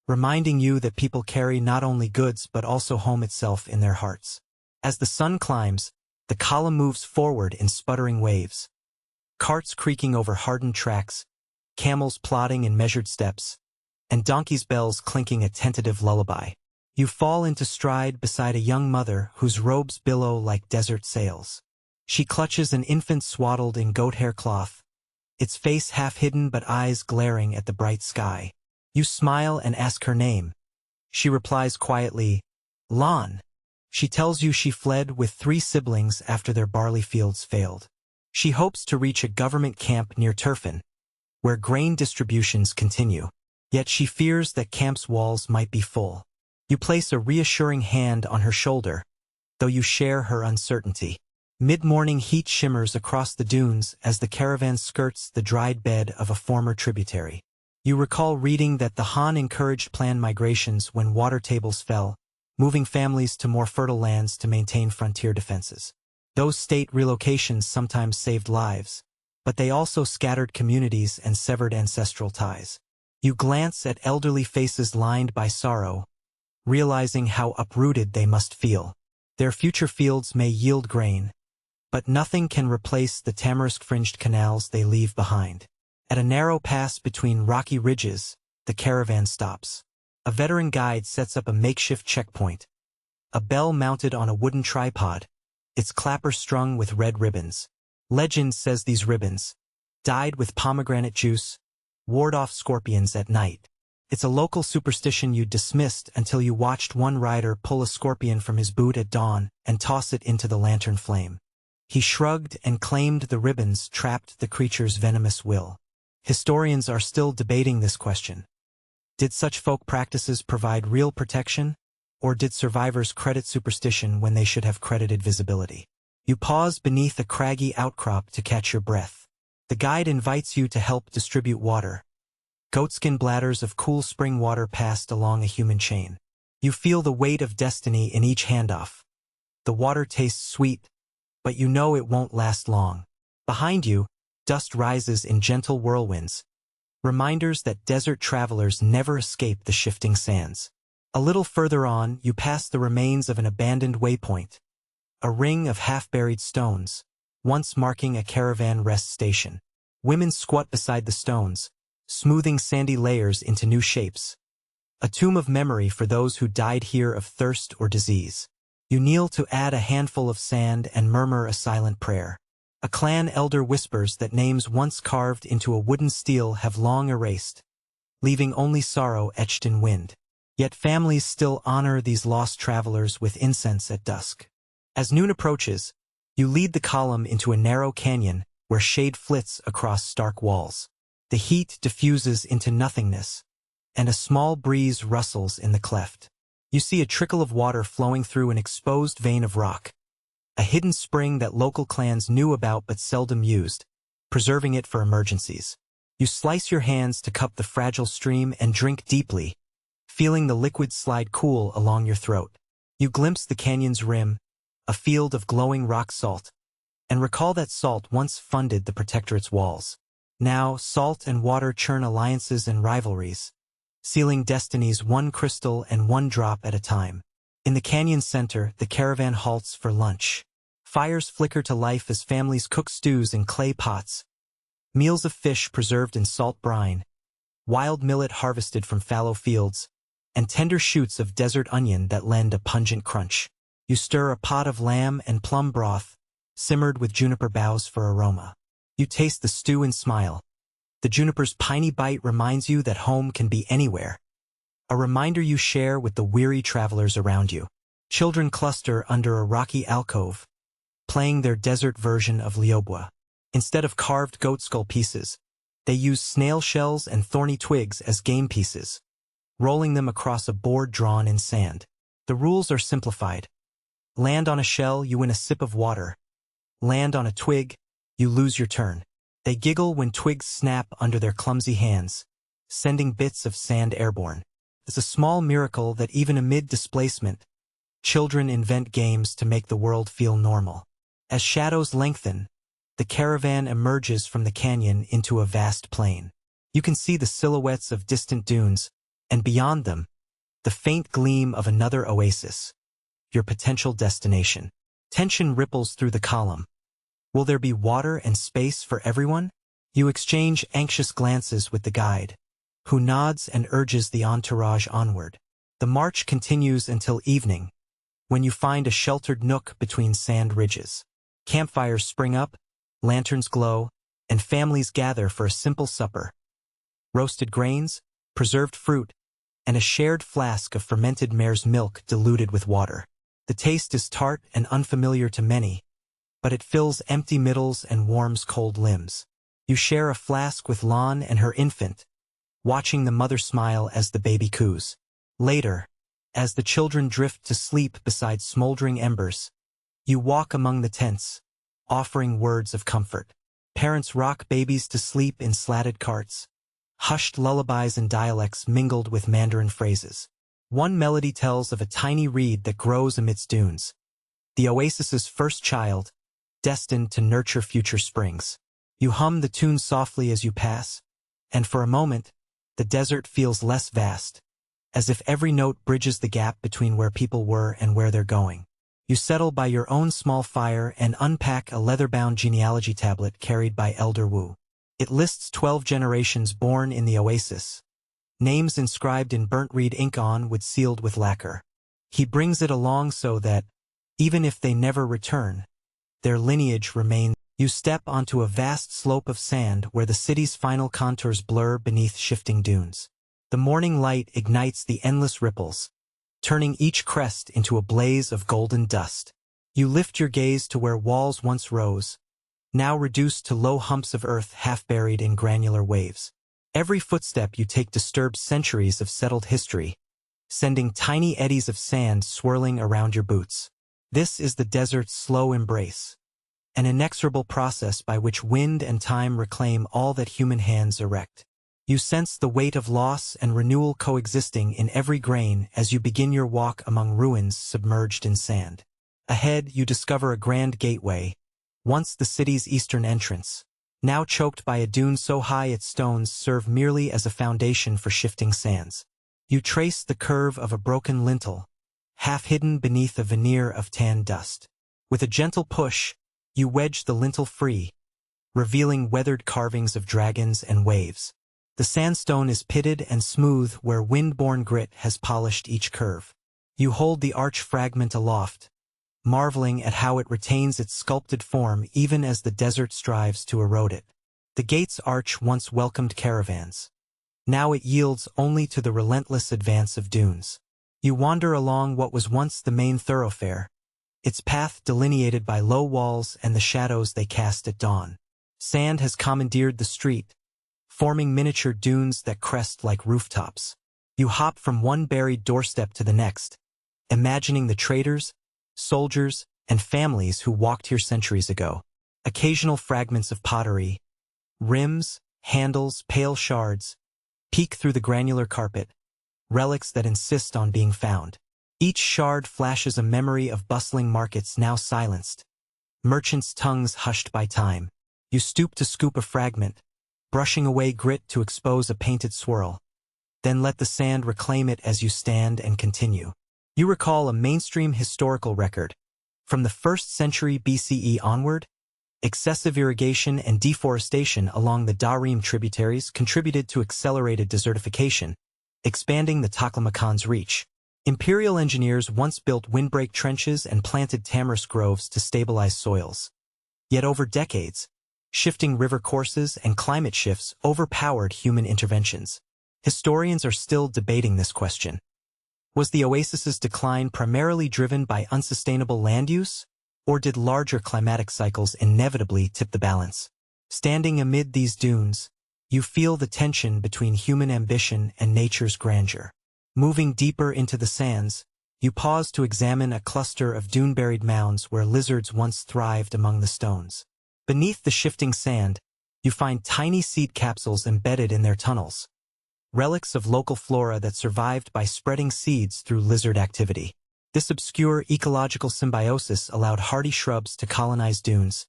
reminding you that people carry not only goods but also home itself in their hearts. As the sun climbs, the column moves forward in sputtering waves. Carts creaking over hardened tracks, camels plodding in measured steps, and donkeys' bells clinking a tentative lullaby. You fall into stride beside a young mother whose robes billow like desert sails. She clutches an infant swaddled in goat hair cloth, its face half hidden but eyes glaring at the bright sky. You smile and ask her name. She replies quietly, Lan. She tells you she fled with 3 siblings after their barley fields failed. She hopes to reach a government camp near Turfan, where grain distributions continue. Yet she fears that camp's walls might be full. You place a reassuring hand on her shoulder, though you share her uncertainty. Mid-morning heat shimmers across the dunes as the caravan skirts the dried bed of a former tributary. You recall reading that the Han encouraged planned migrations when water tables fell, moving families to more fertile lands to maintain frontier defenses. Those state relocations sometimes saved lives, but they also scattered communities and severed ancestral ties. You glance at elderly faces lined by sorrow, realizing how uprooted they must feel. Their future fields may yield grain, but nothing can replace the tamarisk-fringed canals they leave behind. At a narrow pass between rocky ridges, the caravan stops. A veteran guide sets up a makeshift checkpoint. A bell mounted on a wooden tripod, its clapper strung with red ribbons. Legend says these ribbons, dyed with pomegranate juice, ward off scorpions at night. It's a local superstition you dismissed until you watched one rider pull a scorpion from his boot at dawn and toss it into the lantern flame. He shrugged and claimed the ribbons trapped the creature's venomous will. Historians are still debating this question. Did such folk practices provide real protection, or did survivors credit superstition when they should have credited visibility? You pause beneath a craggy outcrop to catch your breath. The guide invites you to help distribute water. Goatskin bladders of cool spring water passed along a human chain. You feel the weight of destiny in each handoff. The water tastes sweet, but you know it won't last long. Behind you, dust rises in gentle whirlwinds, reminders that desert travelers never escape the shifting sands. A little further on, you pass the remains of an abandoned waypoint, a ring of half-buried stones, once marking a caravan rest station. Women squat beside the stones, smoothing sandy layers into new shapes. A tomb of memory for those who died here of thirst or disease. You kneel to add a handful of sand and murmur a silent prayer. A clan elder whispers that names once carved into a wooden stele have long erased, leaving only sorrow etched in wind. Yet families still honor these lost travelers with incense at dusk. As noon approaches, you lead the column into a narrow canyon where shade flits across stark walls. The heat diffuses into nothingness, and a small breeze rustles in the cleft. You see a trickle of water flowing through an exposed vein of rock, a hidden spring that local clans knew about but seldom used, preserving it for emergencies. You slice your hands to cup the fragile stream and drink deeply, feeling the liquid slide cool along your throat. You glimpse the canyon's rim, a field of glowing rock salt, and recall that salt once funded the protectorate's walls. Now, salt and water churn alliances and rivalries, sealing destinies one crystal and one drop at a time. In the canyon center, the caravan halts for lunch. Fires flicker to life as families cook stews in clay pots, meals of fish preserved in salt brine, wild millet harvested from fallow fields, and tender shoots of desert onion that lend a pungent crunch. You stir a pot of lamb and plum broth, simmered with juniper boughs for aroma. You taste the stew and smile. The juniper's piney bite reminds you that home can be anywhere. A reminder you share with the weary travelers around you. Children cluster under a rocky alcove, playing their desert version of liobwa. Instead of carved goat skull pieces, they use snail shells and thorny twigs as game pieces, rolling them across a board drawn in sand. The rules are simplified. Land on a shell, you win a sip of water. Land on a twig, you lose your turn. They giggle when twigs snap under their clumsy hands, sending bits of sand airborne. It's a small miracle that even amid displacement, children invent games to make the world feel normal. As shadows lengthen, the caravan emerges from the canyon into a vast plain. You can see the silhouettes of distant dunes, and beyond them, the faint gleam of another oasis, your potential destination. Tension ripples through the column. Will there be water and space for everyone? You exchange anxious glances with the guide, who nods and urges the entourage onward. The march continues until evening, when you find a sheltered nook between sand ridges. Campfires spring up, lanterns glow, and families gather for a simple supper. Roasted grains, preserved fruit, and a shared flask of fermented mare's milk diluted with water. The taste is tart and unfamiliar to many, but it fills empty middles and warms cold limbs. You share a flask with Lon and her infant, watching the mother smile as the baby coos. Later, as the children drift to sleep beside smoldering embers, you walk among the tents, offering words of comfort. Parents rock babies to sleep in slatted carts, hushed lullabies and dialects mingled with Mandarin phrases. One melody tells of a tiny reed that grows amidst dunes, the oasis's first child, destined to nurture future springs. You hum the tune softly as you pass, and for a moment, the desert feels less vast, as if every note bridges the gap between where people were and where they're going. You settle by your own small fire and unpack a leather-bound genealogy tablet carried by Elder Wu. It lists 12 generations born in the Oasis, names inscribed in burnt reed ink on wood sealed with lacquer. He brings it along so that, even if they never return, their lineage remains. You step onto a vast slope of sand where the city's final contours blur beneath shifting dunes. The morning light ignites the endless ripples, turning each crest into a blaze of golden dust. You lift your gaze to where walls once rose, now reduced to low humps of earth half-buried in granular waves. Every footstep you take disturbs centuries of settled history, sending tiny eddies of sand swirling around your boots. This is the desert's slow embrace, an inexorable process by which wind and time reclaim all that human hands erect. You sense the weight of loss and renewal coexisting in every grain as you begin your walk among ruins submerged in sand. Ahead, you discover a grand gateway, once the city's eastern entrance, now choked by a dune so high its stones serve merely as a foundation for shifting sands. You trace the curve of a broken lintel, half hidden beneath a veneer of tan dust. With a gentle push, you wedge the lintel free, revealing weathered carvings of dragons and waves. The sandstone is pitted and smooth where wind-borne grit has polished each curve. You hold the arch fragment aloft, marveling at how it retains its sculpted form even as the desert strives to erode it. The gate's arch once welcomed caravans. Now it yields only to the relentless advance of dunes. You wander along what was once the main thoroughfare, its path delineated by low walls and the shadows they cast at dawn. Sand has commandeered the street, forming miniature dunes that crest like rooftops. You hop from one buried doorstep to the next, imagining the traders, soldiers, and families who walked here centuries ago. Occasional fragments of pottery, rims, handles, pale shards, peek through the granular carpet, relics that insist on being found. Each shard flashes a memory of bustling markets now silenced, merchants' tongues hushed by time. You stoop to scoop a fragment, brushing away grit to expose a painted swirl, then let the sand reclaim it as you stand and continue. You recall a mainstream historical record. From the 1st century BCE onward, excessive irrigation and deforestation along the Darim tributaries contributed to accelerated desertification, expanding the Taklamakan's reach. Imperial engineers once built windbreak trenches and planted tamarisk groves to stabilize soils. Yet over decades, shifting river courses and climate shifts overpowered human interventions. Historians are still debating this question. Was the oasis's decline primarily driven by unsustainable land use, or did larger climatic cycles inevitably tip the balance? Standing amid these dunes, you feel the tension between human ambition and nature's grandeur. Moving deeper into the sands, you pause to examine a cluster of dune-buried mounds where lizards once thrived among the stones. Beneath the shifting sand, you find tiny seed capsules embedded in their tunnels, relics of local flora that survived by spreading seeds through lizard activity. This obscure ecological symbiosis allowed hardy shrubs to colonize dunes,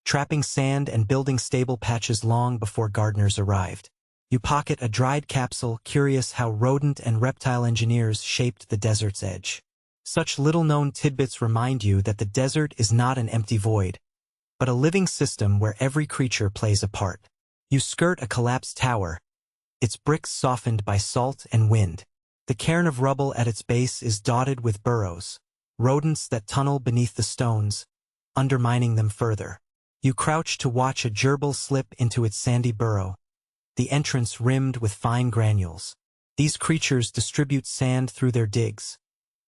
trapping sand and building stable patches long before gardeners arrived. You pocket a dried capsule, curious how rodent and reptile engineers shaped the desert's edge. Such little-known tidbits remind you that the desert is not an empty void, but a living system where every creature plays a part. You skirt a collapsed tower, its bricks softened by salt and wind. The cairn of rubble at its base is dotted with burrows, rodents that tunnel beneath the stones, undermining them further. You crouch to watch a gerbil slip into its sandy burrow, the entrance rimmed with fine granules. These creatures distribute sand through their digs,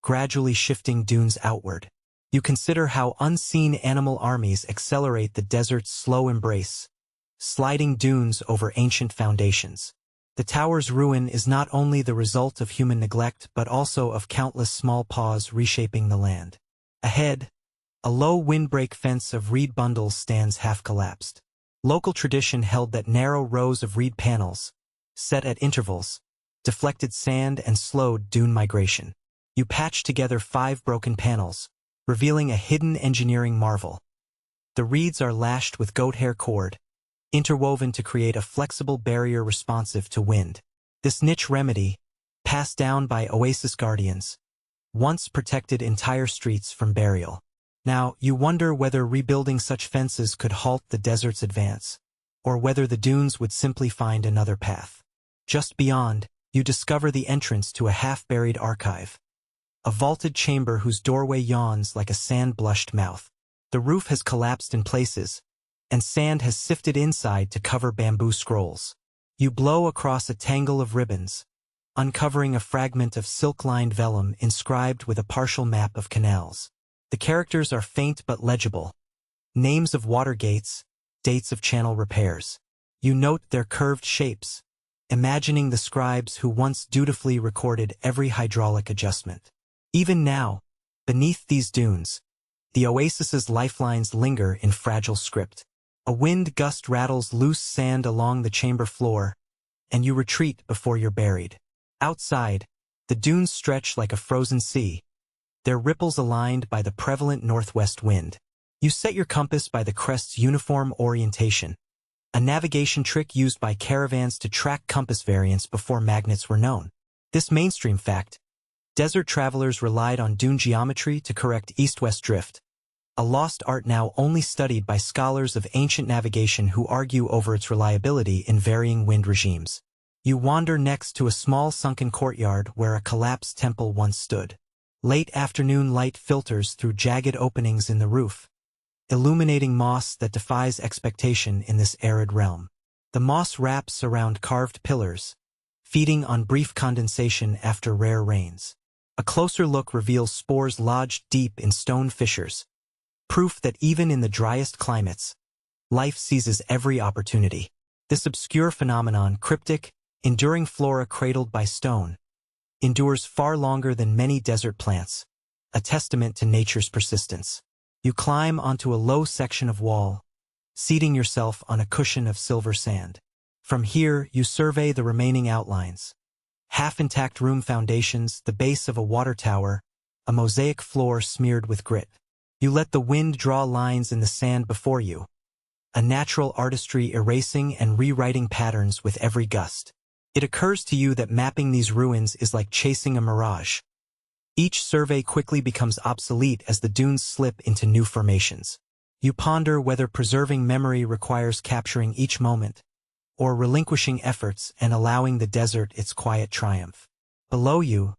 gradually shifting dunes outward. You consider how unseen animal armies accelerate the desert's slow embrace, sliding dunes over ancient foundations. The tower's ruin is not only the result of human neglect but also of countless small paws reshaping the land. Ahead, a low windbreak fence of reed bundles stands half-collapsed. Local tradition held that narrow rows of reed panels, set at intervals, deflected sand and slowed dune migration. You patch together 5 broken panels, revealing a hidden engineering marvel. The reeds are lashed with goat hair cord, interwoven to create a flexible barrier responsive to wind. This niche remedy, passed down by Oasis guardians, once protected entire streets from burial. Now, you wonder whether rebuilding such fences could halt the desert's advance, or whether the dunes would simply find another path. Just beyond, you discover the entrance to a half-buried archive, a vaulted chamber whose doorway yawns like a sand-blushed mouth. The roof has collapsed in places, and sand has sifted inside to cover bamboo scrolls. You blow across a tangle of ribbons, uncovering a fragment of silk-lined vellum inscribed with a partial map of canals. The characters are faint but legible. Names of water gates, dates of channel repairs. You note their curved shapes, imagining the scribes who once dutifully recorded every hydraulic adjustment. Even now, beneath these dunes, the oasis's lifelines linger in fragile script. A wind gust rattles loose sand along the chamber floor, and you retreat before you're buried. Outside, the dunes stretch like a frozen sea, their ripples aligned by the prevalent northwest wind. You set your compass by the crest's uniform orientation, a navigation trick used by caravans to track compass variants before magnets were known. This mainstream fact, desert travelers relied on dune geometry to correct east-west drift, a lost art now only studied by scholars of ancient navigation who argue over its reliability in varying wind regimes. You wander next to a small sunken courtyard where a collapsed temple once stood. Late afternoon light filters through jagged openings in the roof, illuminating moss that defies expectation in this arid realm. The moss wraps around carved pillars, feeding on brief condensation after rare rains. A closer look reveals spores lodged deep in stone fissures, proof that even in the driest climates, life seizes every opportunity. This obscure phenomenon, cryptic, enduring flora cradled by stone, endures far longer than many desert plants, a testament to nature's persistence. You climb onto a low section of wall, seating yourself on a cushion of silver sand. From here, you survey the remaining outlines. Half-intact room foundations, the base of a water tower, a mosaic floor smeared with grit. You let the wind draw lines in the sand before you, a natural artistry erasing and rewriting patterns with every gust. It occurs to you that mapping these ruins is like chasing a mirage. Each survey quickly becomes obsolete as the dunes slip into new formations. You ponder whether preserving memory requires capturing each moment, or relinquishing efforts and allowing the desert its quiet triumph. Below you,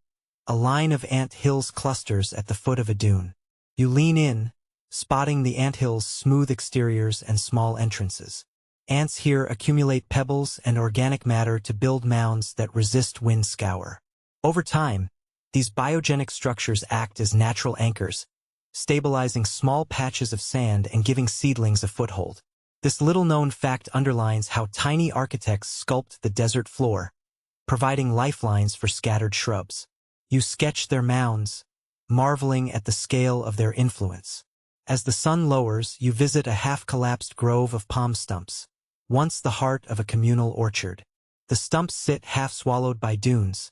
a line of ant hills clusters at the foot of a dune. You lean in, spotting the anthills' smooth exteriors and small entrances. Ants here accumulate pebbles and organic matter to build mounds that resist wind scour. Over time, these biogenic structures act as natural anchors, stabilizing small patches of sand and giving seedlings a foothold. This little-known fact underlines how tiny architects sculpt the desert floor, providing lifelines for scattered shrubs. You sketch their mounds, marveling at the scale of their influence. As the sun lowers, you visit a half-collapsed grove of palm stumps, once the heart of a communal orchard. The stumps sit half-swallowed by dunes,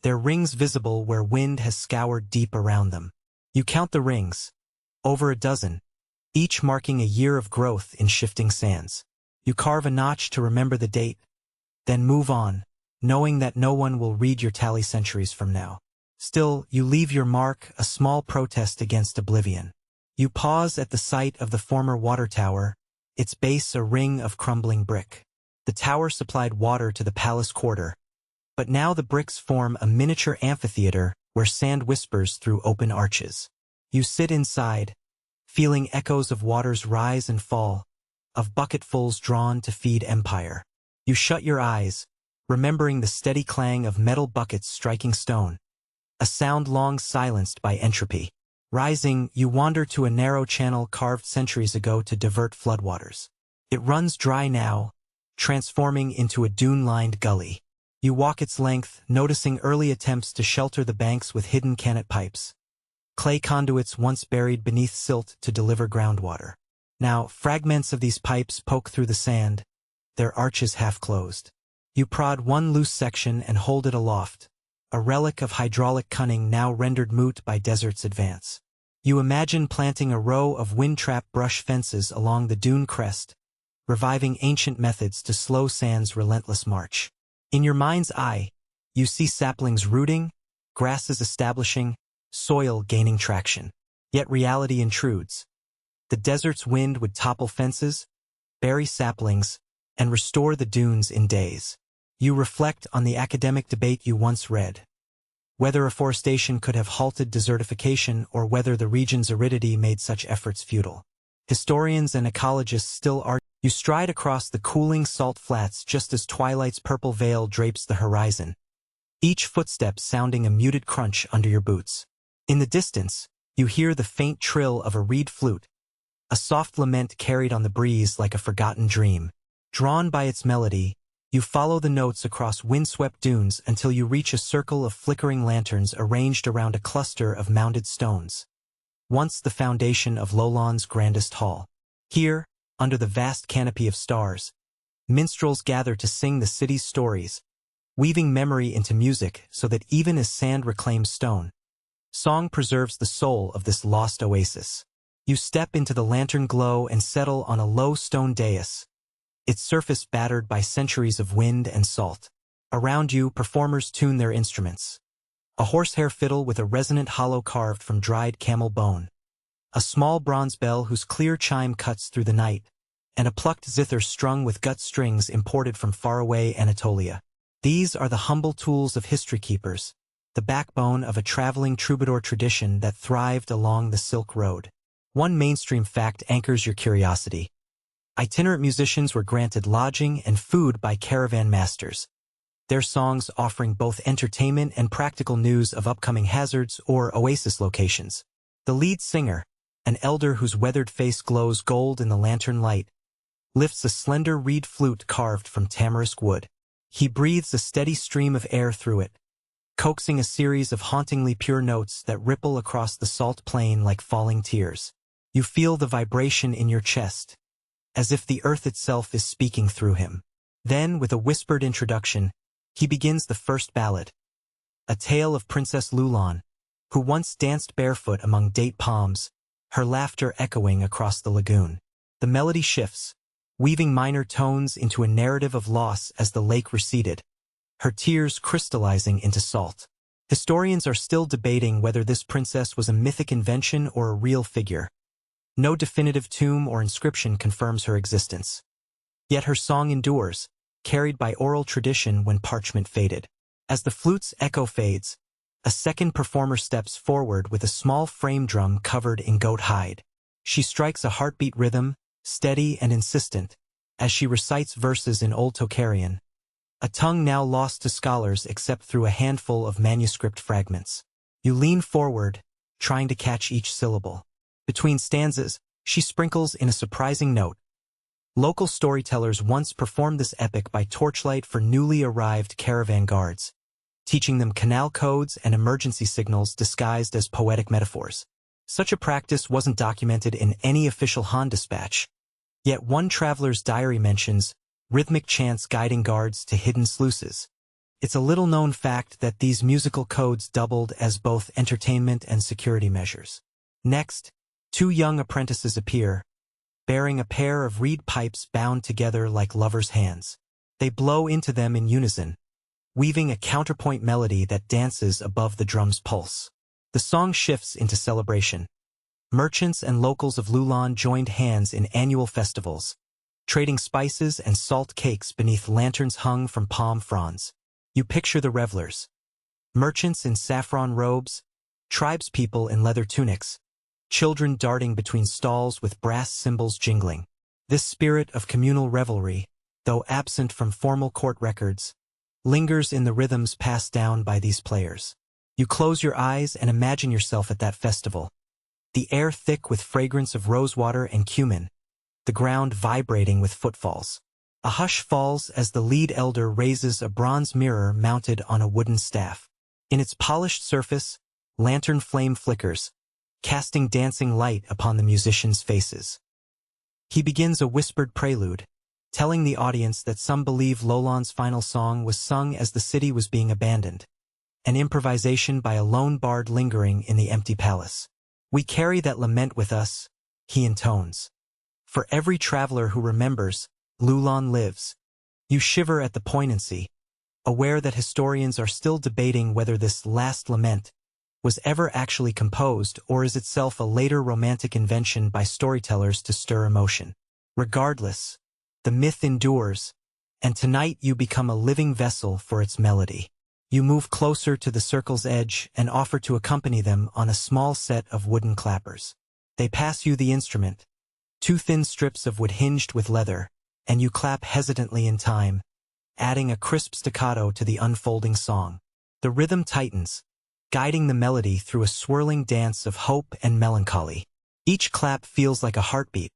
their rings visible where wind has scoured deep around them. You count the rings, over a dozen, each marking a year of growth in shifting sands. You carve a notch to remember the date, then move on, knowing that no one will read your tally centuries from now. Still, you leave your mark, a small protest against oblivion. You pause at the site of the former water tower, its base a ring of crumbling brick. The tower supplied water to the palace quarter, but now the bricks form a miniature amphitheater where sand whispers through open arches. You sit inside, feeling echoes of waters rise and fall, of bucketfuls drawn to feed empire. You shut your eyes, remembering the steady clang of metal buckets striking stone, a sound long silenced by entropy. Rising, you wander to a narrow channel carved centuries ago to divert floodwaters. It runs dry now, transforming into a dune-lined gully. You walk its length, noticing early attempts to shelter the banks with hidden cannet pipes, clay conduits once buried beneath silt to deliver groundwater. Now, fragments of these pipes poke through the sand, their arches half-closed. You prod one loose section and hold it aloft, a relic of hydraulic cunning now rendered moot by desert's advance. You imagine planting a row of wind-trap brush fences along the dune crest, reviving ancient methods to slow sand's relentless march. In your mind's eye, you see saplings rooting, grasses establishing, soil gaining traction. Yet reality intrudes. The desert's wind would topple fences, bury saplings, and restore the dunes in days. You reflect on the academic debate you once read. Whether afforestation could have halted desertification or whether the region's aridity made such efforts futile. Historians and ecologists still argue. You stride across the cooling salt flats just as twilight's purple veil drapes the horizon, each footstep sounding a muted crunch under your boots. In the distance, you hear the faint trill of a reed flute, a soft lament carried on the breeze like a forgotten dream. Drawn by its melody, you follow the notes across windswept dunes until you reach a circle of flickering lanterns arranged around a cluster of mounded stones. Once the foundation of Lowland's grandest hall. Here, under the vast canopy of stars, minstrels gather to sing the city's stories, weaving memory into music so that even as sand reclaims stone, song preserves the soul of this lost oasis. You step into the lantern glow and settle on a low stone dais, its surface battered by centuries of wind and salt. Around you, performers tune their instruments. A horsehair fiddle with a resonant hollow carved from dried camel bone, a small bronze bell whose clear chime cuts through the night, and a plucked zither strung with gut strings imported from faraway Anatolia. These are the humble tools of history keepers, the backbone of a traveling troubadour tradition that thrived along the Silk Road. One mainstream fact anchors your curiosity. Itinerant musicians were granted lodging and food by caravan masters, their songs offering both entertainment and practical news of upcoming hazards or oasis locations. The lead singer, an elder whose weathered face glows gold in the lantern light, lifts a slender reed flute carved from tamarisk wood. He breathes a steady stream of air through it, coaxing a series of hauntingly pure notes that ripple across the salt plain like falling tears. You feel the vibration in your chest, as if the earth itself is speaking through him. Then, with a whispered introduction, he begins the first ballad, a tale of Princess Lulan, who once danced barefoot among date palms, her laughter echoing across the lagoon. The melody shifts, weaving minor tones into a narrative of loss as the lake receded, her tears crystallizing into salt. Historians are still debating whether this princess was a mythic invention or a real figure. No definitive tomb or inscription confirms her existence. Yet her song endures, carried by oral tradition when parchment faded. As the flute's echo fades, a second performer steps forward with a small frame drum covered in goat hide. She strikes a heartbeat rhythm, steady and insistent, as she recites verses in Old Tocharian, a tongue now lost to scholars except through a handful of manuscript fragments. You lean forward, trying to catch each syllable. Between stanzas, she sprinkles in a surprising note. Local storytellers once performed this epic by torchlight for newly arrived caravan guards, teaching them canal codes and emergency signals disguised as poetic metaphors. Such a practice wasn't documented in any official Han dispatch, yet one traveler's diary mentions rhythmic chants guiding guards to hidden sluices. It's a little-known fact that these musical codes doubled as both entertainment and security measures. Next, two young apprentices appear, bearing a pair of reed pipes bound together like lovers' hands. They blow into them in unison, weaving a counterpoint melody that dances above the drum's pulse. The song shifts into celebration. Merchants and locals of Lulan joined hands in annual festivals, trading spices and salt cakes beneath lanterns hung from palm fronds. You picture the revelers. Merchants in saffron robes, tribespeople in leather tunics, children darting between stalls with brass cymbals jingling. This spirit of communal revelry, though absent from formal court records, lingers in the rhythms passed down by these players. You close your eyes and imagine yourself at that festival. The air thick with fragrance of rosewater and cumin, the ground vibrating with footfalls. A hush falls as the lead elder raises a bronze mirror mounted on a wooden staff. In its polished surface, lantern flame flickers, casting dancing light upon the musicians' faces. He begins a whispered prelude, telling the audience that some believe Lolan's final song was sung as the city was being abandoned, an improvisation by a lone bard lingering in the empty palace. "We carry that lament with us," he intones. "For every traveler who remembers, Lulan lives." You shiver at the poignancy, aware that historians are still debating whether this last lament, was ever actually composed or is itself a later romantic invention by storytellers to stir emotion. Regardless, the myth endures, and tonight you become a living vessel for its melody. You move closer to the circle's edge and offer to accompany them on a small set of wooden clappers. They pass you the instrument, two thin strips of wood hinged with leather, and you clap hesitantly in time, adding a crisp staccato to the unfolding song. The rhythm tightens, guiding the melody through a swirling dance of hope and melancholy. Each clap feels like a heartbeat,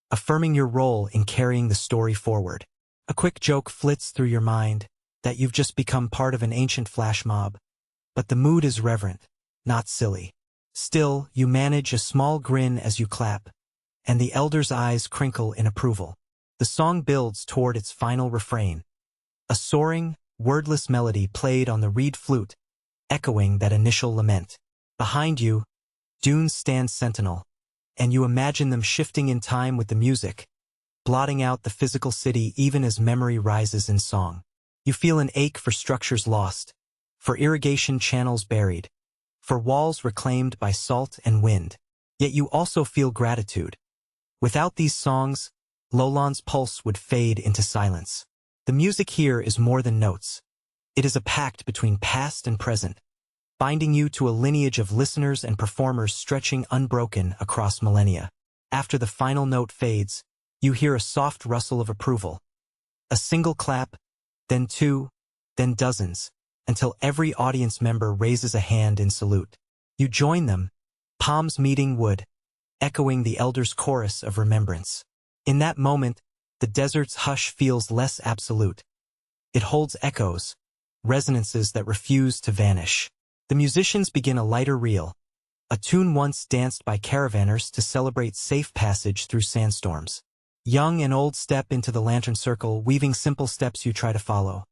affirming your role in carrying the story forward. A quick joke flits through your mind that you've just become part of an ancient flash mob, but the mood is reverent, not silly. Still, you manage a small grin as you clap, and the elder's eyes crinkle in approval. The song builds toward its final refrain, a soaring, wordless melody played on the reed flute, echoing that initial lament. Behind you, dunes stand sentinel, and you imagine them shifting in time with the music, blotting out the physical city even as memory rises in song. You feel an ache for structures lost, for irrigation channels buried, for walls reclaimed by salt and wind. Yet you also feel gratitude. Without these songs, Lowland's pulse would fade into silence. The music here is more than notes. It is a pact between past and present, binding you to a lineage of listeners and performers stretching unbroken across millennia. After the final note fades, you hear a soft rustle of approval. A single clap, then two, then dozens, until every audience member raises a hand in salute. You join them, palms meeting wood, echoing the elders' chorus of remembrance. In that moment, the desert's hush feels less absolute. It holds echoes, resonances that refuse to vanish. The musicians begin a lighter reel, a tune once danced by caravanners to celebrate safe passage through sandstorms. Young and old step into the lantern circle, weaving simple steps you try to follow.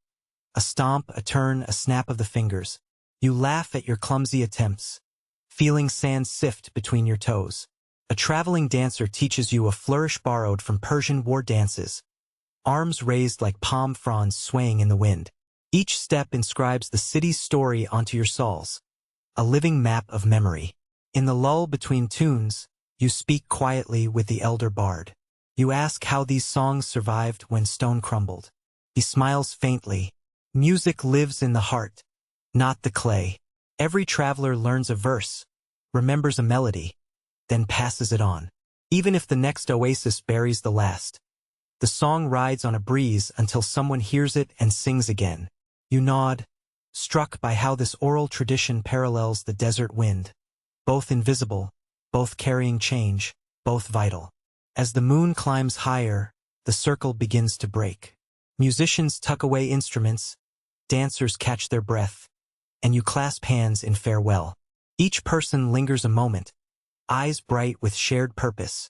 A stomp, a turn, a snap of the fingers. You laugh at your clumsy attempts, feeling sand sift between your toes. A traveling dancer teaches you a flourish borrowed from Persian war dances, arms raised like palm fronds swaying in the wind. Each step inscribes the city's story onto your soles, a living map of memory. In the lull between tunes, you speak quietly with the elder bard. You ask how these songs survived when stone crumbled. He smiles faintly. Music lives in the heart, not the clay. Every traveler learns a verse, remembers a melody, then passes it on. Even if the next oasis buries the last, the song rides on a breeze until someone hears it and sings again. You nod, struck by how this oral tradition parallels the desert wind. Both invisible, both carrying change, both vital. As the moon climbs higher, the circle begins to break. Musicians tuck away instruments, dancers catch their breath, and you clasp hands in farewell. Each person lingers a moment, eyes bright with shared purpose,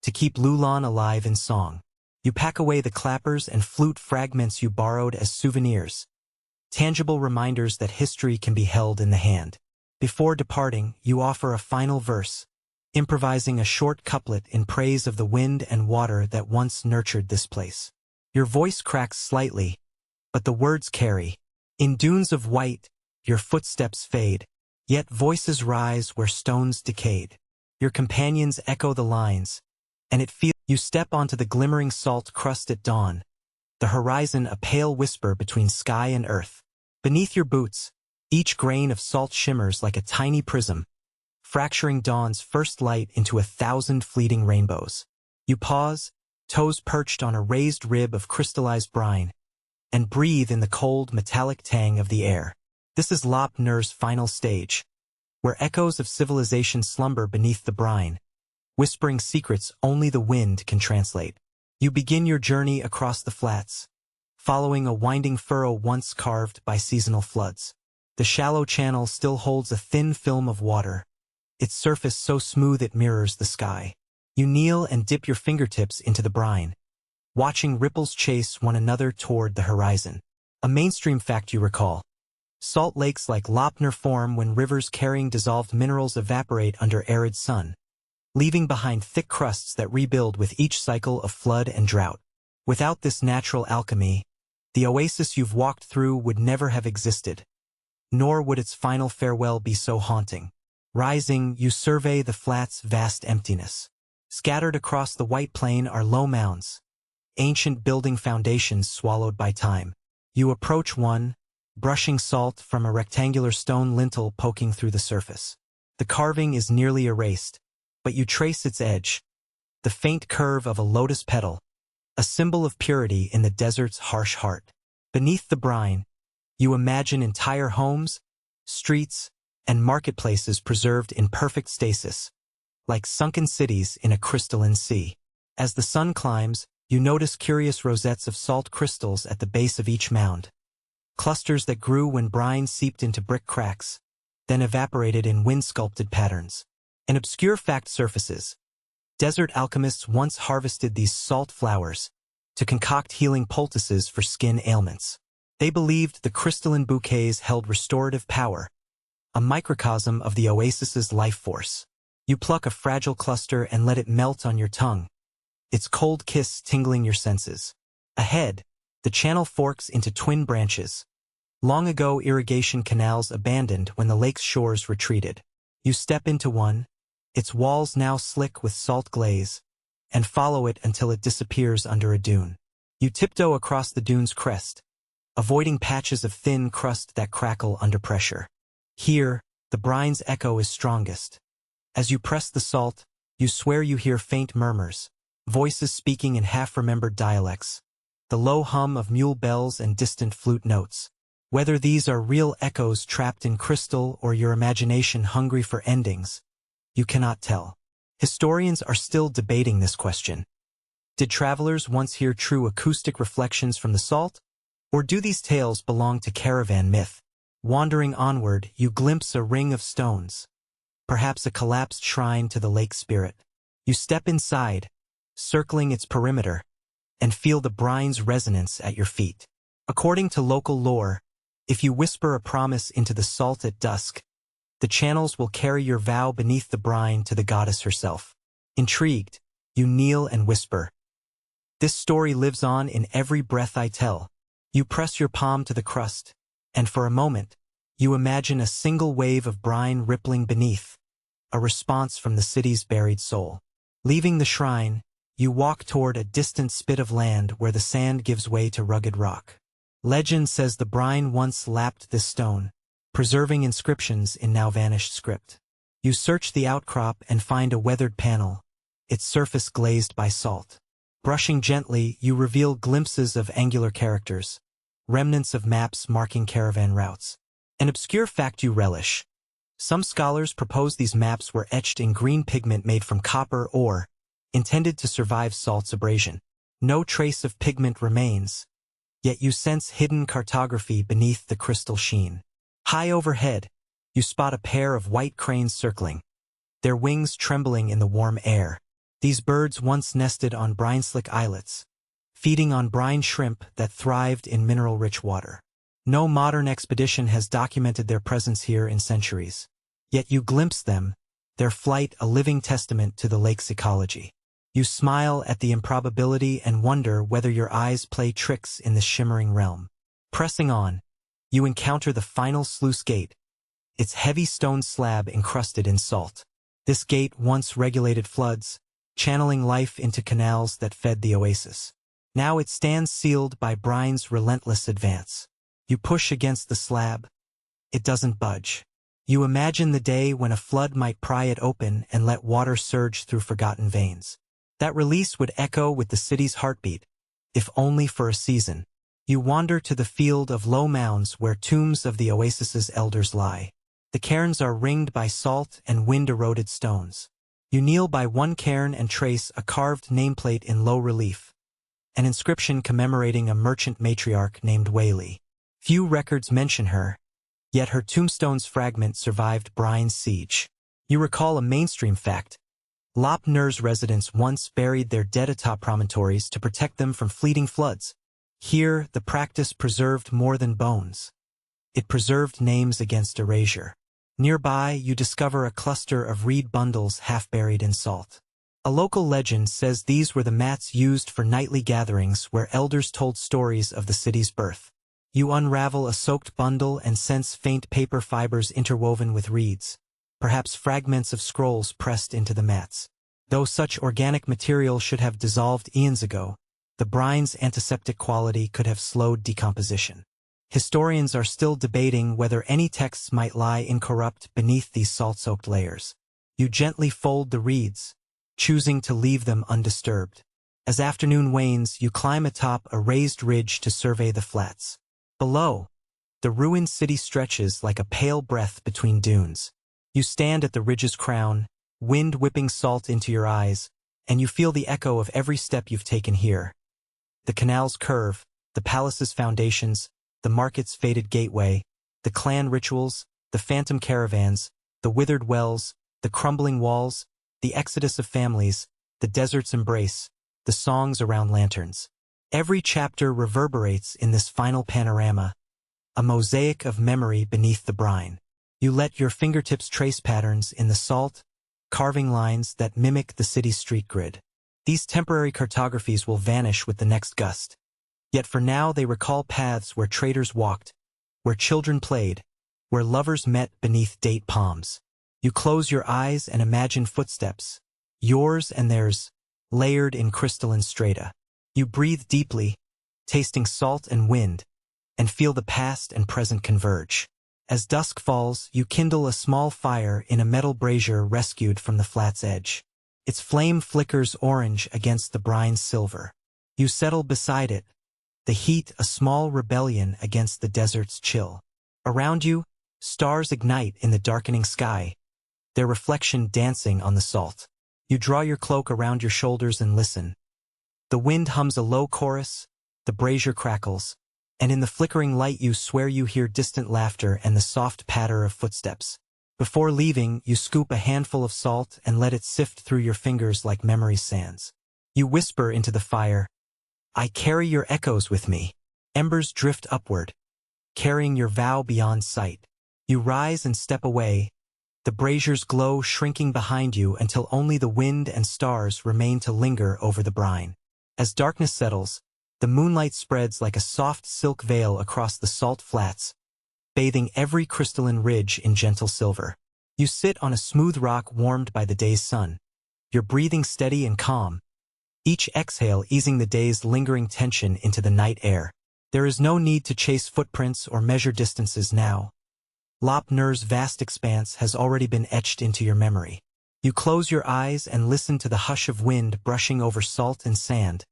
to keep Lulan alive in song. You pack away the clappers and flute fragments you borrowed as souvenirs, tangible reminders that history can be held in the hand. Before departing, you offer a final verse, improvising a short couplet in praise of the wind and water that once nurtured this place. Your voice cracks slightly, but the words carry. In dunes of white, your footsteps fade, yet voices rise where stones decayed. Your companions echo the lines, and it feels you step onto the glimmering salt crust at dawn, the horizon a pale whisper between sky and earth. Beneath your boots, each grain of salt shimmers like a tiny prism, fracturing dawn's first light into 1,000 fleeting rainbows. You pause, toes perched on a raised rib of crystallized brine, and breathe in the cold, metallic tang of the air. This is Lop Nur's final stage, where echoes of civilization slumber beneath the brine, whispering secrets only the wind can translate. You begin your journey across the flats, following a winding furrow once carved by seasonal floods. The shallow channel still holds a thin film of water, its surface so smooth it mirrors the sky. You kneel and dip your fingertips into the brine, watching ripples chase one another toward the horizon. A mainstream fact you recall. Salt lakes like Lop Nur form when rivers carrying dissolved minerals evaporate under arid sun, leaving behind thick crusts that rebuild with each cycle of flood and drought. Without this natural alchemy, the oasis you've walked through would never have existed. nor would its final farewell be so haunting. Rising, you survey the flat's vast emptiness. Scattered across the white plain are low mounds, ancient building foundations swallowed by time. You approach one, brushing salt from a rectangular stone lintel poking through the surface. The carving is nearly erased, but you trace its edge, the faint curve of a lotus petal, a symbol of purity in the desert's harsh heart. Beneath the brine, you imagine entire homes, streets, and marketplaces preserved in perfect stasis, like sunken cities in a crystalline sea. As the sun climbs, you notice curious rosettes of salt crystals at the base of each mound, clusters that grew when brine seeped into brick cracks, then evaporated in wind-sculpted patterns. An obscure fact surfaces. Desert alchemists once harvested these salt flowers to concoct healing poultices for skin ailments. They believed the crystalline bouquets held restorative power, a microcosm of the oasis's life force. You pluck a fragile cluster and let it melt on your tongue, its cold kiss tingling your senses. Ahead, the channel forks into twin branches. Long ago irrigation canals abandoned when the lake's shores retreated. You step into one, its walls now slick with salt glaze, and follow it until it disappears under a dune. You tiptoe across the dune's crest, avoiding patches of thin crust that crackle under pressure. Here, the brine's echo is strongest. As you press the salt, you swear you hear faint murmurs, voices speaking in half-remembered dialects, the low hum of mule bells and distant flute notes. Whether these are real echoes trapped in crystal or your imagination hungry for endings, you cannot tell. Historians are still debating this question. Did travelers once hear true acoustic reflections from the salt? Or do these tales belong to caravan myth? Wandering onward, you glimpse a ring of stones, perhaps a collapsed shrine to the lake spirit. You step inside, circling its perimeter, and feel the brine's resonance at your feet. According to local lore, if you whisper a promise into the salt at dusk, the channels will carry your vow beneath the brine to the goddess herself. Intrigued, you kneel and whisper. This story lives on in every breath I tell. You press your palm to the crust, and for a moment, you imagine a single wave of brine rippling beneath, a response from the city's buried soul. Leaving the shrine, you walk toward a distant spit of land where the sand gives way to rugged rock. Legend says the brine once lapped this stone, preserving inscriptions in now-vanished script. You search the outcrop and find a weathered panel, its surface glazed by salt. Brushing gently, you reveal glimpses of angular characters, remnants of maps marking caravan routes. An obscure fact you relish. Some scholars propose these maps were etched in green pigment made from copper ore, intended to survive salt's abrasion. No trace of pigment remains, yet you sense hidden cartography beneath the crystal sheen. High overhead, you spot a pair of white cranes circling, their wings trembling in the warm air. These birds once nested on brine-slick islets, feeding on brine shrimp that thrived in mineral-rich water. No modern expedition has documented their presence here in centuries. Yet you glimpse them, their flight a living testament to the lake's ecology. You smile at the improbability and wonder whether your eyes play tricks in this shimmering realm. Pressing on, you encounter the final sluice gate, its heavy stone slab encrusted in salt. This gate once regulated floods, channeling life into canals that fed the oasis. Now it stands sealed by brine's relentless advance. You push against the slab. It doesn't budge. You imagine the day when a flood might pry it open and let water surge through forgotten veins. That release would echo with the city's heartbeat, if only for a season. You wander to the field of low mounds where tombs of the oasis's elders lie. The cairns are ringed by salt and wind-eroded stones. You kneel by one cairn and trace a carved nameplate in low relief, an inscription commemorating a merchant matriarch named Whaley. Few records mention her, yet her tombstone's fragment survived brine's siege. You recall a mainstream fact. Lop Nur's residents once buried their dead atop promontories to protect them from fleeting floods. Here, the practice preserved more than bones. It preserved names against erasure. Nearby, you discover a cluster of reed bundles half buried in salt. A local legend says these were the mats used for nightly gatherings where elders told stories of the city's birth. You unravel a soaked bundle and sense faint paper fibers interwoven with reeds, perhaps fragments of scrolls pressed into the mats. Though such organic material should have dissolved eons ago, the brine's antiseptic quality could have slowed decomposition. Historians are still debating whether any texts might lie incorrupt beneath these salt-soaked layers. You gently fold the reeds, choosing to leave them undisturbed. As afternoon wanes, you climb atop a raised ridge to survey the flats. Below, the ruined city stretches like a pale breath between dunes. You stand at the ridge's crown, wind whipping salt into your eyes, and you feel the echo of every step you've taken here. The canal's curve, the palace's foundations, the market's faded gateway, the clan rituals, the phantom caravans, the withered wells, the crumbling walls, the exodus of families, the desert's embrace, the songs around lanterns. Every chapter reverberates in this final panorama, a mosaic of memory beneath the brine. You let your fingertips trace patterns in the salt, carving lines that mimic the city's street grid. These temporary cartographies will vanish with the next gust. Yet for now they recall paths where traders walked, where children played, where lovers met beneath date palms. You close your eyes and imagine footsteps, yours and theirs, layered in crystalline strata. You breathe deeply, tasting salt and wind, and feel the past and present converge. As dusk falls, you kindle a small fire in a metal brazier rescued from the flat's edge. Its flame flickers orange against the brine's silver. You settle beside it, the heat a small rebellion against the desert's chill. Around you, stars ignite in the darkening sky, their reflection dancing on the salt. You draw your cloak around your shoulders and listen. The wind hums a low chorus, the brazier crackles, and in the flickering light you swear you hear distant laughter and the soft patter of footsteps. Before leaving, you scoop a handful of salt and let it sift through your fingers like memory's sands. You whisper into the fire, "I carry your echoes with me." Embers drift upward, carrying your vow beyond sight. You rise and step away, the brazier's glow shrinking behind you until only the wind and stars remain to linger over the brine. As darkness settles, the moonlight spreads like a soft silk veil across the salt flats, bathing every crystalline ridge in gentle silver. You sit on a smooth rock warmed by the day's sun, your breathing steady and calm, each exhale easing the day's lingering tension into the night air. There is no need to chase footprints or measure distances now. Lop Nur's vast expanse has already been etched into your memory. You close your eyes and listen to the hush of wind brushing over salt and sand,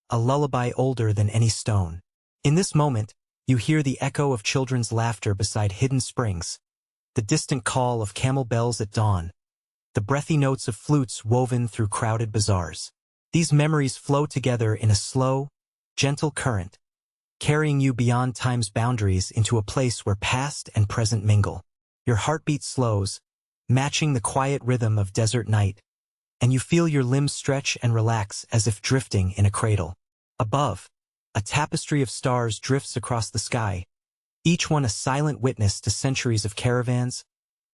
a lullaby older than any stone. In this moment, you hear the echo of children's laughter beside hidden springs, the distant call of camel bells at dawn, the breathy notes of flutes woven through crowded bazaars. These memories flow together in a slow, gentle current, carrying you beyond time's boundaries into a place where past and present mingle. Your heartbeat slows, matching the quiet rhythm of desert night, and you feel your limbs stretch and relax as if drifting in a cradle. Above, a tapestry of stars drifts across the sky, each one a silent witness to centuries of caravans,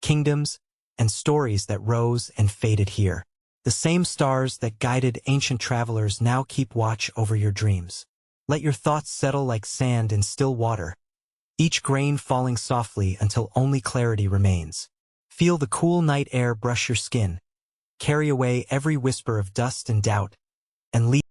kingdoms, and stories that rose and faded here. The same stars that guided ancient travelers now keep watch over your dreams. Let your thoughts settle like sand in still water, each grain falling softly until only clarity remains. Feel the cool night air brush your skin, carry away every whisper of dust and doubt, and leave